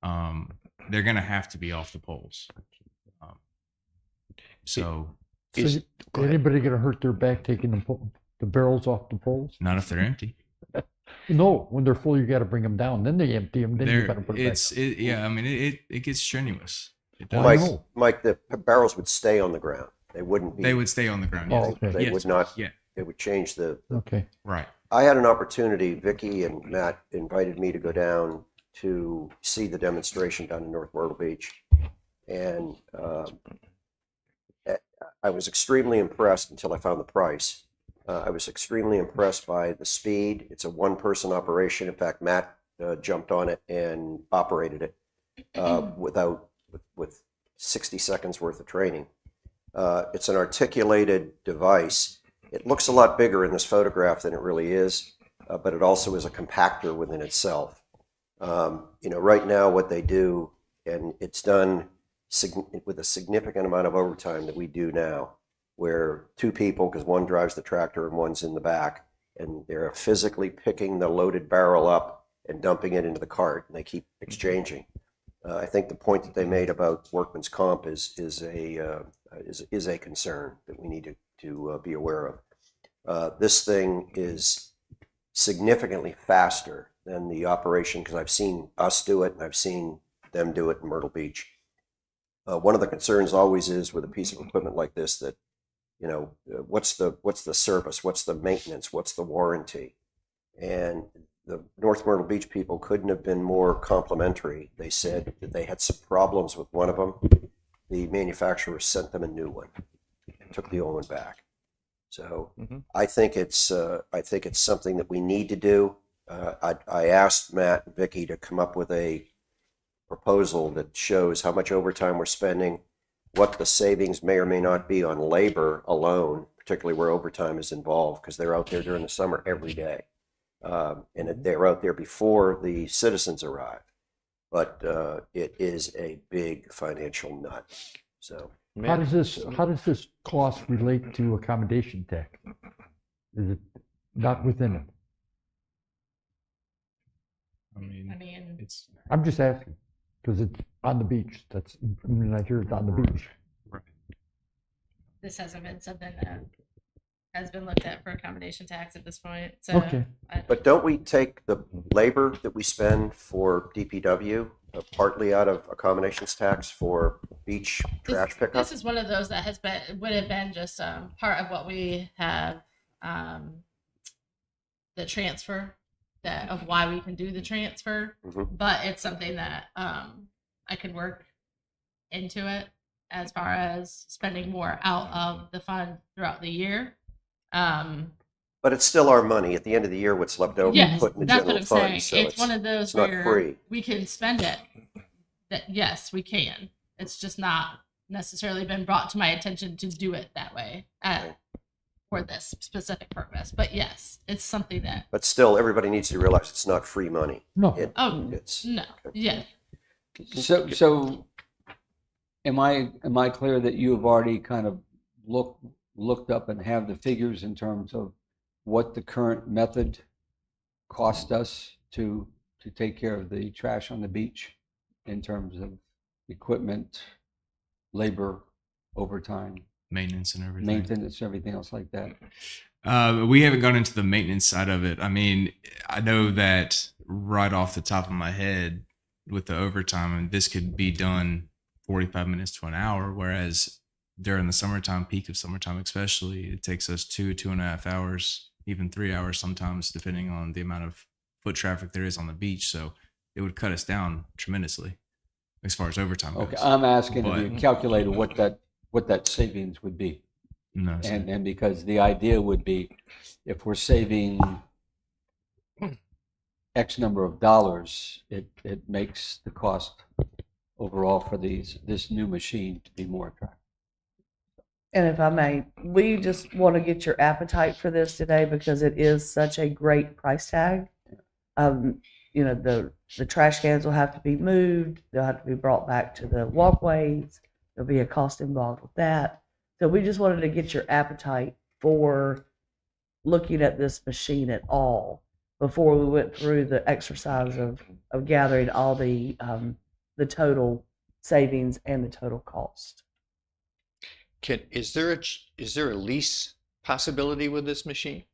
Speaker 3: They're going to have to be off the poles. So
Speaker 4: So anybody gonna hurt their back taking the barrels off the poles?
Speaker 3: not if they're empty.
Speaker 4: No, when they're full, you gotta bring them down. Then they empty them. Then you gotta put it back.
Speaker 3: Yeah, I mean, it gets strenuous. It does.
Speaker 4: I
Speaker 5: Mike,
Speaker 4: know.
Speaker 5: Mike, the barrels would stay on the ground. They wouldn't be.
Speaker 3: They would stay on the ground.
Speaker 4: Oh,
Speaker 3: Yes.
Speaker 4: okay.
Speaker 5: They
Speaker 3: Yes.
Speaker 5: would not.
Speaker 3: Yeah.
Speaker 5: They would change the.
Speaker 4: Okay.
Speaker 3: Right.
Speaker 5: I had an opportunity. Vicky and Matt invited me to go down to see the demonstration down in North Myrtle Beach, and I was extremely impressed until I found the price. I was extremely impressed by the speed. It's a one-person operation. In fact, Matt jumped on it and operated it with 60 seconds worth of training. It's an articulated device. It looks a lot bigger in this photograph than it really is, but it also is a compactor within itself. Right now what they do, and it's done with a significant amount of overtime that we do now, where two people, because one drives the tractor and one's in the back, and they're physically picking the loaded barrel up and dumping it into the cart, and they keep exchanging. I think the point that they made about workman's comp is a concern that we need to be aware of. This thing is significantly faster than the operation, because I've seen us do it and I've seen them do it in Myrtle Beach. One of the concerns always is with a piece of equipment like this that, what's the service, what's the maintenance, what's the warranty? And the North Myrtle Beach people couldn't have been more complimentary. They said that they had some problems with one of them. The manufacturer sent them a new one and took the old one back. So I think it's something that we need to do. I asked Matt and Vicky to come up with a proposal that shows how much overtime we're spending, what the savings may or may not be on labor alone, particularly where overtime is involved, because they're out there during the summer every day. And they're out there before the citizens arrive. But it is a big financial nut. So
Speaker 4: How does this cost relate to accommodation tax? Is it not within it?
Speaker 3: I mean,
Speaker 4: I'm just asking because it's on the beach. I hear it's on the beach.
Speaker 2: This hasn't been something that has been looked at for accommodation tax at this point. So,
Speaker 4: Okay.
Speaker 5: But don't we take the labor that we spend for DPW partly out of accommodations tax for beach trash pickup?
Speaker 2: This is one of those that would have been just part of what we have, the transfer of why we can do the transfer. But it's something that I could work into it as far as spending more out of the fund throughout the year.
Speaker 5: But it's still our money. At the end of the year, what's left over, we
Speaker 2: Yes,
Speaker 5: put in the
Speaker 2: that's what
Speaker 5: general
Speaker 2: I'm
Speaker 5: fund.
Speaker 2: saying.
Speaker 5: So
Speaker 2: It's one of those
Speaker 5: it's not
Speaker 2: where
Speaker 5: free.
Speaker 2: we can spend it. That yes, we can. It's just not necessarily been brought to my attention to do it that way for this specific purpose. But yes, it's something that.
Speaker 5: But still, everybody needs to realize it's not free money.
Speaker 4: No.
Speaker 5: It's
Speaker 2: No. Yeah.
Speaker 6: So am I clear that you have already kind of looked up and have the figures in terms of what the current method cost us to take care of the trash on the beach in terms of equipment, labor, overtime,
Speaker 3: maintenance and everything.
Speaker 6: maintenance, everything else like that?
Speaker 3: We haven't gone into the maintenance side of it. I mean, I know that right off the top of my head with the overtime, and this could be done 45 minutes to an hour, whereas during the summertime, peak of summertime especially, it takes us 2.5 hours, even 3 hours sometimes, depending on the amount of foot traffic there is on the beach. So it would cut us down tremendously as far as overtime goes.
Speaker 6: Okay, I'm asking if you calculated what that savings would be.
Speaker 3: No, sir.
Speaker 6: And because the idea would be, if we're saving X number of dollars, it makes the cost overall for this new machine to be more attractive.
Speaker 10: And if I may, we just want to get your appetite for this today because it is such a great price tag. You know, the trash cans will have to be moved. They'll have to be brought back to the walkways. There'll be a cost involved with that. So we just wanted to get your appetite for looking at this machine at all before we went through the exercise of gathering all the total savings and the total cost.
Speaker 9: Is there a lease possibility with this machine?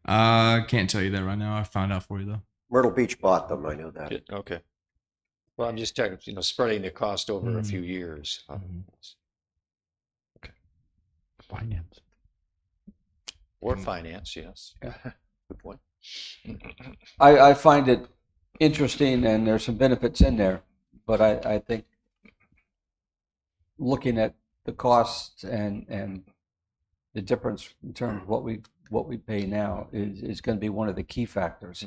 Speaker 3: I can't tell you that right now. I'll find out for you though.
Speaker 5: Myrtle Beach bought them, I know that.
Speaker 9: Okay. Well, I'm just talking, spreading the cost over a few years.
Speaker 4: Finance.
Speaker 9: Or finance, yes. Good point.
Speaker 6: I find it interesting, and there's some benefits in there, but I think looking at the costs and the difference in terms of what we pay now is going to be one of the key factors.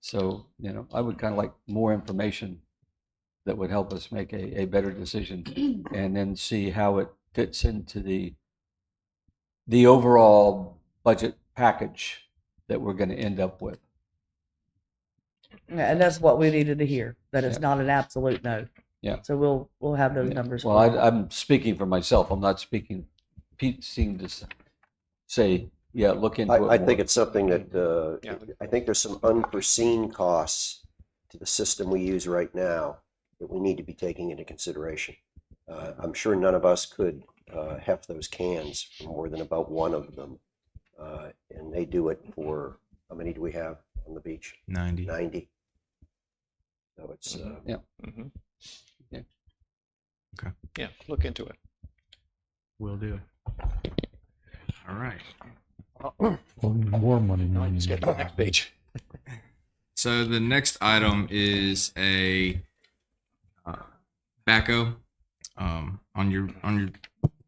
Speaker 6: So, I would kind of like more information that would help us make a better decision, and then see how it fits into the overall budget package that we're going to end up with.
Speaker 10: Yeah, and that's what we needed to hear, that it's
Speaker 6: Yeah.
Speaker 10: not an absolute no.
Speaker 6: Yeah.
Speaker 10: So we'll have those numbers.
Speaker 6: Well, I'm speaking for myself. I'm not speaking. Pete seemed to say, yeah, look into it.
Speaker 5: I think
Speaker 6: more.
Speaker 5: it's something that,
Speaker 9: Yeah.
Speaker 5: I think there's some unforeseen costs to the system we use right now that we need to be taking into consideration. I'm sure none of us could heft those cans for more than about one of them. And they do it for, how many do we have on the beach?
Speaker 3: 90.
Speaker 5: 90. So it's,
Speaker 6: Yeah.
Speaker 9: Mhm.
Speaker 6: Yeah.
Speaker 3: Okay.
Speaker 9: Yeah, look into it.
Speaker 3: Will do. All right.
Speaker 4: Well, more money.
Speaker 9: Now let's get to the next page.
Speaker 3: So the next item is a backhoe. On your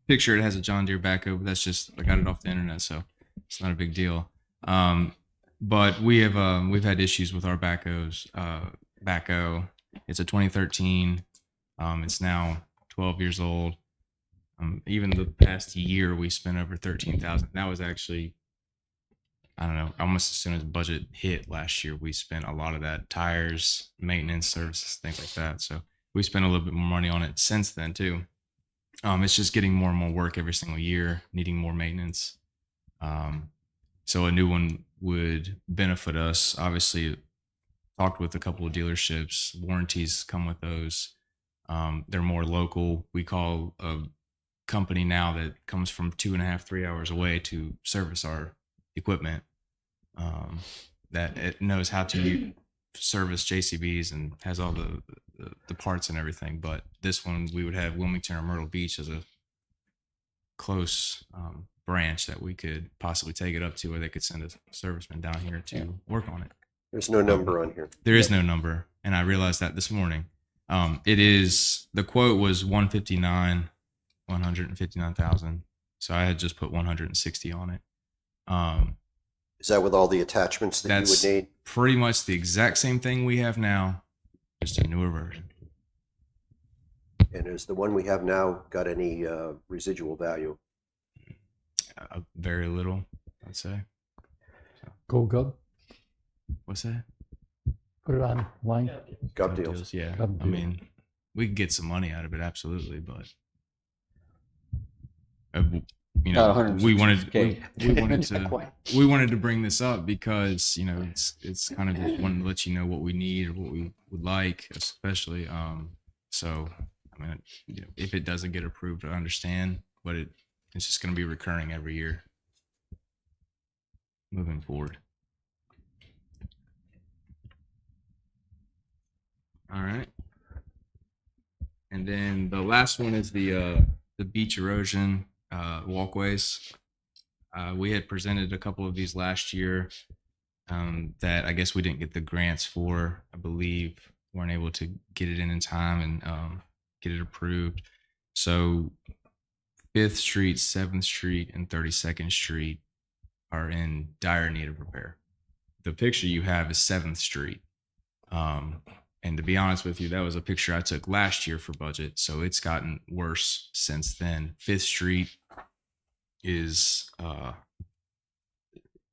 Speaker 3: picture, it has a John Deere backhoe, but that's just, I got it off the internet, so it's not a big deal. But we've had issues with our backhoe. It's a 2013. It's now 12 years old. Even the past year, we spent over $13,000. That was actually, I don't know, almost as soon as budget hit last year, we spent a lot of that, tires, maintenance, services, things like that. So we spent a little bit more money on it since then too. It's just getting more and more work every single year, needing more maintenance. So a new one would benefit us. Obviously, talked with a couple of dealerships. Warranties come with those. They're more local. We call a company now that comes from 2.5, 3 hours away to service our equipment. That it knows how to service JCBs and has all the parts and everything. But this one, we would have Wilmington or Myrtle Beach as a close branch that we could possibly take it up to, where they could send a serviceman down here to work on it.
Speaker 5: there's no number on here.
Speaker 3: There is no number, and I realized that this morning. It is, the quote was 159,000. So I had just put 160 on it.
Speaker 5: Is that with all the attachments that you
Speaker 3: That's
Speaker 5: would need?
Speaker 3: pretty much the exact same thing we have now, just a newer version.
Speaker 5: And has the one we have now got any residual value?
Speaker 3: Very little, I'd say.
Speaker 4: Go Gub.
Speaker 3: What's that?
Speaker 4: Put it online.
Speaker 5: Gov deals.
Speaker 3: Yeah.
Speaker 4: Gov
Speaker 3: I
Speaker 4: deal.
Speaker 3: mean, we could get some money out of it, absolutely, but you
Speaker 6: Not
Speaker 3: know, we wanted
Speaker 6: $160K.
Speaker 3: we wanted to bring this up because, you know, it's kind of just wanting to let you know what we need or what we would like, especially. So I mean, you know, if it doesn't get approved, I understand, but it's just going to be recurring every year moving forward. All right. And then the last one is the beach erosion walkways. We had presented a couple of these last year that I guess we didn't get the grants for. I believe weren't able to get it in time and get it approved. So 5th Street, 7th Street, and 32nd Street are in dire need of repair.
Speaker 13: the picture you have is 7th Street. And to be honest with you, that was a picture I took last year for budget, so it's gotten worse since then. 5th Street is,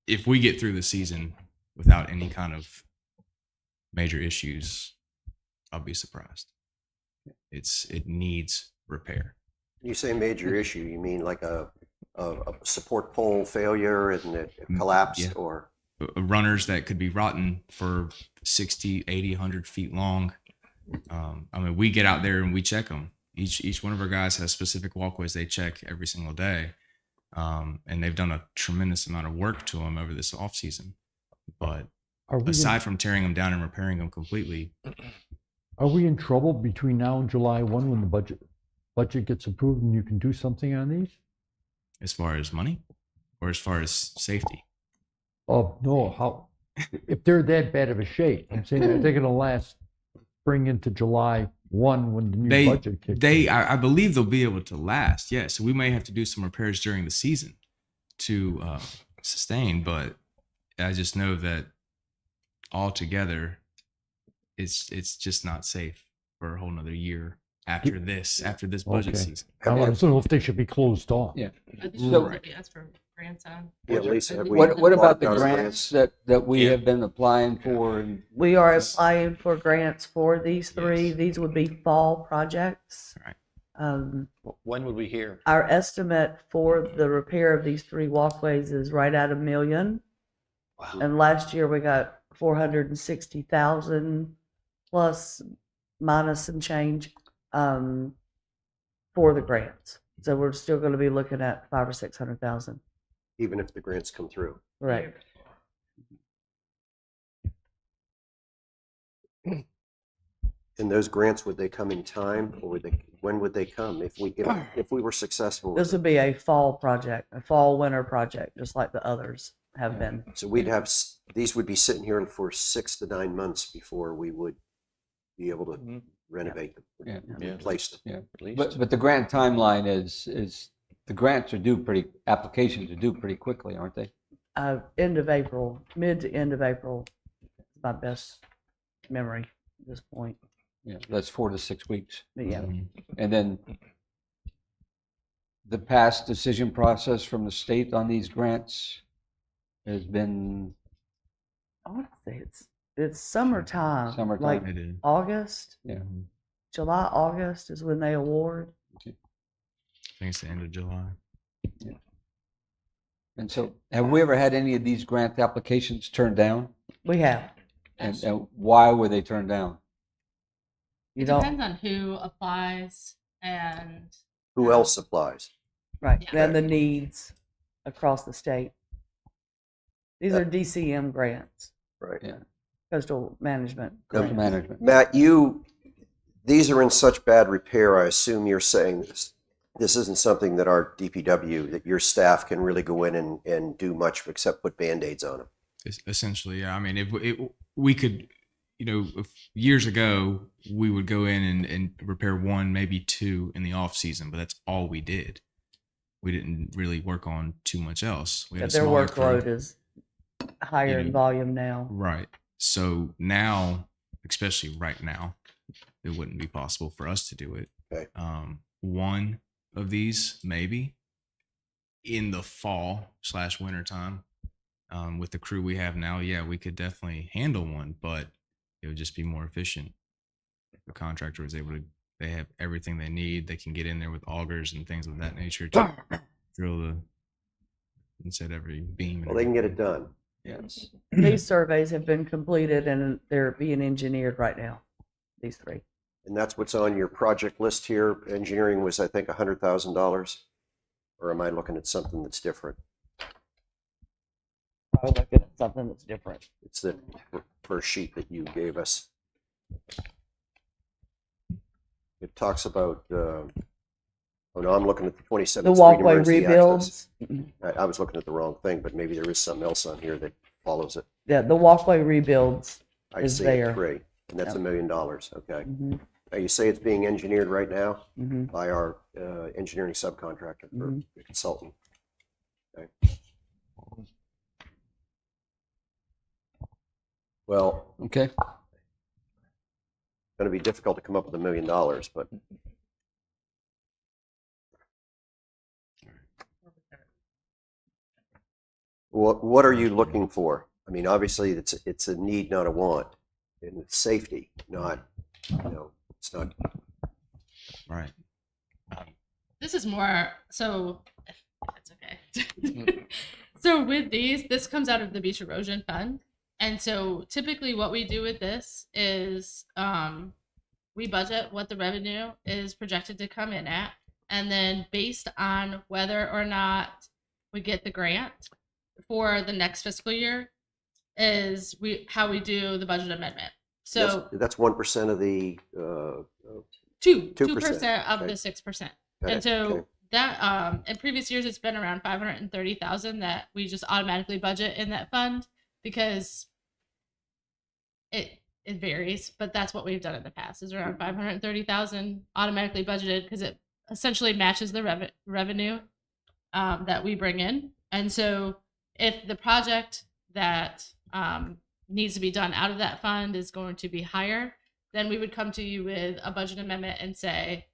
Speaker 13: if we get through the season without any kind of major issues, I'll be surprised. It needs repair.
Speaker 5: You say major issue, you mean like a support pole failure and it collapsed,
Speaker 13: Yeah.
Speaker 5: or?
Speaker 13: Runners that could be rotten for 60, 80, 100 feet long. I mean, we get out there and we check them. Each one of our guys has specific walkways they check every single day. And they've done a tremendous amount of work to them over this off season. But aside from tearing them down and repairing them completely,
Speaker 4: Are we in trouble between now and July 1 when the budget gets approved and you can do something on these?
Speaker 13: as far as money or as far as safety?
Speaker 4: Oh, no, how, if they're that bad of a shape, I'm saying they're gonna last spring into July 1 when the new budget kicks in.
Speaker 13: I believe they'll be able to last. Yeah. So we may have to do some repairs during the season to sustain, but I just know that altogether it's just not safe for a whole nother year after this budget
Speaker 4: Okay.
Speaker 13: season.
Speaker 4: I don't know if they should be closed off.
Speaker 6: Yeah.
Speaker 2: So,
Speaker 6: Right.
Speaker 2: ask for grants on.
Speaker 5: Yeah, Lisa, have we
Speaker 6: What about the
Speaker 5: marked our
Speaker 6: grants that we have been applying for? And
Speaker 10: We are applying for grants for these three.
Speaker 13: Yes.
Speaker 10: These would be fall projects.
Speaker 13: Right.
Speaker 9: When would we hear?
Speaker 10: Our estimate for the repair of these three walkways is right at $1 million.
Speaker 9: Wow.
Speaker 10: And last year we got 460,000 plus minus some change for the grants. So we're still going to be looking at 500,000 or 600,000.
Speaker 5: Even if the grants come through.
Speaker 10: Right.
Speaker 5: And those grants, would they come in time, or when would they come if we were successful?
Speaker 10: This would be a fall project, a fall winter project, just like the others have been.
Speaker 5: So we'd have, these would be sitting here for 6 to 9 months before we would be able to renovate them,
Speaker 6: Yeah.
Speaker 5: replace them.
Speaker 6: Yeah.
Speaker 9: At least.
Speaker 6: But the grant timeline is the grants are due applications are due pretty quickly, aren't they?
Speaker 10: End of April, mid to end of April, is my best memory at this point.
Speaker 6: Yeah, that's 4 to 6 weeks.
Speaker 10: But yeah,
Speaker 6: And then the past decision process from the state on these grants has been
Speaker 10: I want to say it's summertime.
Speaker 6: Summertime.
Speaker 10: Like
Speaker 13: It is.
Speaker 10: August,
Speaker 6: yeah.
Speaker 10: July, August is when they award.
Speaker 13: I think it's the end of July.
Speaker 6: And so, have we ever had any of these grant applications turned down?
Speaker 10: We have.
Speaker 6: And why were they turned down?
Speaker 10: You
Speaker 2: It
Speaker 10: don't,
Speaker 2: depends on who applies and
Speaker 5: Who else applies?
Speaker 10: right,
Speaker 2: Yeah.
Speaker 10: and the needs across the state. These are DCM grants,
Speaker 5: Right.
Speaker 6: Yeah.
Speaker 10: coastal management.
Speaker 6: Coastal
Speaker 10: grants.
Speaker 6: management.
Speaker 5: Matt, these are in such bad repair, I assume you're saying this isn't something that our DPW, that your staff can really go in and do much except put Band-Aids on them.
Speaker 13: Essentially, yeah. I mean, if we could, years ago, we would go in and repair one, maybe two in the off season, but that's all we did. We didn't really work on too much else. We had
Speaker 10: But
Speaker 13: a
Speaker 10: their
Speaker 13: smaller crew.
Speaker 10: workload is higher in volume now.
Speaker 13: Right. So now, especially right now, it wouldn't be possible for us to do it.
Speaker 5: Okay.
Speaker 13: One of these, maybe in the fall/winter time, with the crew we have now, yeah, we could definitely handle one, but it would just be more efficient. If the contractor was able to, they have everything they need. They can get in there with augers and things of that nature to drill instead every beam. and
Speaker 5: Well, they can get it
Speaker 13: everything.
Speaker 5: done.
Speaker 6: Yes.
Speaker 10: These surveys have been completed and they're being engineered right now, these three.
Speaker 5: And that's what's on your project list here. Engineering was, I think, $100,000. Or am I looking at something that's different?
Speaker 10: Probably looking at something that's different.
Speaker 5: It's the first sheet that you gave us. It talks about, oh no, I'm looking at the 27th
Speaker 10: The
Speaker 5: Street
Speaker 10: walkway
Speaker 5: emergency access.
Speaker 10: rebuilds,
Speaker 5: I was looking at the wrong thing, but maybe there is something else on here that follows it.
Speaker 10: yeah, the walkway rebuilds.
Speaker 5: I
Speaker 10: Is
Speaker 5: see
Speaker 10: there.
Speaker 5: it, great. And that's
Speaker 10: Yep.
Speaker 5: $1 million, okay.
Speaker 10: Mhm,
Speaker 5: Now, you say it's being engineered right now
Speaker 10: mhm.
Speaker 5: by our engineering subcontractor or
Speaker 10: Mhm.
Speaker 5: consultant. Okay. Well,
Speaker 6: Okay.
Speaker 5: it's going to be difficult to come up with $1 million, but what are you looking for? I mean, obviously it's a need, not a want, and it's safety, not, it's not.
Speaker 13: Right.
Speaker 2: This is more so. That's okay. So with these, this comes out of the beach erosion fund, and so typically what we do with this is we budget what the revenue is projected to come in at, and then based on whether or not we get the grant for the next fiscal year is how we do the budget amendment. So
Speaker 5: That's 1% of the
Speaker 2: 2%
Speaker 5: 2%,
Speaker 2: of
Speaker 5: okay.
Speaker 2: the 6%.
Speaker 5: Got
Speaker 2: And
Speaker 5: it,
Speaker 2: so
Speaker 5: okay.
Speaker 2: that in previous years it's been around 530,000 that we just automatically budget in that fund because it varies, but that's what we've done in the past is around 530,000 automatically budgeted because it essentially matches the revenue that we bring in. And so if the project that needs to be done out of that fund is going to be higher, then we would come to you with a budget amendment and say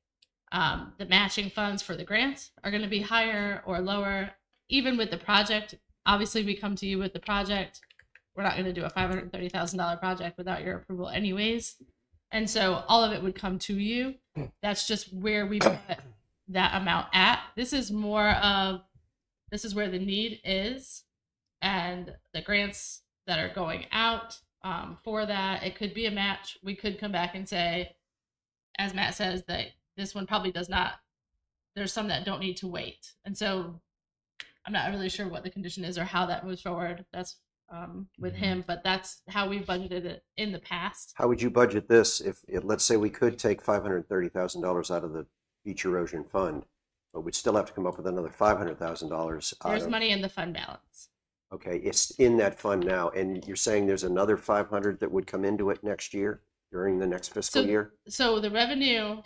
Speaker 2: the matching funds for the grants are going to be higher or lower. Even with the project, obviously we come to you with the project. We're not going to do a $530,000 project without your approval anyways. And so all of it would come to you. That's just where we put that amount at. This is where the need is, and the grants that are going out for that, it could be a match. We could come back and say, as Matt says, that this one probably does not, there's some that don't need to wait. And so I'm not really sure what the condition is or how that moves forward. That's with him, but that's how we've budgeted it in the past.
Speaker 5: How would you budget this if let's say we could take $530,000 out of the beach erosion fund, but we'd still have to come up with another $500,000
Speaker 2: There's money in the fund balance.
Speaker 5: Okay, it's in that fund now, and you're saying there's another 500 that would come into it next year during the next fiscal year?
Speaker 2: So the revenue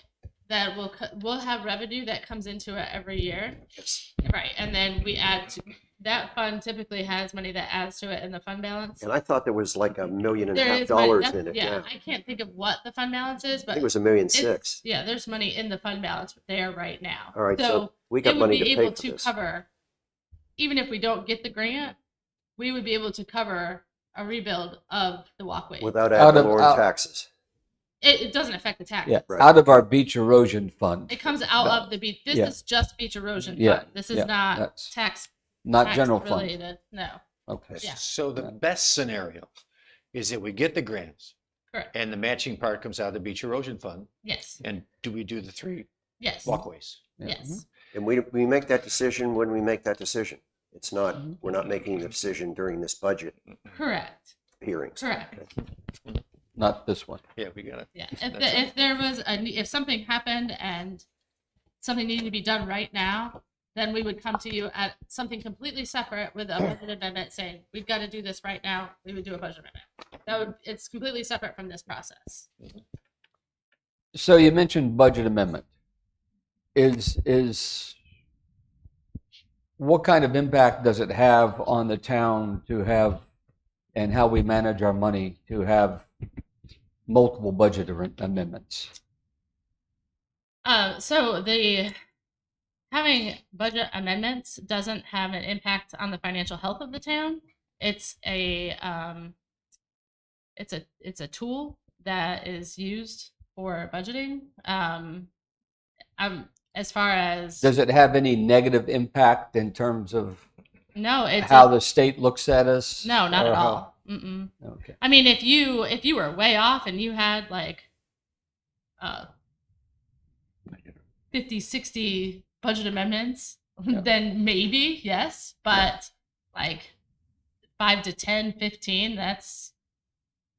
Speaker 2: that we'll have revenue that comes into it every year.
Speaker 5: Yes.
Speaker 2: Right, and then we add to that fund. Typically has money that adds to it in the fund balance.
Speaker 5: And I thought there was like $1.5 million
Speaker 2: There is money,
Speaker 5: in it.
Speaker 2: yeah, I can't think of what the fund balance is,
Speaker 5: I
Speaker 2: but
Speaker 5: think it was $1.6 million.
Speaker 2: yeah, there's money in the fund balance there right now.
Speaker 5: All right, so we got
Speaker 2: it would
Speaker 5: money
Speaker 2: be
Speaker 5: to pay
Speaker 2: able
Speaker 5: for
Speaker 2: to
Speaker 5: this.
Speaker 2: cover, even if we don't get the grant, we would be able to cover a rebuild of the walkway.
Speaker 5: Without ad valorem taxes.
Speaker 2: It doesn't affect the taxes.
Speaker 6: Yeah, out of our beach erosion fund.
Speaker 2: It comes out of the beach. This is just beach erosion
Speaker 6: Yeah,
Speaker 2: fund. This is
Speaker 6: yeah,
Speaker 2: not
Speaker 6: that's
Speaker 2: tax.
Speaker 6: not
Speaker 2: tax
Speaker 6: general fund.
Speaker 2: related. No.
Speaker 6: Okay.
Speaker 2: Yeah.
Speaker 9: So the best scenario is that we get the grants
Speaker 2: Correct.
Speaker 9: and the matching part comes out of the beach erosion fund.
Speaker 2: Yes.
Speaker 9: And do we do the 3
Speaker 2: Yes.
Speaker 9: walkways?
Speaker 2: Yes.
Speaker 5: And we make that decision when we make that decision. It's not, we're not making the decision during this budget
Speaker 2: Correct.
Speaker 5: hearings.
Speaker 2: Correct.
Speaker 6: Not this one.
Speaker 9: Yeah, we got it.
Speaker 2: Yeah. If there was if something happened and something needed to be done right now, then we would come to you at something completely separate with a budget amendment saying we've got to do this right now. We would do a budget amendment. It's completely separate from this process.
Speaker 6: So you mentioned budget amendment. Is what kind of impact does it have on the town to have, and how we manage our money to have multiple budget amendments?
Speaker 2: So having budget amendments doesn't have an impact on the financial health of the town. It's a tool that is used for budgeting. As far as
Speaker 6: Does it have any negative impact in terms of
Speaker 2: no, it's
Speaker 6: how the state looks at us?
Speaker 2: no, not
Speaker 6: or
Speaker 2: at
Speaker 6: how-
Speaker 2: all. Mm-mm.
Speaker 6: Okay.
Speaker 2: I mean, if you were way off and you had like 50, 60 budget amendments, then maybe, yes. But like 5 to 10, 15, that's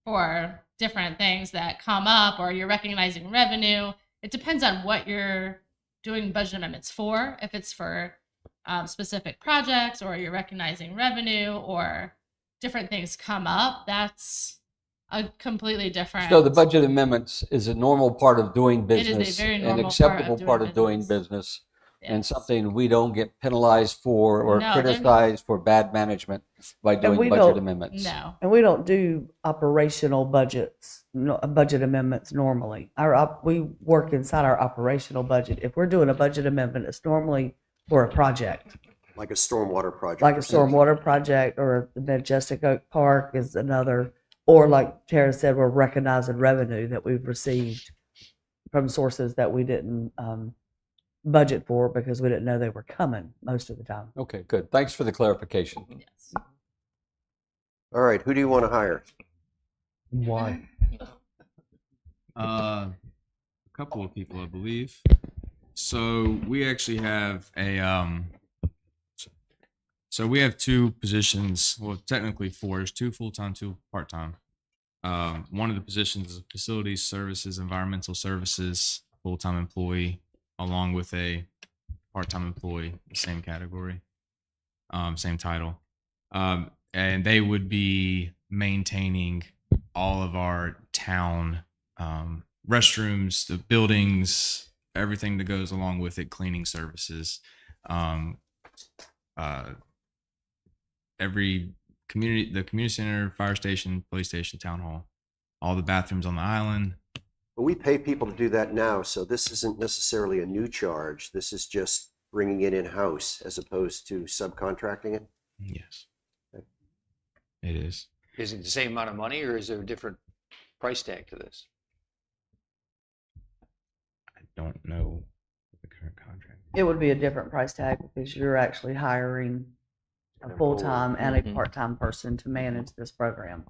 Speaker 2: for different things that come up, or you're recognizing revenue. It depends on what you're doing budget amendments for. If it's for specific projects, or you're recognizing revenue, or different things come up, that's a completely different.
Speaker 6: So the budget amendments is a normal part of doing
Speaker 2: It is a
Speaker 6: business,
Speaker 2: very
Speaker 6: an
Speaker 2: normal
Speaker 6: acceptable
Speaker 2: part
Speaker 6: part
Speaker 2: of
Speaker 6: of doing business. and
Speaker 2: Yes.
Speaker 6: something we don't get penalized for or
Speaker 2: No, they're-
Speaker 6: criticized for bad management by doing
Speaker 10: we
Speaker 6: budget
Speaker 10: don't-
Speaker 6: amendments.
Speaker 2: No.
Speaker 10: And we don't do operational budgets, no, budget amendments normally. We work inside our operational budget. If we're doing a budget amendment, it's normally for a project,
Speaker 5: Like a stormwater project.
Speaker 10: like a stormwater project, or the Majestic Oak Park is another, or like Tara said, we're recognizing revenue that we've received from sources that we didn't budget for because we didn't know they were coming most of the time.
Speaker 6: Okay, good. Thanks for the clarification.
Speaker 2: Yes.
Speaker 5: All right, who do you want to hire?
Speaker 4: Why?
Speaker 13: A couple of people, I believe. So we actually have so we have two positions. Well, technically four. There's two full-time, two part-time. One of the positions is a facilities services, environmental services full-time employee, along with a part-time employee, the same category, same title, and they would be maintaining all of our town restrooms, the buildings, everything that goes along with it, cleaning services, every community, the community center, fire station, police station, town hall, all the bathrooms on the island.
Speaker 5: But we pay people to do that now, so this isn't necessarily a new charge. This is just bringing it in-house as opposed to subcontracting it.
Speaker 13: Yes, it is.
Speaker 9: Is it the same amount of money or is there a different price tag to this?
Speaker 13: I don't know the current contract.
Speaker 10: It would be a different price tag because you're actually hiring a full-time and a part-time person to manage this program.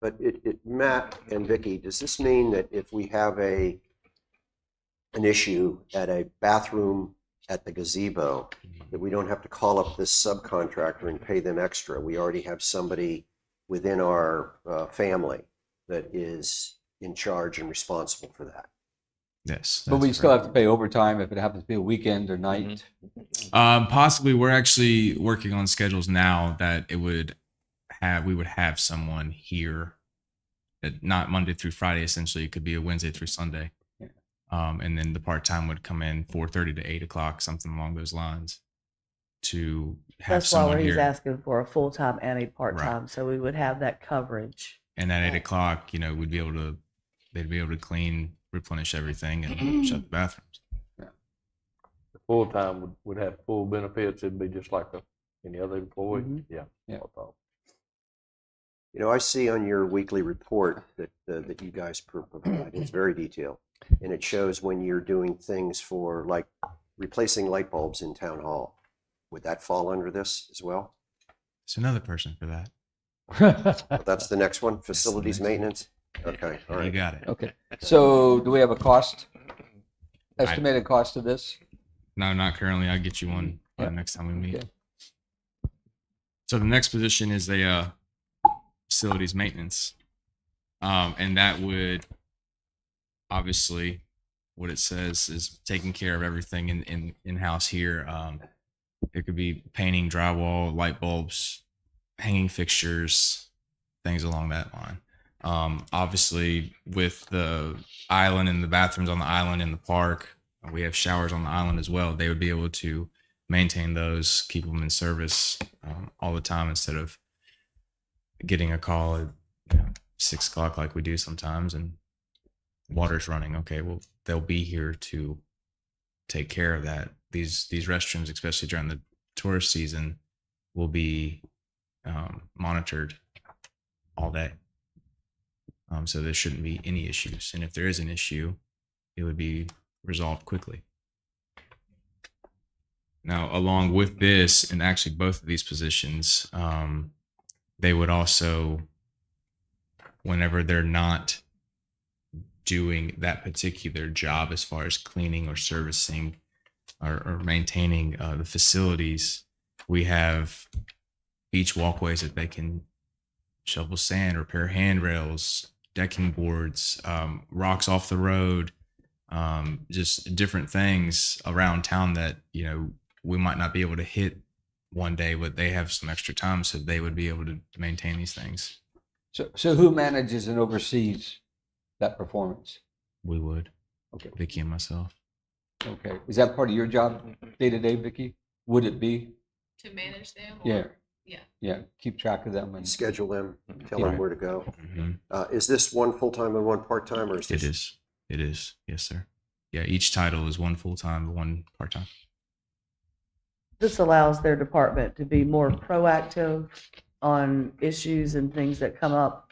Speaker 5: But Matt and Vicky, does this mean that if we have an issue at a bathroom at the gazebo, that we don't have to call up this subcontractor and pay them extra? We already have somebody within our family that is in charge and responsible for that.
Speaker 13: Yes,
Speaker 6: But we
Speaker 13: that's
Speaker 6: still
Speaker 13: correct.
Speaker 6: have to pay overtime if it happens to be a weekend or night.
Speaker 13: Possibly, we're actually working on schedules now that we would have someone here, not Monday through Friday. Essentially, it could be a Wednesday through Sunday, and then the part time would come in 4:30 to 8 o'clock, something along those lines, to have
Speaker 10: That's why
Speaker 13: someone
Speaker 10: he's
Speaker 13: here.
Speaker 10: asking for a full-time and a part-time, so we would have that coverage.
Speaker 13: And at 8 o'clock, they'd be able to clean, replenish everything, and shut the bathrooms.
Speaker 1: The full-time would have full benefits. It'd be just like any other employee.
Speaker 10: Mhm.
Speaker 1: Yeah.
Speaker 6: Yeah.
Speaker 5: You know, I see on your weekly report that you guys provide, it's very detailed. And it shows when you're doing things for like replacing light bulbs in town hall. Would that fall under this as well?
Speaker 13: It's another person for that.
Speaker 5: That's the next one, facilities maintenance? Okay, all
Speaker 13: You
Speaker 5: right.
Speaker 13: got it.
Speaker 6: Okay. So do we have a cost? Estimated cost of this?
Speaker 13: No, not currently. I'll get you one
Speaker 6: Yeah.
Speaker 13: next time we meet.
Speaker 6: Okay.
Speaker 13: So the next position is a facilities maintenance, and that would obviously, what it says is taking care of everything in house here. It could be painting, drywall, light bulbs, hanging fixtures, things along that line. Obviously, with the island and the bathrooms on the island in the park, we have showers on the island as well. They would be able to maintain those, keep them in service all the time instead of getting a call at 6 o'clock like we do sometimes and water's running. Okay, well, they'll be here to take care of that. These restrooms, especially during the tourist season, will be monitored all day. So there shouldn't be any issues. And if there is an issue, it would be resolved quickly. Now, along with this, and actually both of these positions, they would also, whenever they're not doing that particular job as far as cleaning or servicing or maintaining the facilities, we have beach walkways that they can shovel sand, repair handrails, decking boards, rocks off the road, just different things around town that, we might not be able to hit one day, but they have some extra time, so they would be able to maintain these things.
Speaker 6: So who manages and oversees that performance?
Speaker 13: We would.
Speaker 6: Okay.
Speaker 13: Vicky and myself.
Speaker 6: Okay. Is that part of your job day to day, Vicky? Would it be?
Speaker 2: To manage them?
Speaker 6: Yeah.
Speaker 2: Yeah.
Speaker 6: Yeah. Keep track of them and
Speaker 5: Schedule them, tell
Speaker 6: Yeah.
Speaker 5: them where to go.
Speaker 13: Mhm.
Speaker 5: Is this one full-time and one part-time, or is
Speaker 13: It
Speaker 5: this?
Speaker 13: is. It is. Yes, sir. Yeah, each title is one full time, one part time.
Speaker 10: This allows their department to be more proactive on issues and things that come up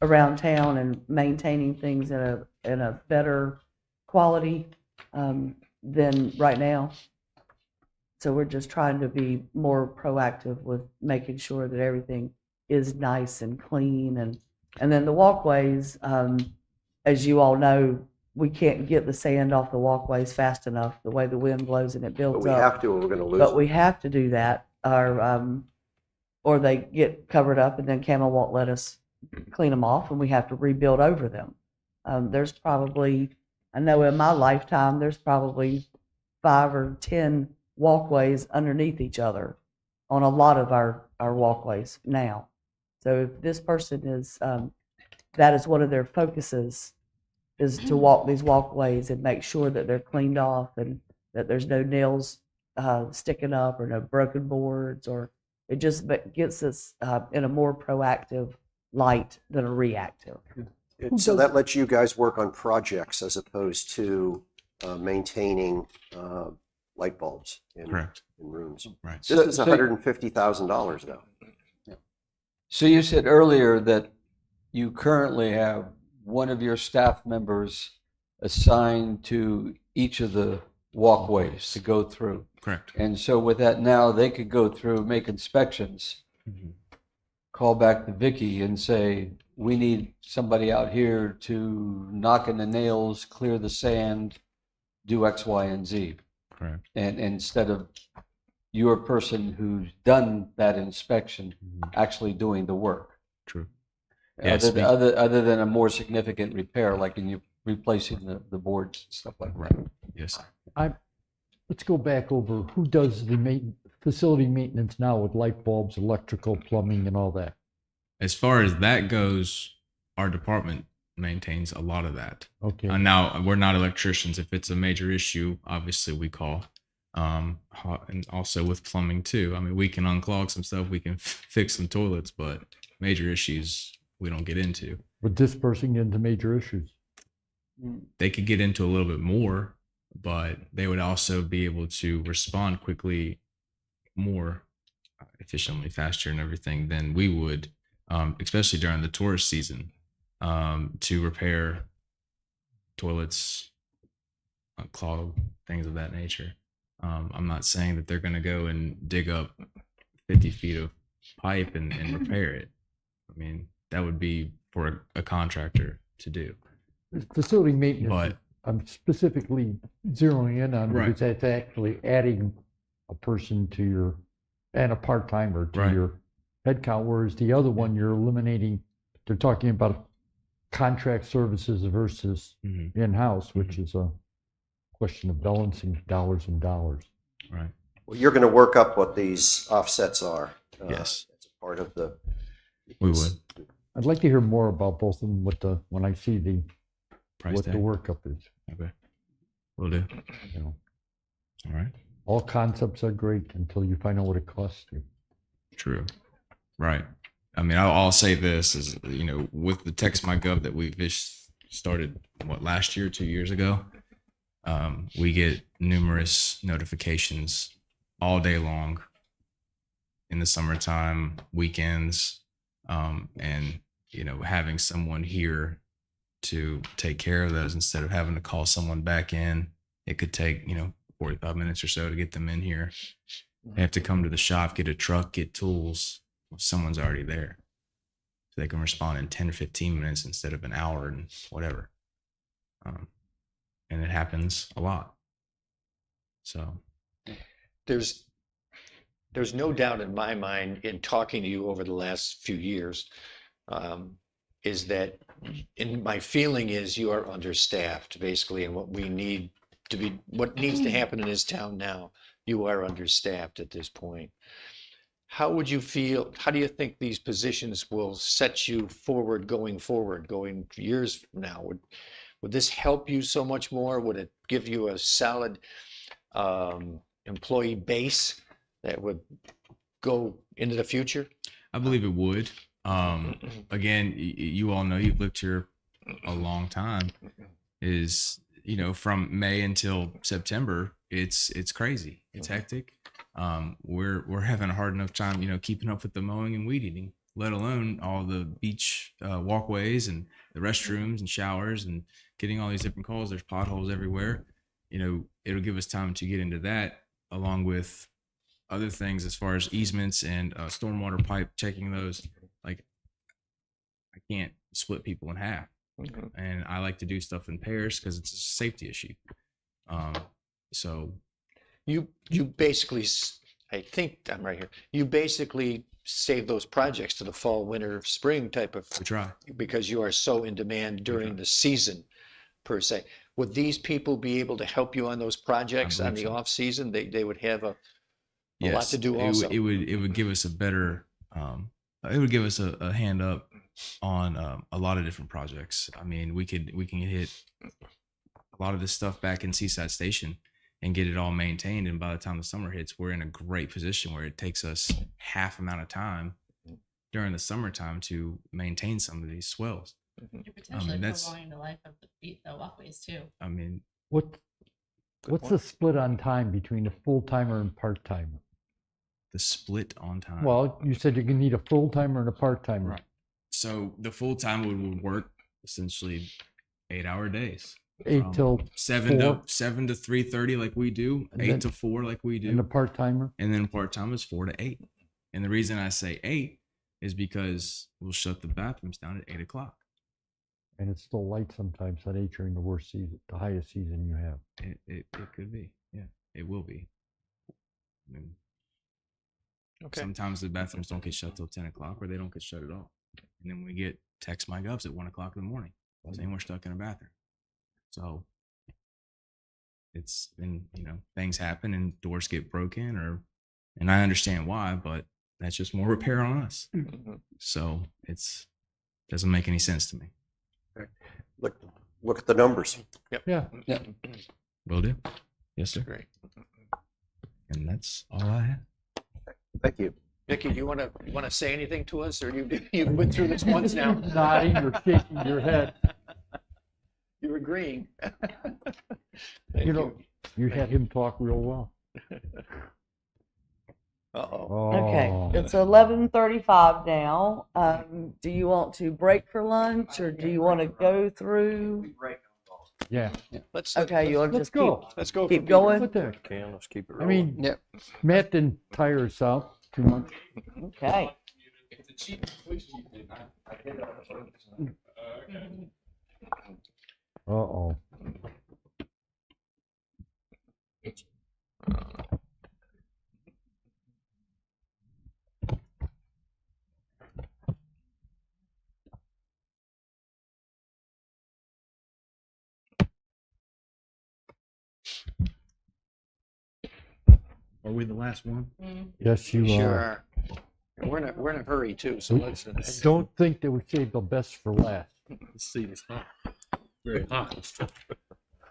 Speaker 10: around town and maintaining things in a better quality than right now. So we're just trying to be more proactive with making sure that everything is nice and clean and then the walkways, as you all know, we can't get the sand off the walkways fast enough, the way the wind blows and it
Speaker 5: But
Speaker 10: builds
Speaker 5: we
Speaker 10: up.
Speaker 5: have to, or we're going to lose
Speaker 10: But
Speaker 5: them.
Speaker 10: we have to do that, or they get covered up and then Camel won't let us clean them off and we have to rebuild over them. There's probably, I know in my lifetime, there's probably 5 or 10 walkways underneath each other on a lot of our walkways now. So if this person is, that is one of their focuses, is to walk these walkways and make sure that they're cleaned off and that there's no nails sticking up or no broken boards, or it just gets us in a more proactive light than a reactive.
Speaker 5: So that lets you guys work on projects as opposed to maintaining light bulbs
Speaker 13: Correct.
Speaker 5: in rooms.
Speaker 13: Right.
Speaker 5: This is $150,000 though.
Speaker 6: So you said earlier that you currently have one of your staff members assigned to each of the walkways to go through.
Speaker 13: Correct.
Speaker 6: And so with that now, they could go through, make inspections,
Speaker 13: Mhm.
Speaker 6: call back to Vicky and say, we need somebody out here to knock in the nails, clear the sand, do X, Y, and Z.
Speaker 13: Correct.
Speaker 6: And instead of your person who's done that inspection actually doing the work.
Speaker 13: True. Yes,
Speaker 6: Other than a more significant repair, like in you replacing the boards and stuff like that.
Speaker 13: Right. Yes.
Speaker 4: Let's go back over who does the facility maintenance now with light bulbs, electrical, plumbing, and all that.
Speaker 13: As far as that goes, our department maintains a lot of that.
Speaker 4: Okay.
Speaker 13: Now we're not electricians. If it's a major issue, obviously we call. And also with plumbing too. I mean, we can unclog some stuff, we can fix some toilets, but major issues we don't get into.
Speaker 4: Would this person get into major issues?
Speaker 13: They could get into a little bit more, but they would also be able to respond quickly, more efficiently, faster, and everything than we would, especially during the tourist season, to repair toilets, clog, things of that nature. I'm not saying that they're going to go and dig up 50 feet of pipe and repair it. I mean, that would be for a contractor to do.
Speaker 4: Facility maintenance,
Speaker 13: But
Speaker 4: I'm specifically zeroing in on
Speaker 13: Right.
Speaker 4: because that's actually adding a person to your, and a part-timer to
Speaker 13: Right.
Speaker 4: your head count, whereas the other one, you're eliminating, they're talking about contract services versus
Speaker 13: Mhm.
Speaker 4: in-house, which is a question of balancing dollars and dollars.
Speaker 13: Right.
Speaker 5: Well, you're going to work up what these offsets are.
Speaker 13: Yes.
Speaker 5: It's a part of the.
Speaker 13: We would.
Speaker 4: I'd like to hear more about both of them when I see
Speaker 13: Price
Speaker 4: what
Speaker 13: tag.
Speaker 4: the workup is.
Speaker 13: Okay. Will do.
Speaker 4: You know,
Speaker 13: All right.
Speaker 4: all concepts are great until you find out what it costs you.
Speaker 13: True. Right. I mean, I'll say this is, with the Text My Gov that we started, last year, 2 years ago, we get numerous notifications all day long in the summertime, weekends, and, having someone here to take care of those instead of having to call someone back in. It could take, 45 minutes or so to get them in here. They have to come to the shop, get a truck, get tools. Someone's already there. So they can respond in 10 or 15 minutes instead of an hour and whatever. And it happens a lot. So
Speaker 9: There's no doubt in my mind, in talking to you over the last few years, is that, and my feeling is you are understaffed, basically, and what needs to happen in this town now, you are understaffed at this point. How do you think these positions will set you forward, going years from now? would this help you so much more? Would it give you a solid employee base that would go into the future?
Speaker 13: I believe it would. Again, you all know, you've lived here a long time. Is, you know, from May until September, it's crazy. It's hectic. We're having a hard enough time, you know, keeping up with the mowing and weed eating, let alone all the beach walkways and the restrooms and showers and getting all these different calls. There's potholes everywhere. You know, it'll give us time to get into that, along with other things as far as easements and stormwater pipe, checking those. Like, I can't split people in half. And I like to do stuff in pairs because it's a safety issue. So
Speaker 9: You basically, I think I'm right here. You basically save those projects to the fall, winter, spring type of.
Speaker 13: we try.
Speaker 9: Because you are so in demand during the season, per se. Would these people be able to help you on those projects on the off season? They would have a lot to do also.
Speaker 13: It would give us a better, it would give us a hand up on a lot of different projects. I mean, we can hit a lot of this stuff back in Seaside Station and get it all maintained. And by the time the summer hits, we're in a great position where it takes us half amount of time during the summertime to maintain some of these swells.
Speaker 2: You're potentially prolonging the life of the walkways too.
Speaker 13: I mean,
Speaker 4: What's the split on time between a full-timer and part-timer?
Speaker 13: the split on time.
Speaker 4: Well, you said you can need a full-timer and a part-timer.
Speaker 13: Right. So the full time would work essentially 8-hour days.
Speaker 4: 8 till
Speaker 13: 7
Speaker 4: 4.
Speaker 13: to 3:30 like we do,
Speaker 4: And
Speaker 13: 8
Speaker 4: then-
Speaker 13: to 4 like we do,
Speaker 4: And the part-timer?
Speaker 13: and then part time is 4 to 8. And the reason I say 8 is because we'll shut the bathrooms down at 8 o'clock.
Speaker 4: And it's still light sometimes on 8 during the worst season, the highest season you have.
Speaker 13: It could be, yeah, it will be. I mean,
Speaker 9: Okay.
Speaker 13: sometimes the bathrooms don't get shut till 10 o'clock, or they don't get shut at all. And then we get text my govs at 1 o'clock in the morning saying we're stuck in a bathroom. So it's been, you know, things happen and doors get broken, and I understand why, but that's just more repair on us. So doesn't make any sense to me.
Speaker 5: Look at the numbers.
Speaker 4: Yeah.
Speaker 13: Will do. Yes, sir.
Speaker 9: Great.
Speaker 13: And that's all I have.
Speaker 5: Thank you.
Speaker 9: Nikki, do you want to say anything to us, or you've been through this once now?
Speaker 4: Nodding or shaking your head.
Speaker 9: You're agreeing.
Speaker 4: You know, you had him talk real well.
Speaker 9: Uh-oh.
Speaker 10: Okay, it's 11:35 now. Do you want to break for lunch, or do you want to go through?
Speaker 4: Yeah.
Speaker 10: Okay, you want to
Speaker 4: Let's
Speaker 10: just
Speaker 4: go.
Speaker 9: Let's go.
Speaker 10: keep going?
Speaker 4: What the heck?
Speaker 1: Can, let's keep it
Speaker 4: I
Speaker 1: rolling.
Speaker 4: mean, Matt didn't tire us out too much.
Speaker 10: Okay.
Speaker 4: Uh-oh.
Speaker 12: Are we the last one?
Speaker 4: Yes, you
Speaker 9: Sure
Speaker 4: are.
Speaker 9: are. We're in a hurry too, so let's.
Speaker 4: I don't think they would save the best for last.
Speaker 12: This seat is hot. Very hot.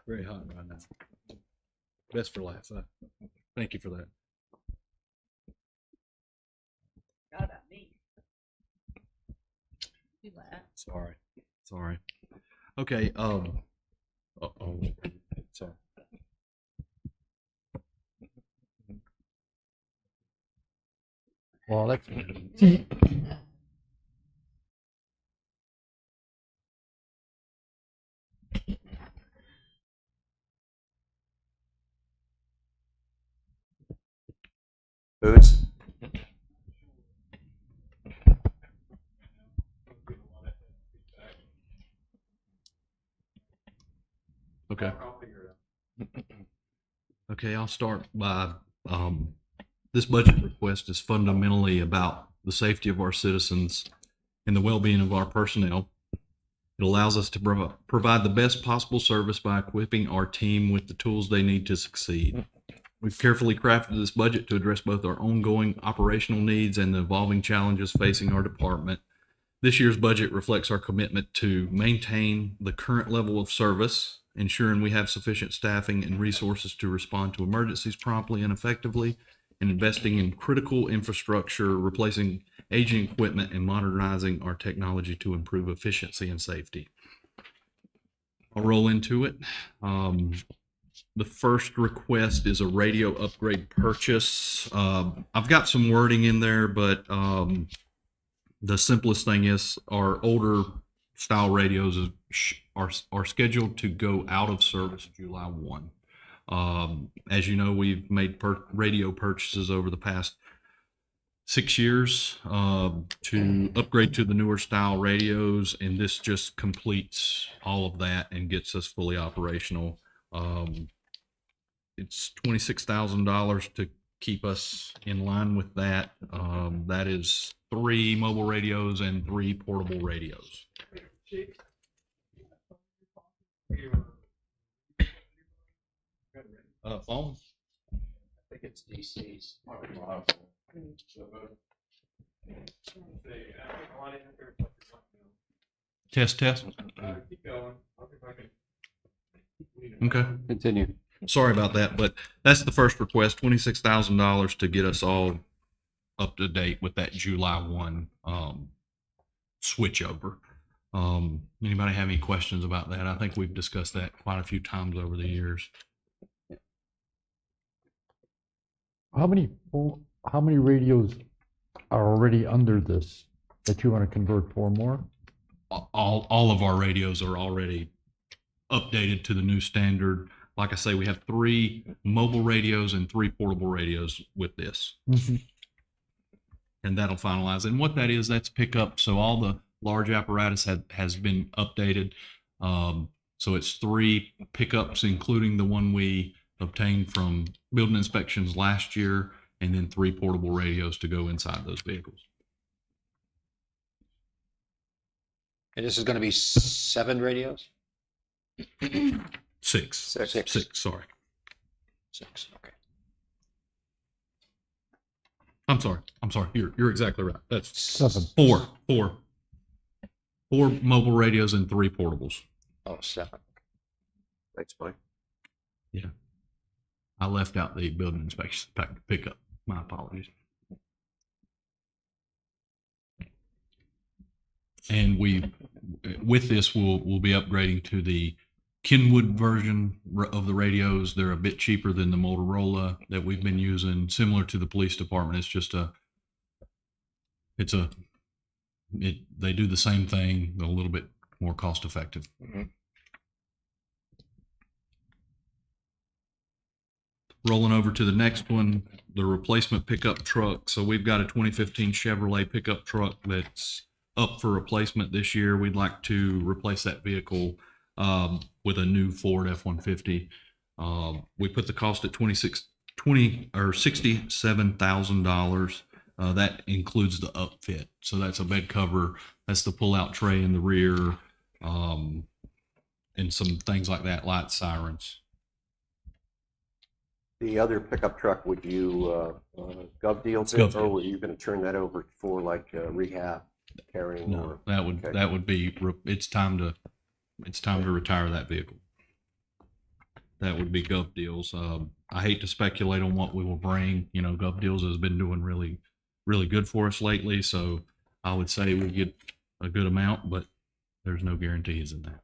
Speaker 12: Very hot right now. Best for last. Thank you for that. Sorry. Sorry. Okay. Uh-oh. Sorry.
Speaker 4: Well, let's see.
Speaker 5: Boots?
Speaker 12: Okay. Okay, I'll start by this budget request is fundamentally about the safety of our citizens and the well-being of our personnel. It allows us to provide the best possible service by equipping our team with the tools they need to succeed. We've carefully crafted this budget to address both our ongoing operational needs and the evolving challenges facing our department. This year's budget reflects our commitment to maintain the current level of service, ensuring we have sufficient staffing and resources to respond to emergencies promptly and effectively, and investing in critical infrastructure, replacing aging equipment, and modernizing our technology to improve efficiency and safety. I'll roll into it. The first request is a radio upgrade purchase. I've got some wording in there, but the simplest thing is our older style radios are scheduled to go out of service July 1. As you know, we've made radio purchases over the past 6 years to upgrade to the newer style radios, and this just completes all of that and gets us fully operational. It's $26,000 to keep us in line with that. That is 3 mobile radios and 3 portable radios. Phone?
Speaker 7: I think it's DC's.
Speaker 12: Test. Okay.
Speaker 6: Continue.
Speaker 12: Sorry about that, but that's the first request, $26,000 to get us all up to date with that July 1 switch over. Anybody have any questions about that? I think we've discussed that quite a few times over the years.
Speaker 4: How many radios are already under this that you want to convert for more?
Speaker 12: All of our radios are already updated to the new standard. Like I say, we have 3 mobile radios and 3 portable radios with this.
Speaker 4: Mm-hmm.
Speaker 12: And that'll finalize. And what that is, that's pickup. So all the large apparatus has been updated. So it's 3 pickups, including the one we obtained from building inspections last year, and then 3 portable radios to go inside those vehicles.
Speaker 9: And this is going to be 7 radios?
Speaker 12: 6.
Speaker 9: Six.
Speaker 12: 6, sorry.
Speaker 9: 6, okay.
Speaker 12: I'm sorry. You're exactly right. That's
Speaker 4: 7.
Speaker 12: 4 mobile radios and 3 portables.
Speaker 9: Oh, 7.
Speaker 5: Thanks, Mike.
Speaker 12: Yeah. I left out the building inspection pickup. My apologies. And with this, we'll be upgrading to the Kenwood version of the radios. They're a bit cheaper than the Motorola that we've been using, similar to the police department. It's just they do the same thing, a little bit more cost effective.
Speaker 9: Mm-hmm.
Speaker 12: Rolling over to the next one, the replacement pickup truck. So we've got a 2015 Chevrolet pickup truck that's up for replacement this year. We'd like to replace that vehicle with a new Ford F-150. We put the cost at $67,000. That includes the upfit. So that's a bed cover, that's the pull-out tray in the rear, and some things like that, light sirens.
Speaker 5: The other pickup truck, would you gov deals it, or were you going to turn that over for like rehab carrying?
Speaker 12: No,
Speaker 5: or,
Speaker 12: that would be. It's time to retire that vehicle. That would be gov deals. I hate to speculate on what we will bring. You know, gov deals has been doing really good for us lately, so I would say we get a good amount, but there's no guarantees in that.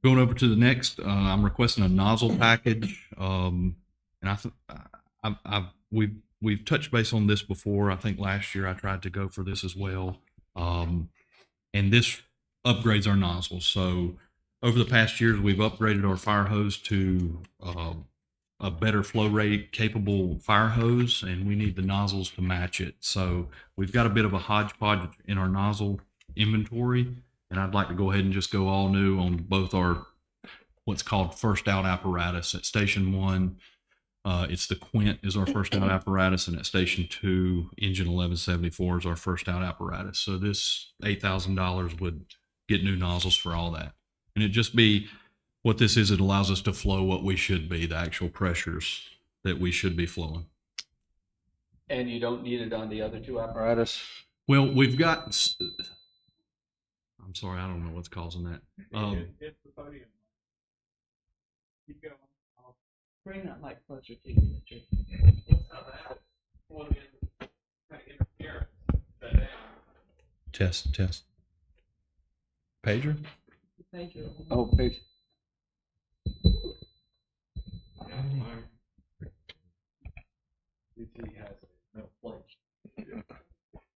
Speaker 12: Going over to the next, I'm requesting a nozzle package, and we've touched base on this before. I think last year I tried to go for this as well, and this upgrades our nozzles. So over the past years, we've upgraded our fire hose to a better flow rate capable fire hose, and we need the nozzles to match it. So we've got a bit of a hodgepodge in our nozzle inventory. And I'd like to go ahead and just go all new on both our what's called first out apparatus. At Station 1, it's the Quint is our first out apparatus, and at Station 2, Engine 1174 is our first out apparatus. So this $8,000 would get new nozzles for all that. And it'd just be what this is, it allows us to flow what we should be, the actual pressures that we should be flowing.
Speaker 6: And you don't need it on the other two apparatus?
Speaker 12: Well, we've got, I'm sorry, I don't know what's causing that.
Speaker 8: It's the podium. Keep going.
Speaker 10: Bring that mic closer to you, Richard.
Speaker 12: Test. Pager?
Speaker 10: Thank you.
Speaker 6: Oh, page.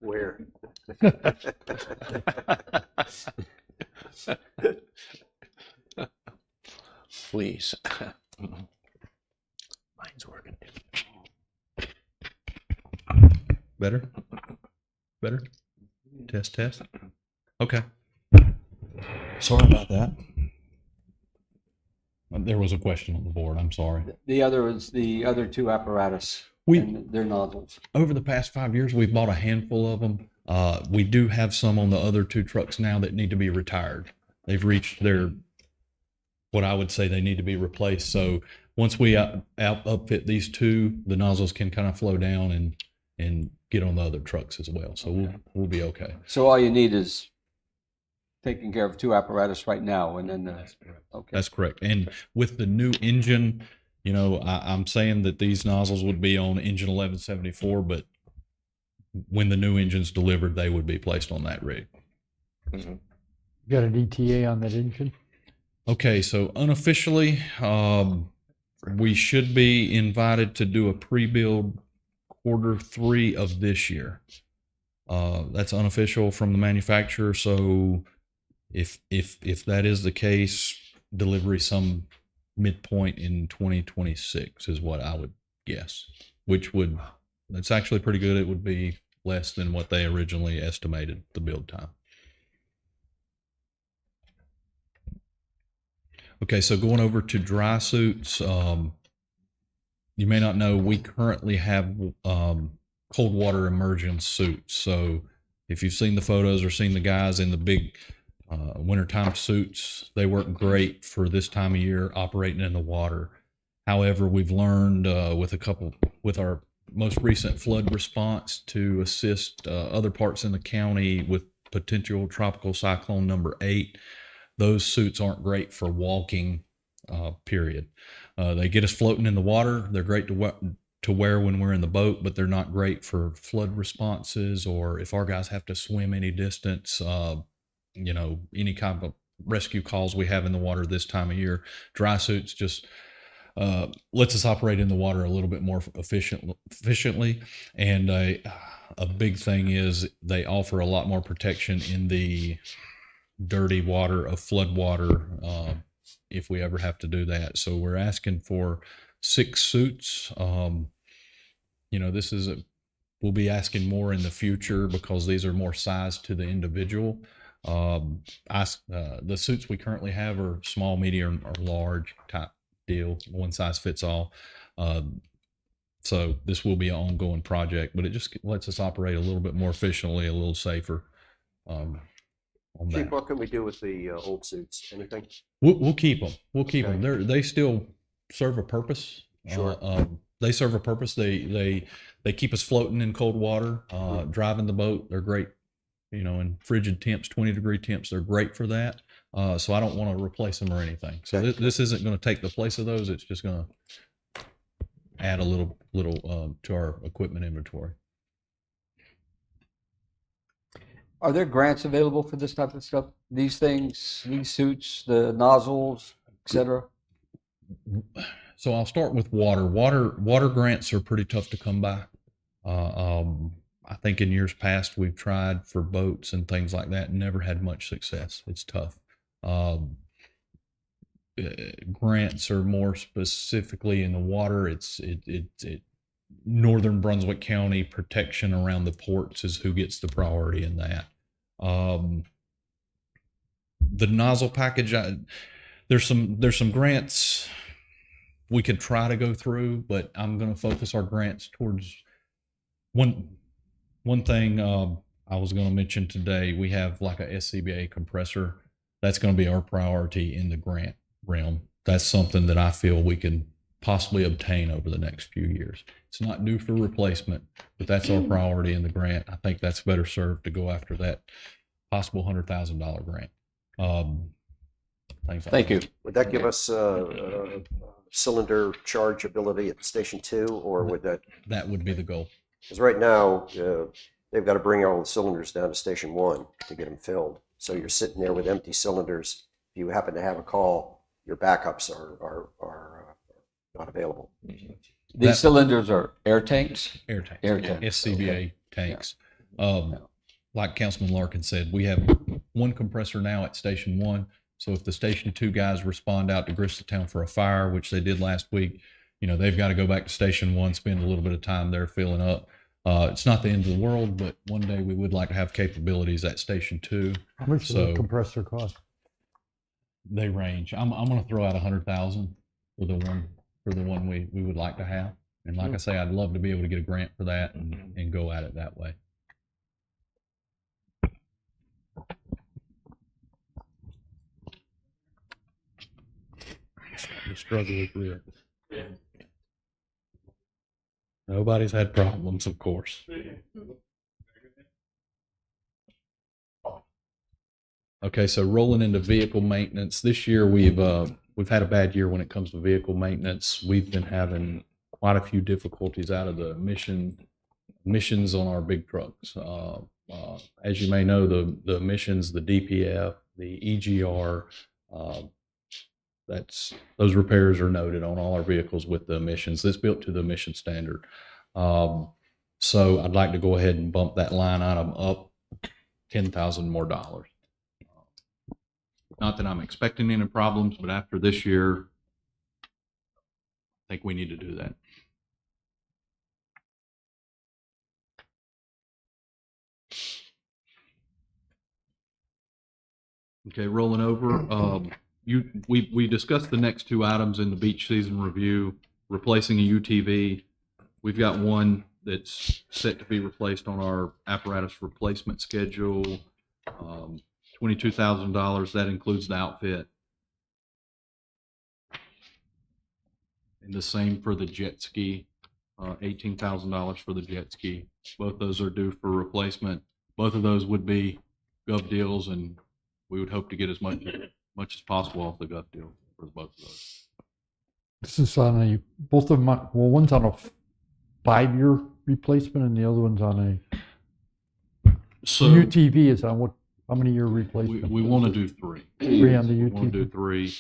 Speaker 5: Where?
Speaker 9: Please. Mine's working.
Speaker 12: Better? Test. Okay. Sorry about that. There was a question on the board. I'm sorry.
Speaker 6: The other is the other two apparatus.
Speaker 12: We-
Speaker 6: and their nozzles.
Speaker 12: Over the past 5 years, we've bought a handful of them. We do have some on the other two trucks now that need to be retired. They've reached what I would say they need to be replaced. So once we upfit these two, the nozzles can kind of flow down and get on the other trucks as well. So we'll be okay.
Speaker 6: So all you need is taking care of two apparatus right now, and then okay.
Speaker 12: That's correct. And with the new engine, I'm saying that these nozzles would be on engine 1174, but when the new engine's delivered, they would be placed on that rig.
Speaker 4: You got an ETA on that engine?
Speaker 12: Okay, so unofficially, we should be invited to do a pre-build Q3 of this year. That's unofficial from the manufacturer. So if that is the case, delivery some midpoint in 2026 is what I would guess, that's actually pretty good. It would be less than what they originally estimated the build time. Okay, so going over to dry suits, you may not know, we currently have cold water immersion suits. So if you've seen the photos or seen the guys in the big wintertime suits, they work great for this time of year operating in the water. However, we've learned with our most recent flood response to assist other parts in the county with potential tropical cyclone number 8. Those suits aren't great for walking, period. They get us floating in the water. They're great to wear when we're in the boat, but they're not great for flood responses or if our guys have to swim any distance, any kind of rescue calls we have in the water this time of year. Dry suits just lets us operate in the water a little bit more efficiently. And a big thing is they offer a lot more protection in the dirty water of flood water if we ever have to do that. So we're asking for 6 suits. We'll be asking more in the future because these are more sized to the individual. The suits we currently have are small, medium, or large type deal. One size fits all. So this will be an ongoing project, but it just lets us operate a little bit more efficiently, a little safer.
Speaker 5: Chief, what can we do with the old suits? Anything?
Speaker 12: We'll keep them. We'll keep
Speaker 5: Okay.
Speaker 12: them. They still serve a purpose.
Speaker 5: Sure.
Speaker 12: They serve a purpose. They keep us floating in cold water, driving the boat. They're great. In frigid temps, 20-degree temps, they're great for that. So I don't want to replace them or anything. So this isn't going to take the place of those. It's just going to add a little to our equipment inventory.
Speaker 6: Are there grants available for this type of stuff? These things, these suits, the nozzles, etc.
Speaker 12: So I'll start with water. Water grants are pretty tough to come by. I think in years past we've tried for boats and things like that and never had much success. It's tough. Grants are more specifically in the water. It's Northern Brunswick County protection around the ports is who gets the priority in that. The nozzle package, there's some grants we could try to go through, but I'm going to focus our grants towards one thing I was going to mention today. We have like a SCBA compressor. That's going to be our priority in the grant.
Speaker 14: realm. That's something that I feel we can possibly obtain over the next few years. It's not due for replacement, but that's our priority in the grant. I think that's better served to go after that possible $100,000 grant.
Speaker 6: Thank you.
Speaker 5: Would that give us cylinder charge ability at Station 2, or would that?
Speaker 14: That would be the goal.
Speaker 5: Because right now, they've got to bring all the cylinders down to Station 1 to get them filled. So you're sitting there with empty cylinders. If you happen to have a call, your backups are not available.
Speaker 6: These cylinders are air tanks?
Speaker 14: Air tanks.
Speaker 6: Air tanks.
Speaker 14: SCBA tanks. Like Councilman Larkin said, we have one compressor now at Station 1. So if the Station 2 guys respond out to Bristoltown for a fire, which they did last week, they've got to go back to Station 1, spend a little bit of time there filling up. It's not the end of the world, but one day we would like to have capabilities at Station 2.
Speaker 4: How much does a compressor cost?
Speaker 14: They range. I'm going to throw out $100,000 for the one we would like to have. And like I say, I'd love to be able to get a grant for that and go at it that way. The struggle is real. Nobody's had problems, of course. Okay, so rolling into vehicle maintenance. This year we've had a bad year when it comes to vehicle maintenance. We've been having quite a few difficulties out of the emissions on our big trucks. As you may know, the emissions, the DPF, the EGR, those repairs are noted on all our vehicles with the emissions. That's built to the emission standard. So I'd like to go ahead and bump that line item up $10,000 more. Not that I'm expecting any problems, but after this year, I think we need to do that. Okay, rolling over. We discussed the next two items in the beach season review, replacing a UTV. We've got one that's set to be replaced on our apparatus replacement schedule. $22,000. That includes the outfit. And the same for the jet ski. $18,000 for the jet ski. Both those are due for replacement. Both of those would be gov deals, and we would hope to get as much as possible off the gov deal for both of those.
Speaker 4: This is on both of them, one's on a 5-year replacement and the other one's on
Speaker 14: So
Speaker 4: UTV is on how many year replacement?
Speaker 14: we want to do 3.
Speaker 4: 3 on the
Speaker 14: We want
Speaker 4: UTV.
Speaker 14: to do 3.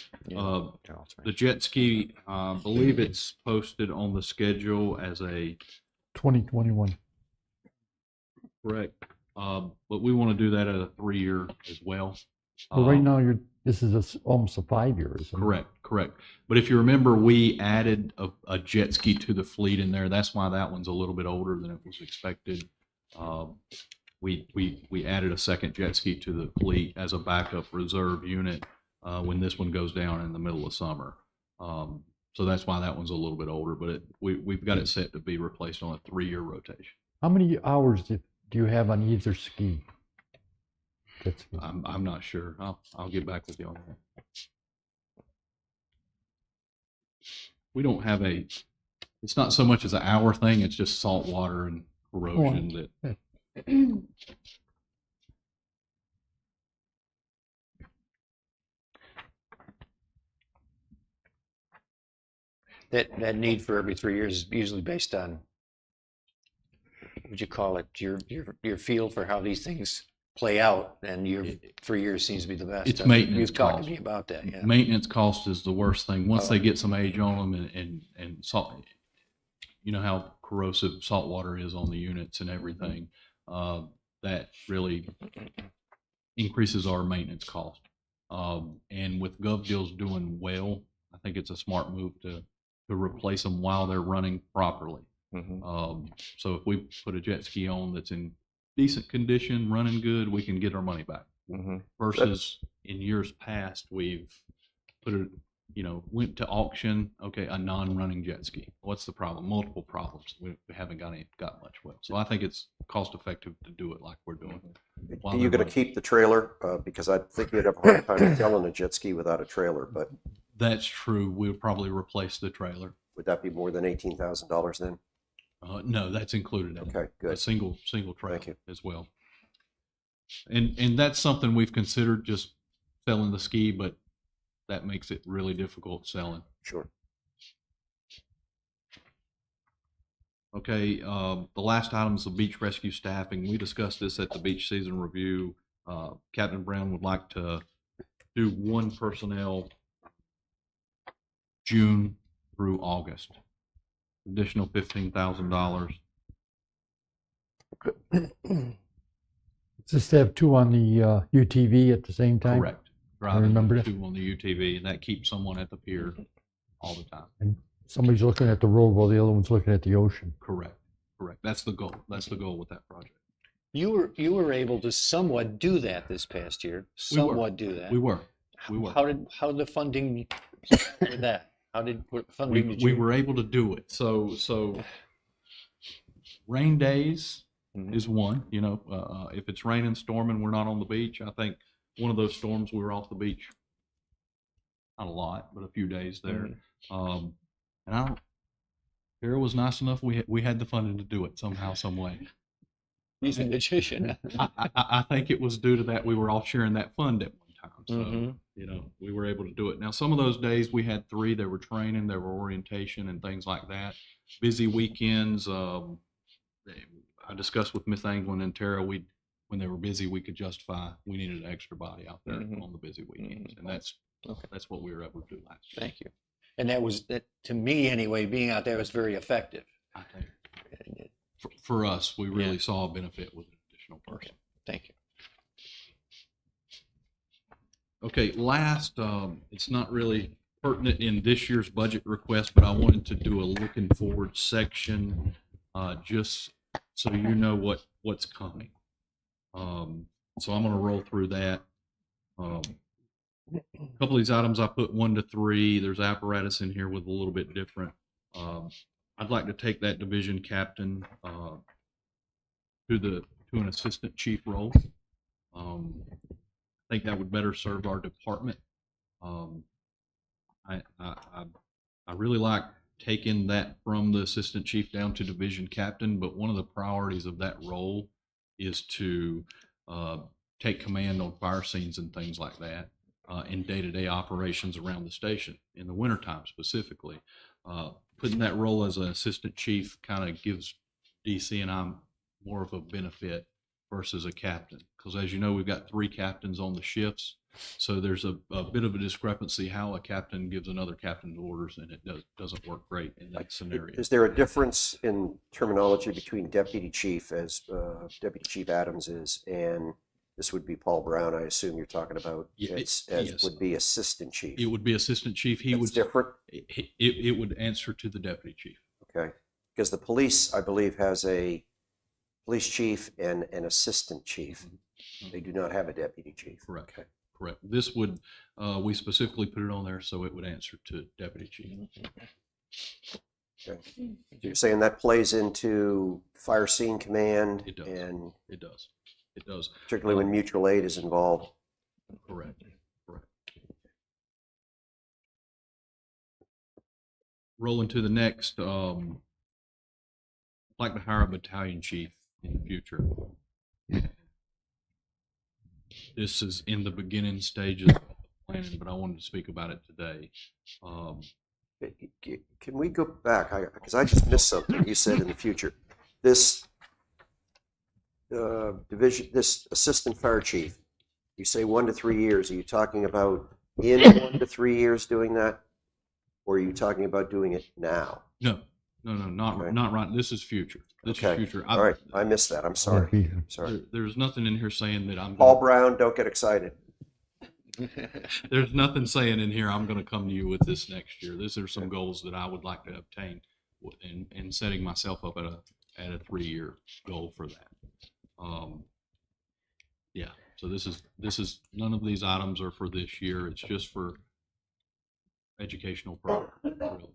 Speaker 14: The jet ski, I believe it's posted on the schedule as a
Speaker 4: 2021.
Speaker 14: correct, but we want to do that at a 3-year as well.
Speaker 4: Well, right now this is almost a 5-year, isn't it?
Speaker 14: Correct. But if you remember, we added a jet ski to the fleet in there. That's why that one's a little bit older than it was expected. We added a second jet ski to the fleet as a backup reserve unit when this one goes down in the middle of summer. So that's why that one's a little bit older, but we've got it set to be replaced on a 3-year rotation.
Speaker 4: How many hours do you have on either ski?
Speaker 14: I'm not sure. I'll get back with you on that. We don't have it's not so much as an hour thing, it's just salt water and corrosion that.
Speaker 9: That need for every 3 years is usually based on, what would you call it, your feel for how these things play out, and your 3 years seems to be the best.
Speaker 14: It's maintenance
Speaker 9: You've talked
Speaker 14: cost.
Speaker 9: to me about that, yeah.
Speaker 14: Maintenance cost is the worst thing. Once they get some age on them and salt, you know how corrosive salt water is on the units and everything, that really increases our maintenance cost. And with gov deals doing well, I think it's a smart move to replace them while they're running properly. So if we put a jet ski on that's in decent condition, running good, we can get our money back. Versus in years past, we've put it, went to auction. Okay, a non-running jet ski. What's the problem? Multiple problems. We haven't got much well. So I think it's cost effective to do it like we're doing.
Speaker 5: Are you going to keep the trailer? Because I think you'd have a hard time selling a jet ski without a trailer, but
Speaker 14: That's true. We'll probably replace the trailer.
Speaker 5: Would that be more than $18,000 then?
Speaker 14: No, that's included in
Speaker 5: Okay,
Speaker 14: a
Speaker 5: good.
Speaker 14: single trailer
Speaker 5: Thank you.
Speaker 14: as well. And that's something we've considered, just selling the ski, but that makes it really difficult selling.
Speaker 5: Sure.
Speaker 14: Okay, the last item is the beach rescue staffing. We discussed this at the beach season review. Captain Brown would like to do one personnel June through August. Additional $15,000.
Speaker 4: Just have two on the UTV at the same time?
Speaker 14: Correct. Driving
Speaker 4: remember that.
Speaker 14: two on the UTV, and that keeps someone at the pier all the time.
Speaker 4: And somebody's looking at the road while the other one's looking at the ocean.
Speaker 14: Correct. Correct. That's the goal. That's the goal with that project.
Speaker 9: You were able to somewhat do that this past year. Somewhat do that.
Speaker 14: We were.
Speaker 9: How did the funding with that? What funding did
Speaker 14: We
Speaker 9: you?
Speaker 14: were able to do it. So rain days is one. You know, if it's raining, storming, we're not on the beach. I think one of those storms we were off the beach. Not a lot, but a few days there. And Kara was nice enough. We had the funding to do it somehow, some way.
Speaker 9: He's a magician.
Speaker 14: I think it was due to that we were all sharing that fund at one time. So, you know, we were able to do it. Now, some of those days we had three. There were training, there were orientation and things like that. Busy weekends. I discussed with Miss Anglin and Tara, when they were busy, we could justify we needed an extra body out there on the busy weekends. And that's what we were able to do last year.
Speaker 9: Thank you. And that, to me anyway, being out there was very effective.
Speaker 14: I think for us, we really saw a benefit with an additional person.
Speaker 9: Thank you.
Speaker 14: Okay, last, it's not really pertinent in this year's budget request, but I wanted to do a looking forward section, just so you know what's coming. So I'm gonna roll through that. A couple of these items I put 1 to 3. There's apparatus in here with a little bit different. I'd like to take that division captain to an assistant chief role. I think that would better serve our department. I really like taking that from the assistant chief down to division captain, but one of the priorities of that role is to take command on fire scenes and things like that, in day-to-day operations around the station in the wintertime specifically. Putting that role as an assistant chief kind of gives DC and I more of a benefit versus a captain, because as you know, we've got 3 captains on the shifts, so there's a bit of a discrepancy how a captain gives another captain orders, and it doesn't work great in that scenario.
Speaker 5: Is there a difference in terminology between deputy chief, as Deputy Chief Adams is, and this would be Paul Brown? I assume you're talking about
Speaker 14: Yes.
Speaker 5: would be assistant chief.
Speaker 14: It would be assistant chief. He
Speaker 5: That's
Speaker 14: would
Speaker 5: different.
Speaker 14: It would answer to the deputy chief.
Speaker 5: Okay, because the police, I believe, has a police chief and an assistant chief. They do not have a deputy chief.
Speaker 14: Correct.
Speaker 5: Okay.
Speaker 14: Correct. This would, we specifically put it on there so it would answer to deputy chief.
Speaker 5: Okay. So you're saying that plays into fire scene command?
Speaker 14: It does.
Speaker 5: And
Speaker 14: It does. It does.
Speaker 5: particularly when mutual aid is involved.
Speaker 14: Correct. Correct. Rolling to the next, I'd like to hire a battalion chief in the future. This is in the beginning stages of the planning, but I wanted to speak about it today.
Speaker 5: Can we go back? Because I just missed something you said in the future. This this assistant fire chief, you say 1 to 3 years. Are you talking about in 1 to 3 years doing that? Or are you talking about doing it now?
Speaker 14: No, not right. This is future. This is future.
Speaker 5: All right, I missed that. I'm sorry. Sorry.
Speaker 14: There's nothing in here saying that I'm
Speaker 5: Paul Brown, don't get excited.
Speaker 14: There's nothing saying in here I'm going to come to you with this next year. These are some goals that I would like to obtain, and setting myself up at a 3-year goal for that. Yeah. So this is none of these items are for this year. It's just for educational purposes. Really.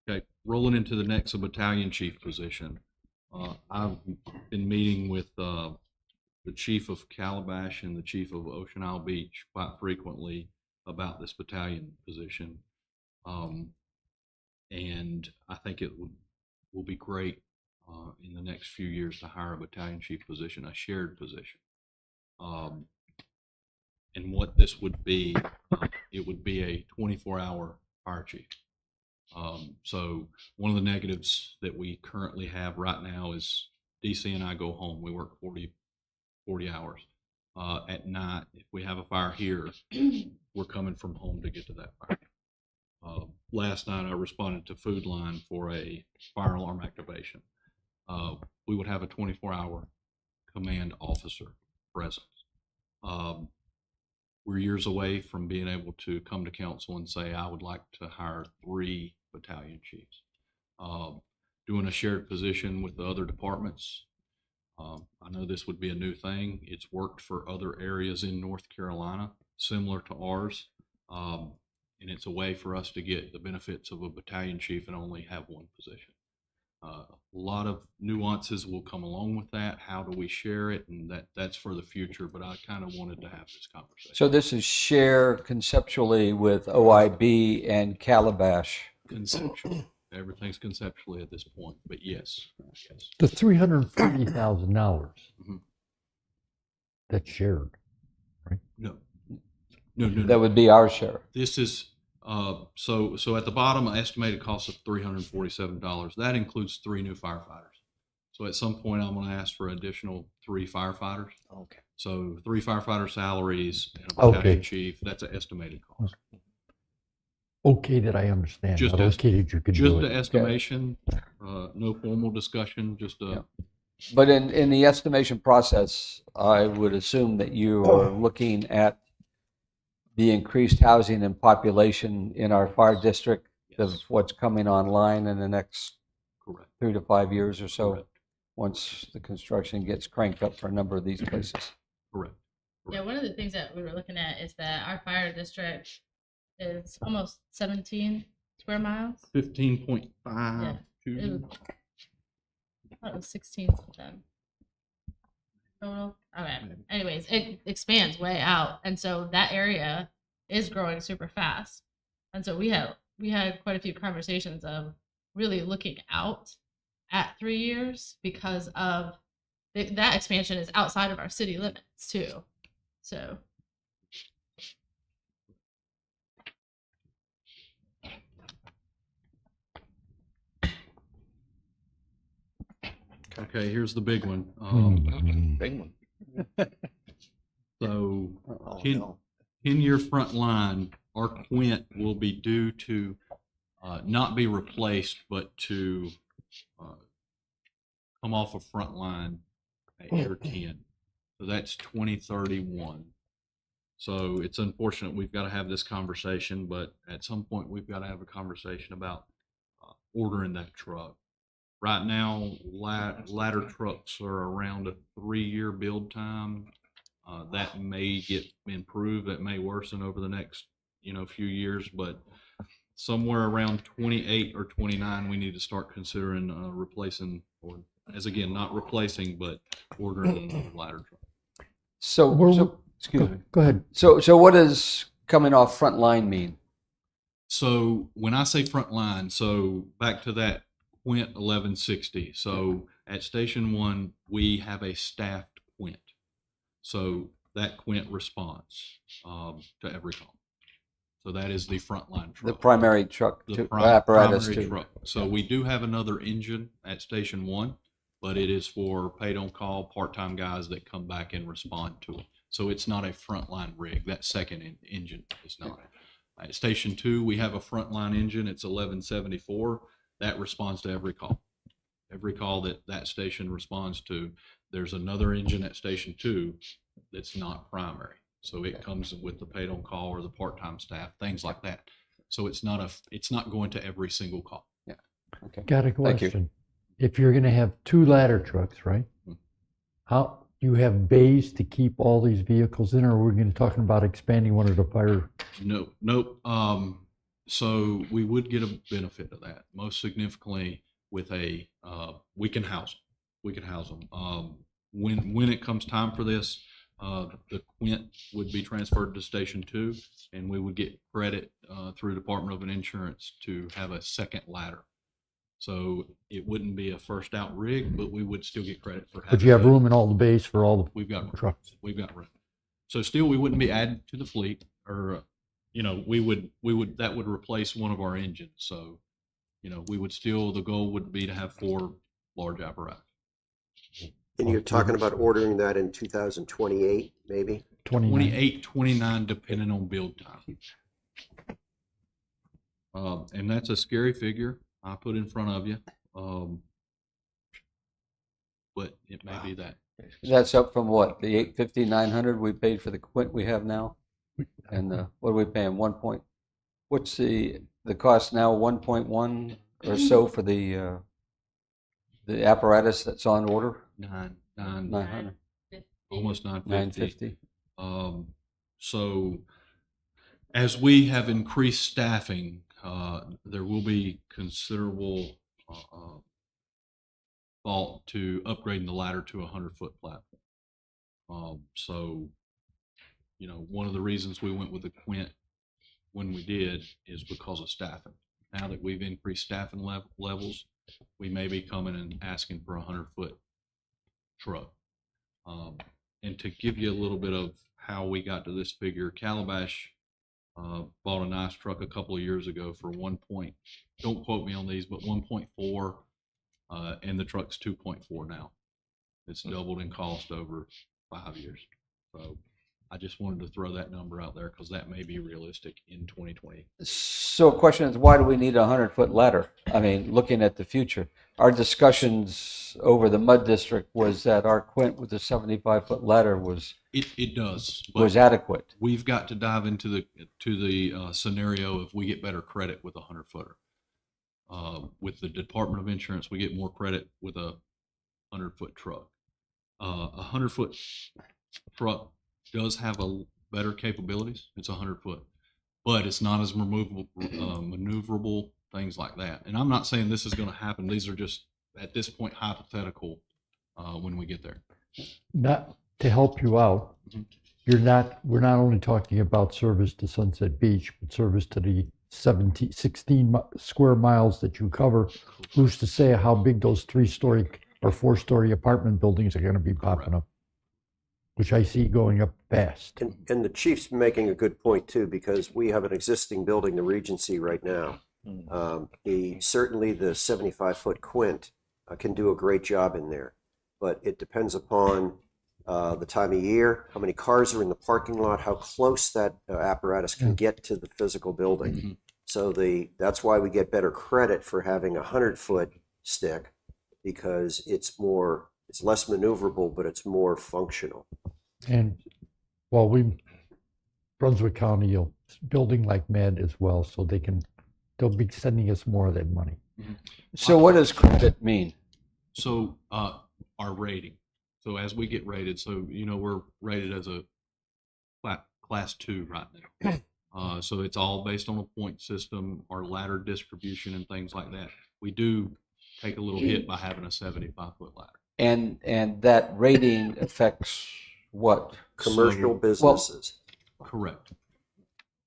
Speaker 14: Okay, rolling into the next, a battalion chief position. I've been meeting with the chief of Calabash and the chief of Ocean Isle Beach quite frequently about this battalion position. And I think it will be great in the next few years to hire a battalion chief position, a shared position. And what this would be, it would be a 24-hour fire chief. So one of the negatives that we currently have right now is DC and I go home. We work 40 hours. At night, if we have a fire here, we're coming from home to get to that fire. Last night, I responded to Food Line for a fire alarm activation. We would have a 24-hour command officer presence. We're years away from being able to come to council and say, I would like to hire 3 battalion chiefs. Doing a shared position with the other departments, I know this would be a new thing. It's worked for other areas in North Carolina, similar to ours. And it's a way for us to get the benefits of a battalion chief and only have one position. A lot of nuances will come along with that. How do we share it? And that's for the future, but I kind of wanted to have this conversation.
Speaker 6: So this is share conceptually with OIB and Calabash.
Speaker 14: Conceptually. Everything's conceptually at this point, but yes.
Speaker 4: The $340,000
Speaker 14: Mhm.
Speaker 4: that's shared, right?
Speaker 14: No.
Speaker 6: That would be our share.
Speaker 14: This is, so at the bottom, an estimated cost of $347. That includes 3 new firefighters. So at some point, I'm going to ask for additional 3 firefighters.
Speaker 9: Okay.
Speaker 14: So 3 firefighter salaries and a battalion
Speaker 4: Okay.
Speaker 14: chief. That's an estimated cost.
Speaker 4: Okay, that I understand.
Speaker 14: Just
Speaker 4: Not okay that you could do
Speaker 14: the
Speaker 4: it.
Speaker 14: estimation, no formal discussion, just a.
Speaker 6: But in the estimation process, I would assume that you are looking at the increased housing and population in our fire district of what's coming online in the next
Speaker 14: Correct.
Speaker 6: 3 to 5 years or so,
Speaker 14: Correct.
Speaker 6: once the construction gets cranked up for a number of these places.
Speaker 14: Correct.
Speaker 2: Yeah, one of the things that we were looking at is that our fire district is almost 17 square miles.
Speaker 14: 15.5.
Speaker 2: Yeah.
Speaker 14: to-
Speaker 2: I thought it was 16 something total. Okay. Anyways, it expands way out, and so that area is growing super fast. And so we had quite a few conversations of really looking out at 3 years because of that expansion is outside of our city limits too. So.
Speaker 14: Okay, here's the big one.
Speaker 9: Big one.
Speaker 14: So
Speaker 9: Oh,
Speaker 14: 10-year front line, our quint will be due to not be replaced, but to come off of front line at year 10. So that's 2031. So it's unfortunate we've got to have this conversation, but at some point we've got to have a conversation about ordering that truck. Right now, ladder trucks are around a 3-year build time. That may get improved. That may worsen over the next, few years. But somewhere around 28 or 29, we need to start considering replacing, or as again, not replacing, but ordering a ladder truck.
Speaker 6: So excuse me.
Speaker 4: Go ahead.
Speaker 6: So what does coming off front line mean?
Speaker 14: So when I say front line, so back to that quint 1160. So at Station 1, we have a staffed quint. So that quint responds to every call. So that is the frontline truck.
Speaker 6: The primary truck,
Speaker 14: The
Speaker 6: apparatus
Speaker 14: primary
Speaker 6: to
Speaker 14: truck. So we do have another engine at Station 1, but it is for paid on call part-time guys that come back and respond to it. So it's not a frontline rig. That second engine is not. At Station 2, we have a frontline engine. It's 1174. That responds to every call. Every call that station responds to. There's another engine at Station 2 that's not primary. So it comes with the paid on call or the part-time staff, things like that. So it's not going to every single call.
Speaker 6: Yeah. Okay.
Speaker 4: Got a
Speaker 6: Thank you.
Speaker 4: question. If you're going to have 2 ladder trucks, right? How do you have bays to keep all these vehicles in, or are we going to talking about expanding one of the fire?
Speaker 14: Nope. So we would get a benefit of that. Most significantly with we can house them. when it comes time for this, the Quint would be transferred to Station 2, and we would get credit through Department of Insurance to have a second ladder. So it wouldn't be a first out rig, but we would still get credit for having.
Speaker 4: But you have room in all the bays for all the
Speaker 14: We've got
Speaker 4: trucks.
Speaker 14: We've got room. So still, we wouldn't be added to the fleet, or we would that would replace one of our engines. So we would still, the goal would be to have 4 large apparatus.
Speaker 5: And you're talking about ordering that in 2028, maybe?
Speaker 14: 28, 29, depending on build time. And that's a scary figure I put in front of you. But it may be that.
Speaker 6: That's up from what, the 850, 900 we paid for the Quint we have now? And what are we paying, what's the cost now, 1.1 or so for the apparatus that's on order?
Speaker 14: 900, almost
Speaker 6: 950.
Speaker 14: So as we have increased staffing, there will be considerable thought to upgrading the ladder to a 100-foot platform. So, one of the reasons we went with the Quint when we did is because of staffing. Now that we've increased staffing levels, we may be coming and asking for a 100-foot truck. And to give you a little bit of how we got to this figure, Calabash bought a nice truck a couple of years ago for don't quote me on these, but 1.4, and the truck's 2.4 now. It's doubled in cost over 5 years. So I just wanted to throw that number out there because that may be realistic in 2020.
Speaker 6: So the question is, why do we need a 100-foot ladder? I mean, looking at the future, our discussions over the mud district was that our Quint with the 75-foot ladder was adequate.
Speaker 14: We've got to dive into the scenario if we get better credit with a 100-footer. With the Department of Insurance, we get more credit with a 100-foot truck. A 100-foot truck does have better capabilities. It's 100-foot, but it's not as maneuverable, things like that. And I'm not saying this is going to happen. These are just at this point hypothetical when we get there.
Speaker 4: Not to help you out, we're not only talking about service to Sunset Beach, but service to the 16 square miles that you cover. Who's to say how big those 3-story or 4-story apartment buildings are going to be popping up, which I see going up fast.
Speaker 5: And the chief's making a good point too, because we have an existing building, the Regency, right now. Certainly the 75-foot Quint can do a great job in there, but it depends upon the time of year, how many cars are in the parking lot, how close that apparatus can get to the physical building. So that's why we get better credit for having a 100-foot stick, because it's less maneuverable, but it's more functional.
Speaker 4: And Brunswick County is building like mad as well, so they'll be sending us more of that money.
Speaker 6: So what does credit mean?
Speaker 14: So our rating. So as we get rated, so we're rated as a class 2 right now. So it's all based on a point system, our ladder distribution and things like that. We do take a little hit by having a 75-foot ladder.
Speaker 6: And that rating affects what?
Speaker 5: Commercial businesses.
Speaker 14: Correct.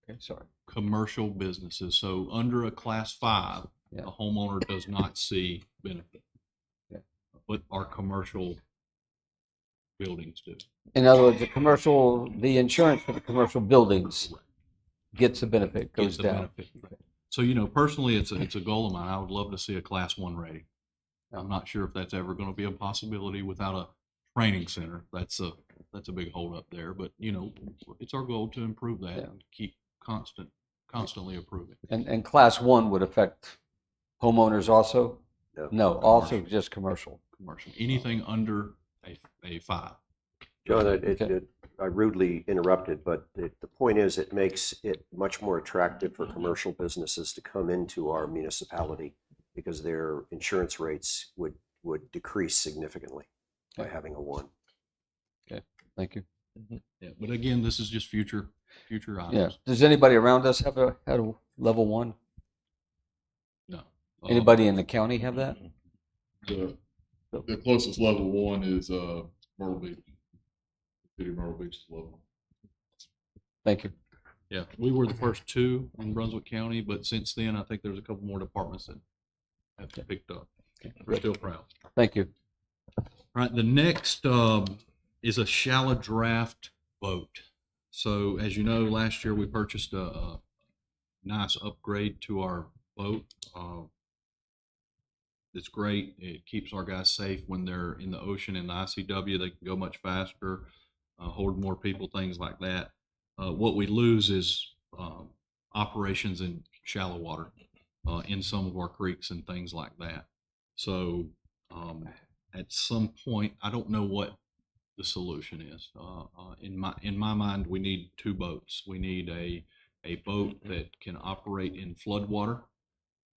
Speaker 6: Okay, sorry.
Speaker 14: Commercial businesses. So under a class 5, a homeowner does not see benefit. But our commercial buildings do.
Speaker 6: In other words, the insurance for the commercial buildings gets a benefit, goes down.
Speaker 14: Benefit. So, personally, it's a goal of mine. I would love to see a class 1 rating. I'm not sure if that's ever going to be a possibility without a training center. That's a big holdup there. But, it's our goal to improve that and keep constantly improving.
Speaker 6: And class 1 would affect homeowners also? No, also just commercial.
Speaker 14: Commercial. Anything under a 5.
Speaker 5: John, I rudely interrupted, but the point is it makes it much more attractive for commercial businesses to come into our municipality because their insurance rates would decrease significantly by having a 1.
Speaker 6: Okay, thank you.
Speaker 14: Yeah, but again, this is just future items.
Speaker 6: Yeah. Does anybody around us have a level 1?
Speaker 14: No.
Speaker 6: Anybody in the county have that?
Speaker 15: The closest level 1 is
Speaker 14: Myrtle Beach. City of Myrtle Beach is local.
Speaker 6: Thank you.
Speaker 14: Yeah, we were the first two in Brunswick County, but since then, I think there's a couple more departments that have picked up. We're still proud.
Speaker 6: Thank you.
Speaker 14: All right, the next is a shallow draft boat. So as you know, last year we purchased a nice upgrade to our boat. It's great. It keeps our guys safe when they're in the ocean in the ICW. They can go much faster, hold more people, things like that. What we lose is operations in shallow water in some of our creeks and things like that. So at some point, I don't know what the solution is. In my mind, we need two boats. We need a boat that can operate in floodwater,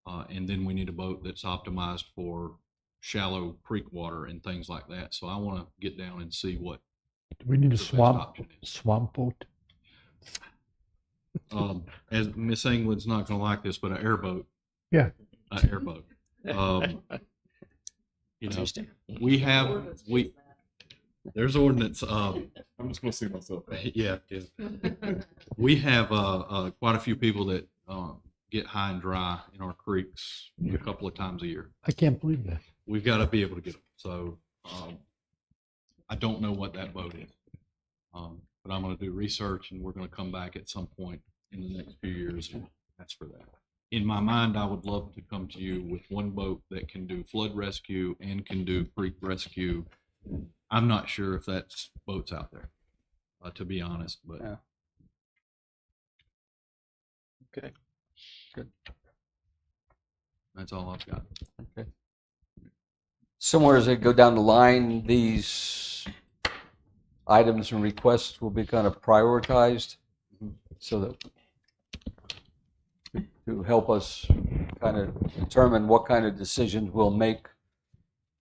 Speaker 14: and then we need a boat that's optimized for shallow creek water and things like that. So I want to get down and see what
Speaker 4: Do we need a
Speaker 14: the best option is.
Speaker 4: swamp boat?
Speaker 14: As Miss England's not going to like this, but an airboat.
Speaker 4: Yeah.
Speaker 14: An airboat. You know, there's ordinance. I'm just going to see myself. Yeah. We have quite a few people that get high and dry in our creeks a couple of times a year.
Speaker 4: I can't believe that.
Speaker 14: We've got to be able to get them. So I don't know what that boat is, but I'm going to do research, and we're going to come back at some point in the next few years and ask for that. In my mind, I would love to come to you with one boat that can do flood rescue and can do creek rescue. I'm not sure if that's boats out there, to be honest, but.
Speaker 6: Yeah.
Speaker 9: Okay.
Speaker 6: Good.
Speaker 14: That's all I've got.
Speaker 6: Okay. Somewhere as they go down the line, these items and requests will be kind of prioritized so that to help us kind of determine what kind of decisions we'll make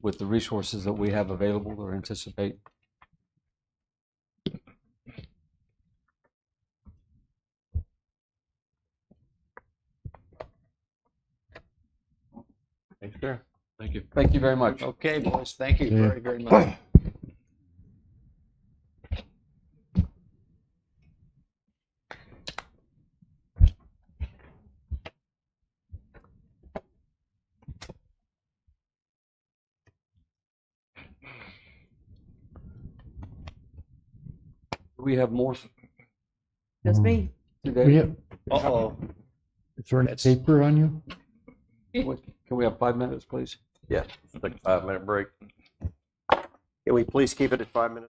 Speaker 6: with the resources that we have available or anticipate.
Speaker 1: Thanks, sir.
Speaker 14: Thank you.
Speaker 6: Thank you very much.
Speaker 9: Okay, boys, thank you
Speaker 4: Yeah.
Speaker 9: very, very much.
Speaker 6: Do we have more
Speaker 10: Just me.
Speaker 6: today?
Speaker 9: Uh-oh.
Speaker 4: Is there any
Speaker 9: That's-
Speaker 4: paper on you?
Speaker 6: Can we have 5 minutes, please?
Speaker 5: Yeah.
Speaker 1: Take a 5-minute break.
Speaker 5: Can we please keep it at 5 minutes?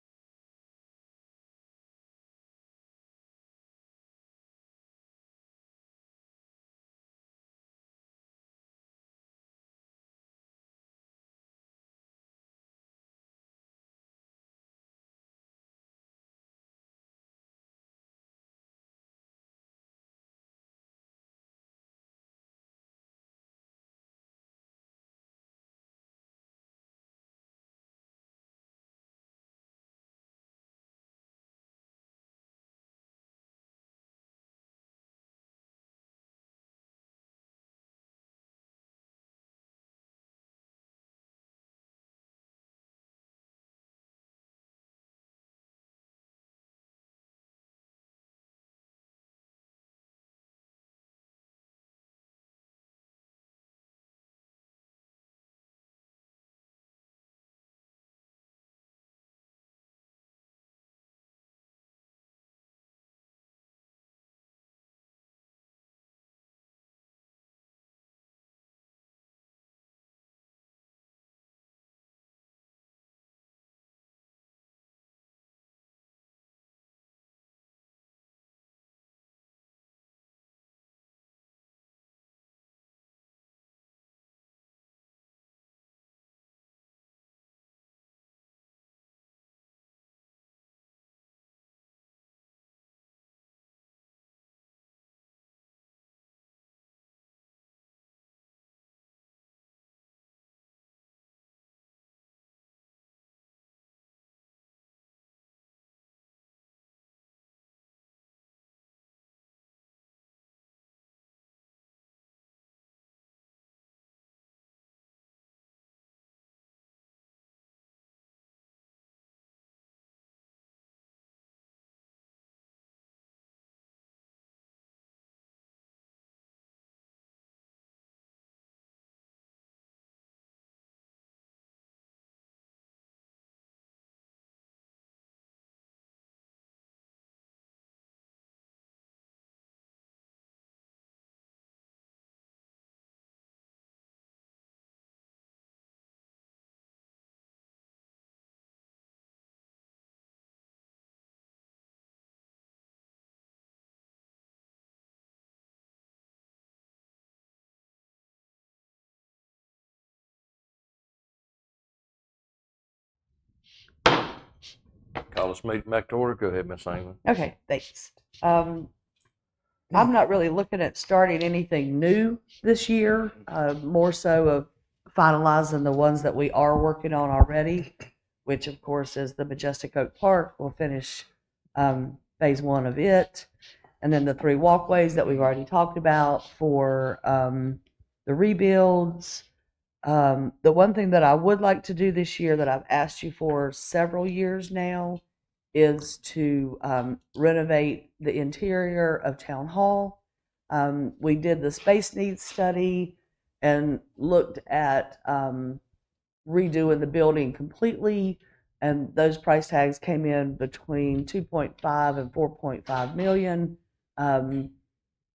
Speaker 1: Call this meeting back to order. Go ahead, Miss England.
Speaker 10: Okay, thanks. I'm not really looking at starting anything new this year, more so of finalizing the ones that we are working on already, which of course is the Majestic Oak Park. We'll finish phase 1 of it. And then the 3 walkways that we've already talked about for the rebuilds. The one thing that I would like to do this year that I've asked you for several years now is to renovate the interior of Town Hall. We did the space needs study and looked at redoing the building completely, and those price tags came in between 2.5 and 4.5 million.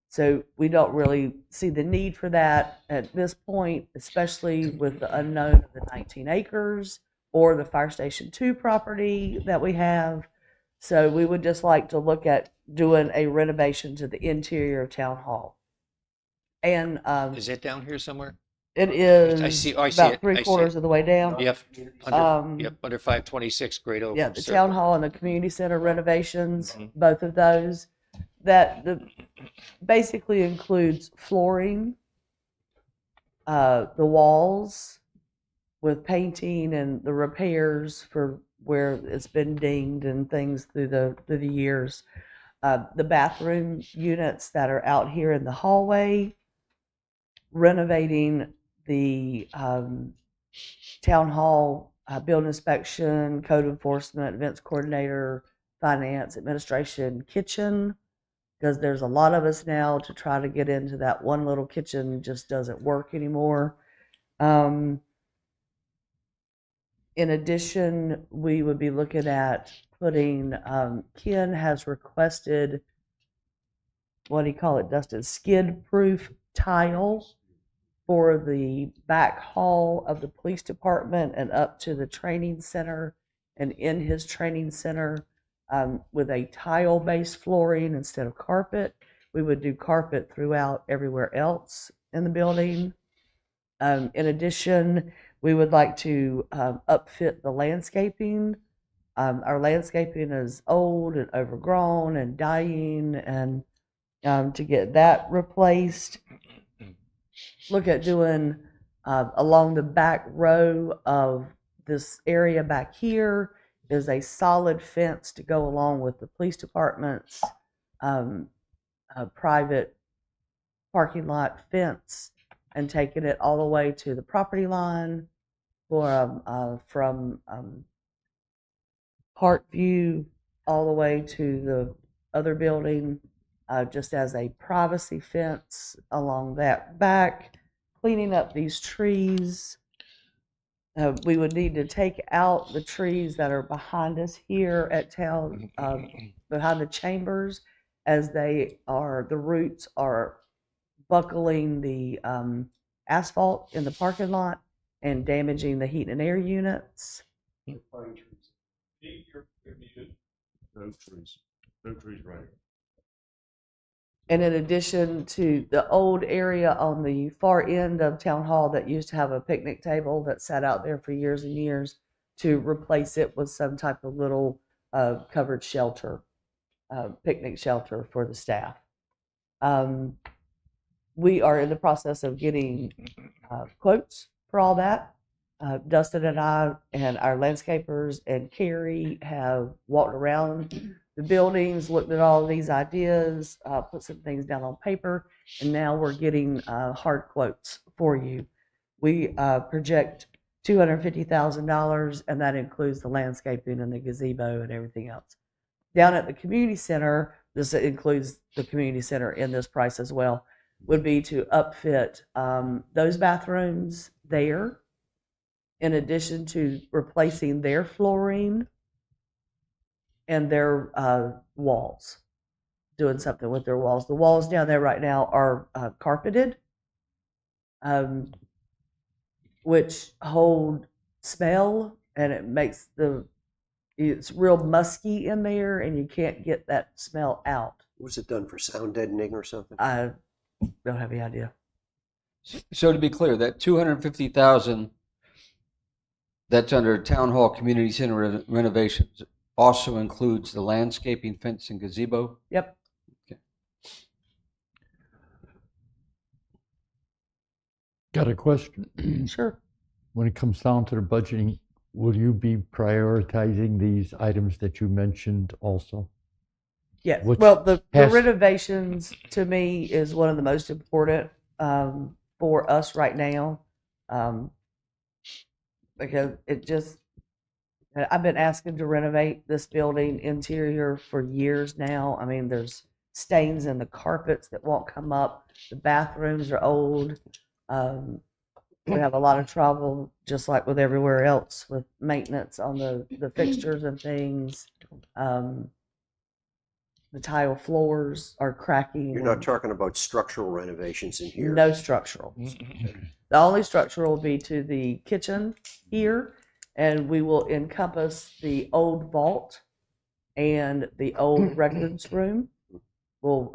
Speaker 10: So we don't really see the need for that at this point, especially with the unknown of the 19 acres or the Fire Station 2 property that we have. So we would just like to look at doing a renovation to the interior of Town Hall. And
Speaker 9: Is it down here somewhere?
Speaker 10: it is
Speaker 9: I see
Speaker 10: about
Speaker 9: it.
Speaker 10: 3/4 of the way down.
Speaker 9: Yep. Under 526 Great Oak.
Speaker 10: Yeah, the
Speaker 9: Circle.
Speaker 10: Town Hall and the community center renovations, both of those. That basically includes flooring, the walls with painting and the repairs for where it's been dinged and things through the years. The bathroom units that are out here in the hallway, renovating the Town Hall building inspection, code enforcement, events coordinator, finance, administration, kitchen, because there's a lot of us now to try to get into that one little kitchen just doesn't work anymore. In addition, we would be looking at putting, Ken has requested, what do you call it, Dustin, skid-proof tile for the back hall of the police department and up to the training center, and in his training center, with a tile-based flooring instead of carpet. We would do carpet throughout everywhere else in the building. In addition, we would like to upfit the landscaping. Our landscaping is old and overgrown and dying, and to get that replaced. Look at doing along the back row of this area back here is a solid fence to go along with the police department's private parking lot fence, and taking it all the way to the property line for from Parkview all the way to the other building, just as a privacy fence along that back, cleaning up these trees. We would need to take out the trees that are behind us here at town, behind the chambers, as the roots are buckling the asphalt in the parking lot and damaging the heat and air units.
Speaker 12: No trees right here.
Speaker 10: And in addition to the old area on the far end of Town Hall that used to have a picnic table that sat out there for years and years, to replace it with some type of little covered shelter, picnic shelter for the staff. We are in the process of getting quotes for all that. Dustin and I and our landscapers and Carrie have walked around the buildings, looked at all of these ideas, put some things down on paper, and now we're getting hard quotes for you. We project $250,000, and that includes the landscaping and the gazebo and everything else. Down at the community center, this includes the community center in this price as well, would be to upfit those bathrooms there, in addition to replacing their flooring and their walls, doing something with their walls. The walls down there right now are carpeted, which hold smell, and it makes it's real musky in there, and you can't get that smell out.
Speaker 5: Was it done for sound deadening or something?
Speaker 10: I don't have any idea.
Speaker 6: So to be clear, that 250,000, that's under Town Hall Community Center renovations. also includes the landscaping, fence, and gazebo?
Speaker 10: Yep.
Speaker 4: Got a question.
Speaker 10: Sure.
Speaker 4: When it comes down to the budgeting, will you be prioritizing these items that you mentioned also?
Speaker 10: Yes.
Speaker 4: Which
Speaker 10: Well, the
Speaker 4: has-
Speaker 10: renovations to me is one of the most important for us right now, because I've been asking to renovate this building interior for years now. I mean, there's stains in the carpets that won't come up. The bathrooms are old. We have a lot of trouble, just like with everywhere else, with maintenance on the fixtures and things. The tile floors are cracking.
Speaker 5: You're not talking about structural renovations in here?
Speaker 10: No structural. The only structural will be to the kitchen here, and we will encompass the old vault and the old records room. We'll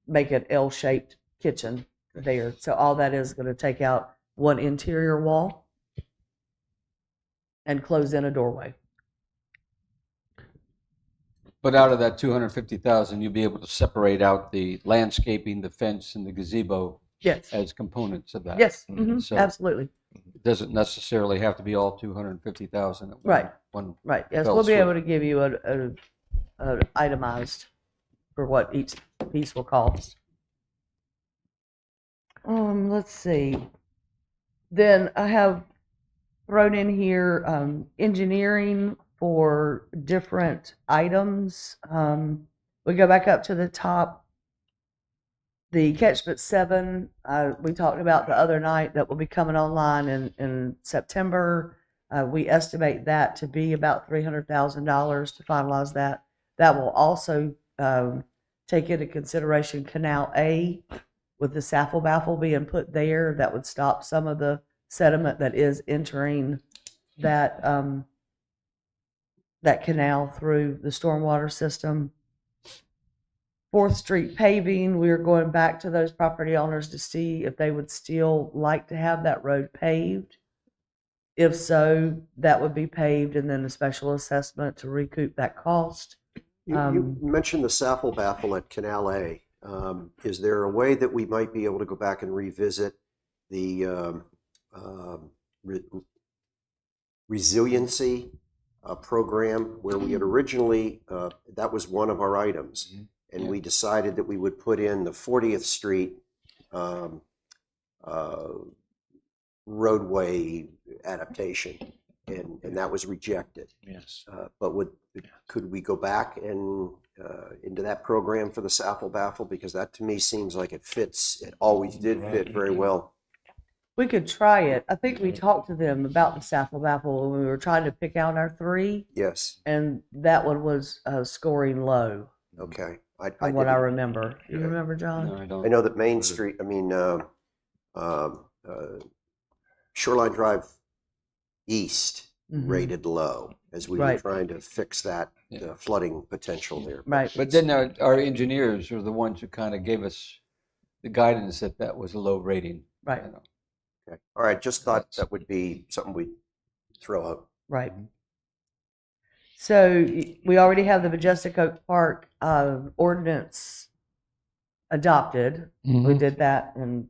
Speaker 10: make an L-shaped kitchen there. So all that is going to take out one interior wall and close in a doorway.
Speaker 6: But out of that 250,000, you'll be able to separate out the landscaping, the fence, and the gazebo
Speaker 10: Yes.
Speaker 6: as components of that.
Speaker 10: Yes.
Speaker 6: So
Speaker 10: Absolutely.
Speaker 6: it doesn't necessarily have to be all 250,000 at
Speaker 10: Right.
Speaker 6: one
Speaker 10: Right. Yes,
Speaker 6: fell
Speaker 10: we'll be
Speaker 6: swoop.
Speaker 10: able to give you an itemized for what each piece will cost. Let's see. Then I have thrown in here engineering for different items. We go back up to the top. The catchment 7, we talked about the other night, that will be coming online in September. We estimate that to be about $300,000 to finalize that. That will also take into consideration Canal A with the Saffle Baffle being put there. That would stop some of the sediment that is entering that that canal through the stormwater system. 4th Street paving, we are going back to those property owners to see if they would still like to have that road paved. If so, that would be paved and then a special assessment to recoup that cost.
Speaker 5: You mentioned the Saffle Baffle at Canal A. Is there a way that we might be able to go back and revisit the resiliency program where we had originally, that was one of our items, and we decided that we would put in the 40th Street roadway adaptation, and that was rejected.
Speaker 9: Yes.
Speaker 5: But could we go back and into that program for the Saffle Baffle? Because that to me seems like it fits, it always did fit very well.
Speaker 10: We could try it. I think we talked to them about the Saffle Baffle when we were trying to pick out our 3.
Speaker 5: Yes.
Speaker 10: And that one was scoring low.
Speaker 5: Okay.
Speaker 10: From what I remember. You remember, John?
Speaker 6: No, I don't.
Speaker 5: I know that Main Street, Shoreline Drive East rated low as we were trying to fix that flooding potential there.
Speaker 10: Right.
Speaker 6: But then our engineers are the ones who kind of gave us the guidance that that was a low rating.
Speaker 10: Right.
Speaker 6: You know.
Speaker 5: Okay. All right. Just thought that would be something we'd throw out.
Speaker 10: Right. So we already have the Majestic Oak Park ordinance adopted. We did that in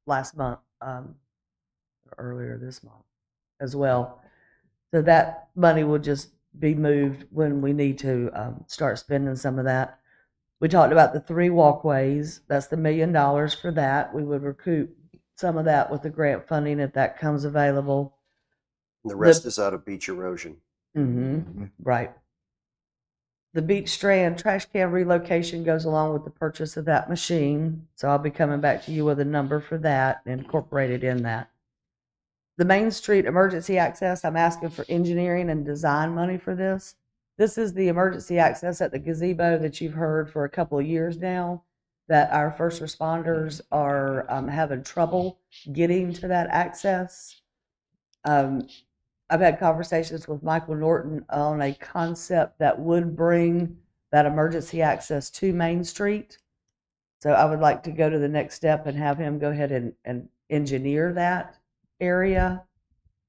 Speaker 10: last month, earlier this month as well. So that money will just be moved when we need to start spending some of that. We talked about the 3 walkways. That's the $1 million for that. We would recoup some of that with the grant funding if that comes available.
Speaker 5: And the rest is out of beach erosion.
Speaker 10: Right. The Beach Strand trash can relocation goes along with the purchase of that machine. So I'll be coming back to you with a number for that incorporated in that. The Main Street emergency access, I'm asking for engineering and design money for this. This is the emergency access at the gazebo that you've heard for a couple of years now, that our first responders are having trouble getting to that access. I've had conversations with Michael Norton on a concept that would bring that emergency access to Main Street. So I would like to go to the next step and have him go ahead and engineer that area.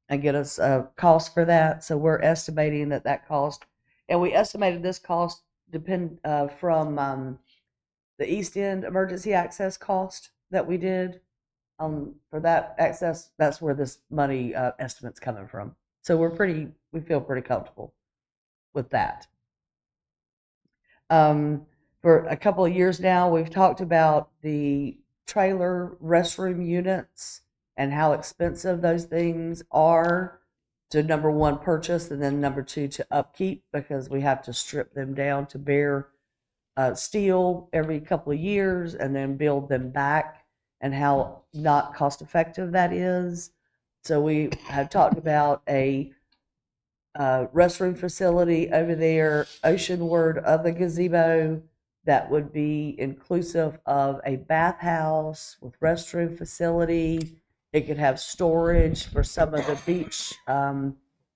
Speaker 10: and get us a cost for that. So we're estimating that cost, and we estimated this cost from the East End emergency access cost that we did. For that access, that's where this money estimate's coming from. So we feel pretty comfortable with that. For a couple of years now, we've talked about the trailer restroom units and how expensive those things are to, number one, purchase, and then number two, to upkeep, because we have to strip them down to bare steel every couple of years and then build them back, and how not cost effective that is. So we have talked about a restroom facility over there, oceanward of the gazebo, that would be inclusive of a bathhouse with restroom facility. It could have storage for some of the beach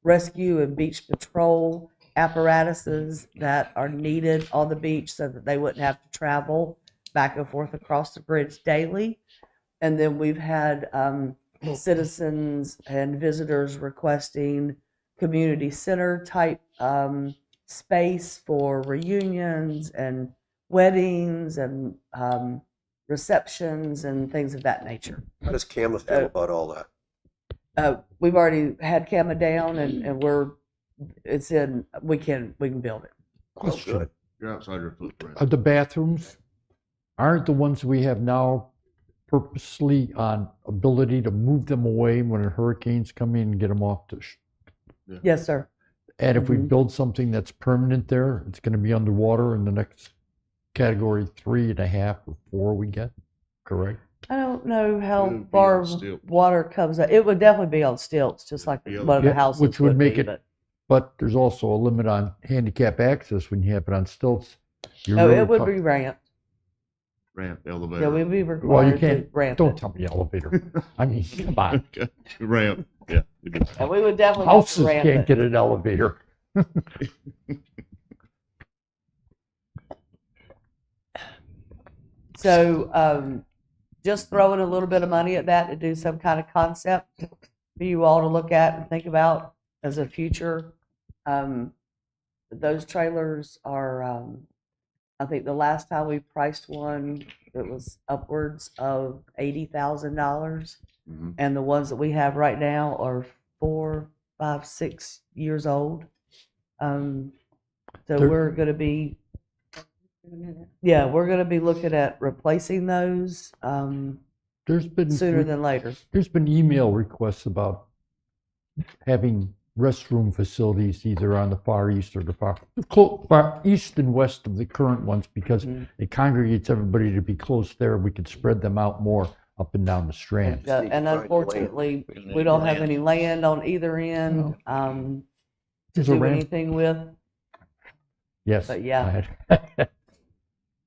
Speaker 10: rescue and beach patrol apparatuses that are needed on the beach, so that they wouldn't have to travel back and forth across the bridge daily. And then we've had citizens and visitors requesting community center type space for reunions and weddings and receptions and things of that nature.
Speaker 5: How does CAMA feel about all that?
Speaker 10: We've already had CAMA down, and we can build it.
Speaker 4: Question.
Speaker 5: Good.
Speaker 15: You're outside your footprint.
Speaker 4: Are the bathrooms, aren't the ones we have now purposely on ability to move them away when hurricanes come in and get them off the
Speaker 10: Yes, sir.
Speaker 4: And if we build something that's permanent there, it's going to be underwater in the next category 3.5 or 4 we get, correct?
Speaker 10: I don't know
Speaker 15: It
Speaker 10: how
Speaker 15: would be
Speaker 10: far
Speaker 15: on stilts.
Speaker 10: water comes up. It would definitely be on stilts, just like
Speaker 15: Yeah.
Speaker 10: one of the
Speaker 4: Yeah,
Speaker 10: houses
Speaker 4: which would make
Speaker 10: be,
Speaker 4: it, but there's also a limit on handicap access when you have it on stilts. You're
Speaker 10: No,
Speaker 4: really
Speaker 10: it would
Speaker 4: tough-
Speaker 10: be ramped.
Speaker 15: Ramp, elevator.
Speaker 10: Yeah, we'd be
Speaker 4: Well,
Speaker 10: required
Speaker 4: you
Speaker 10: to
Speaker 4: can't,
Speaker 10: ramp
Speaker 4: don't
Speaker 10: it.
Speaker 4: tell me elevator. I mean, come on.
Speaker 15: Okay. Ramp, yeah.
Speaker 10: And we would definitely have to
Speaker 4: Houses
Speaker 10: ramp
Speaker 4: can't
Speaker 10: it.
Speaker 4: get an elevator.
Speaker 10: So just throwing a little bit of money at that to do some kind of concept for you all to look at and think about as a future. Those trailers are, I think the last time we priced one, it was upwards of $80,000.
Speaker 15: Mhm.
Speaker 10: And the ones that we have right now are 4, 5, 6 years old. So
Speaker 4: They're-
Speaker 10: we're going to be, yeah, we're going to be looking at replacing those
Speaker 4: There's been
Speaker 10: sooner than later.
Speaker 4: There's been email requests about having restroom facilities either on the far east or the far east and west of the current ones, because it congregates everybody to be close there. We could spread them out more up and down the strand.
Speaker 5: Just need to
Speaker 10: And
Speaker 5: find
Speaker 10: unfortunately,
Speaker 9: land.
Speaker 10: we don't have any land on either end to
Speaker 4: There's a
Speaker 10: do
Speaker 4: ramp.
Speaker 10: anything with.
Speaker 4: Yes.
Speaker 10: But yeah.
Speaker 4: I had-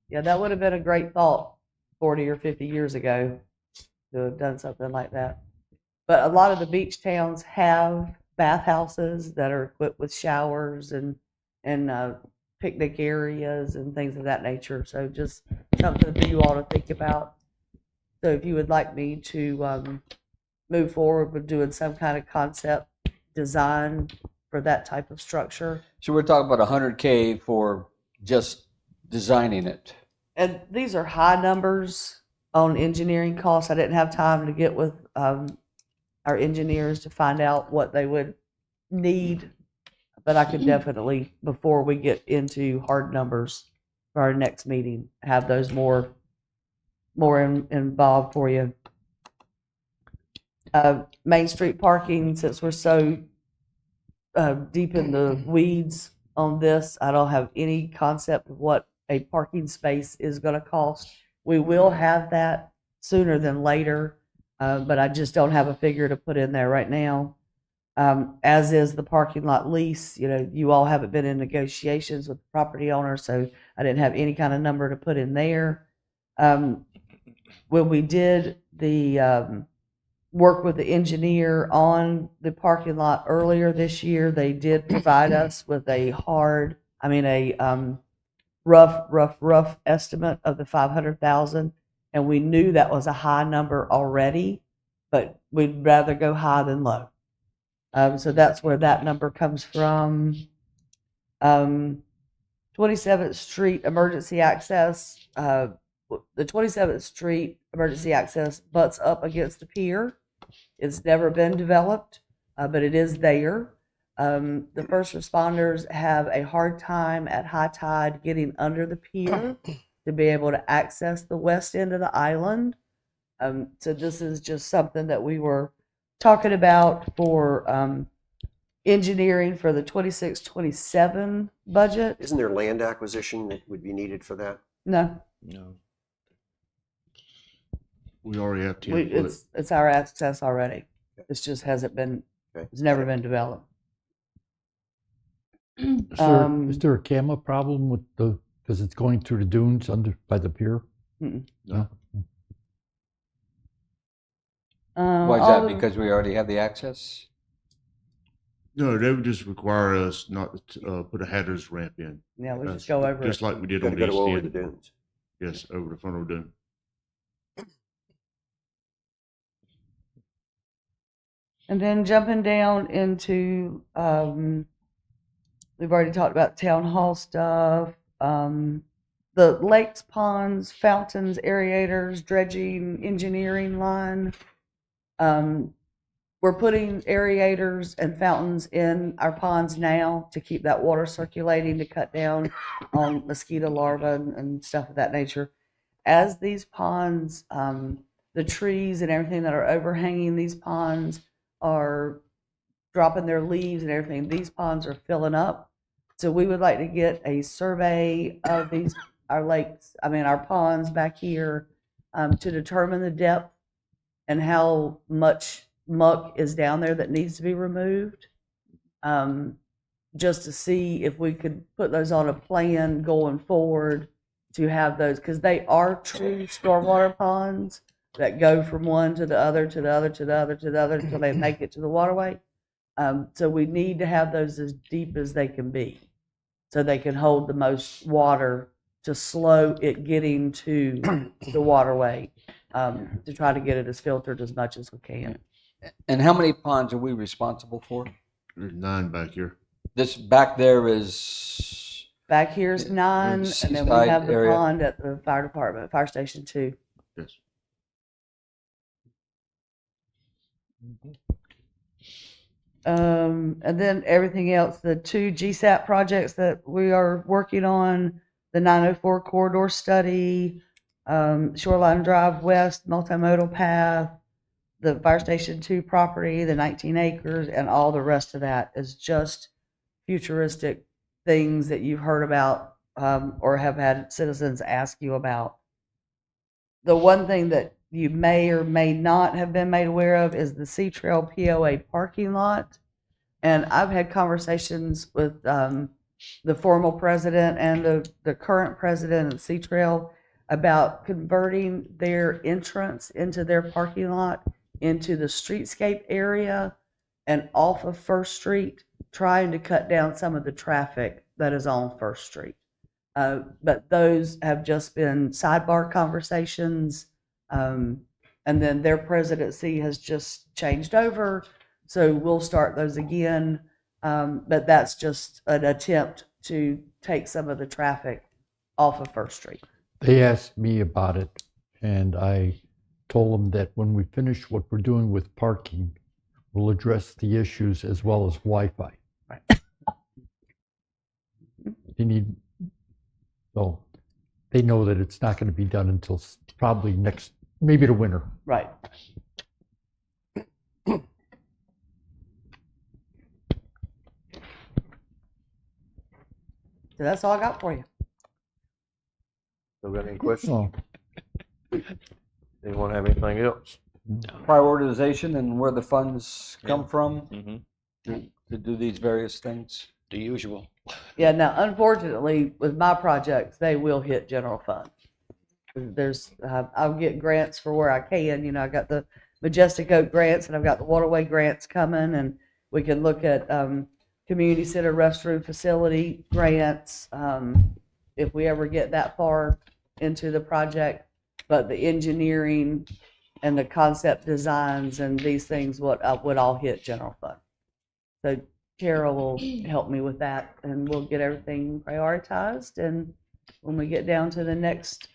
Speaker 10: Yeah, that would have been a great thought 40 or 50 years ago to have done something like that. But a lot of the beach towns have bathhouses that are equipped with showers and picnic areas and things of that nature. So just something for you all to think about. So if you would like me to move forward with doing some kind of concept design for that type of structure.
Speaker 6: So we're talking about 100K for just designing it.
Speaker 10: And these are high numbers on engineering costs. I didn't have time to get with our engineers to find out what they would need, but I could definitely, before we get into hard numbers for our next meeting, have those more involved for you. Main Street parking, since we're so deep in the weeds on this, I don't have any concept of what a parking space is going to cost. We will have that sooner than later, but I just don't have a figure to put in there right now. As is the parking lot lease, you all haven't been in negotiations with the property owner, so I didn't have any kind of number to put in there. When we did the work with the engineer on the parking lot earlier this year, they did provide us with a rough estimate of the 500,000, and we knew that was a high number already, but we'd rather go high than low. So that's where that number comes from. 27th Street emergency access. The 27th Street emergency access butts up against the pier. It's never been developed, but it is there. The first responders have a hard time at high tide getting under the pier to be able to access the west end of the island. So this is just something that we were talking about for engineering for the 26-27 budget.
Speaker 5: Isn't there land acquisition that would be needed for that?
Speaker 10: No,
Speaker 9: No.
Speaker 15: We already have 10 foot.
Speaker 10: it's our access already. It just hasn't been,
Speaker 5: Okay.
Speaker 10: it's never been developed.
Speaker 4: Is there a camera problem with because it's going through the dunes under by the pier?
Speaker 15: No.
Speaker 6: Why is
Speaker 10: all
Speaker 6: that?
Speaker 10: the-
Speaker 6: Because we already have the access?
Speaker 15: No, they would just require us not to put a headers ramp in.
Speaker 10: Yeah, we just go over
Speaker 15: Just
Speaker 10: it.
Speaker 15: like we did
Speaker 5: Gotta
Speaker 15: on the
Speaker 5: go
Speaker 15: east
Speaker 5: over
Speaker 15: end.
Speaker 5: the dunes.
Speaker 15: Yes, over the front of the dune.
Speaker 10: And then jumping down into, we've already talked about town hall stuff, the lakes, ponds, fountains, aerators, dredging, engineering line. We're putting aerators and fountains in our ponds now to keep that water circulating, to cut down on mosquito larvae and stuff of that nature. As these ponds, the trees and everything that are overhanging these ponds are dropping their leaves and everything, these ponds are filling up. So we would like to get a survey of our lakes, our ponds back here, to determine the depth and how much muck is down there that needs to be removed. Just to see if we could put those on a plan going forward to have those, because they are true stormwater ponds that go from one to the other, to the other, to the other, to the other, until they make it to the waterway. So we need to have those as deep as they can be, so they can hold the most water to slow it getting to the waterway, to try to get it as filtered as much as we can.
Speaker 6: And how many ponds are we responsible for?
Speaker 15: There's 9 back here.
Speaker 6: This back there is,
Speaker 10: Back here's 9, and then we
Speaker 6: seaside
Speaker 10: have the
Speaker 6: area.
Speaker 10: pond at the fire department, fire station 2.
Speaker 15: Yes.
Speaker 10: And then everything else, the 2 GSAP projects that we are working on, the 904 corridor study, Shoreline Drive West multimodal path, the fire station 2 property, the 19 acres, and all the rest of that is just futuristic things that you've heard about, or have had citizens ask you about. The one thing that you may or may not have been made aware of is the Sea Trail POA parking lot. And I've had conversations with the former president and the current president of Sea Trail about converting their entrance into their parking lot into the streetscape area and off of First Street, trying to cut down some of the traffic that is on First Street. But those have just been sidebar conversations. And then their presidency has just changed over. So we'll start those again. But that's just an attempt to take some of the traffic off of First Street.
Speaker 4: They asked me about it, and I told them that when we finish what we're doing with parking, we'll address the issues as well as Wi-Fi.
Speaker 10: Right.
Speaker 4: So they know that it's not going to be done until probably maybe the winter.
Speaker 10: Right. So that's all I got for you.
Speaker 1: Still got any questions?
Speaker 4: Oh,
Speaker 1: Anyone have anything else?
Speaker 6: prioritization and where the funds come from
Speaker 9: Mm-hmm.
Speaker 6: to do these various things.
Speaker 9: The usual.
Speaker 10: Yeah, now unfortunately, with my projects, they will hit general fund. I'll get grants for where I can. I got the Majestic Oak grants, and I've got the Waterway grants coming, and we can look at community center restroom facility grants if we ever get that far into the project. But the engineering and the concept designs and these things would all hit general fund. So Carol will help me with that, and we'll get everything prioritized. And when we get down to the next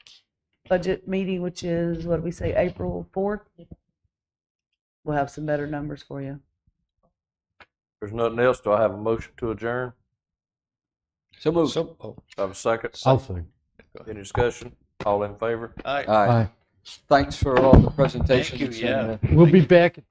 Speaker 10: budget meeting, which is, what do we say, April 4th, we'll have some better numbers for you.
Speaker 1: There's nothing else. Do I have a motion to adjourn?
Speaker 6: So moved.
Speaker 9: So, oh,
Speaker 1: Do I have a second?
Speaker 4: I'll say.
Speaker 1: Any discussion? All in favor?
Speaker 9: aye.
Speaker 6: Aye.
Speaker 4: Aye.
Speaker 6: Thanks for all the presentations.
Speaker 9: yeah.
Speaker 6: and,
Speaker 4: We'll be back at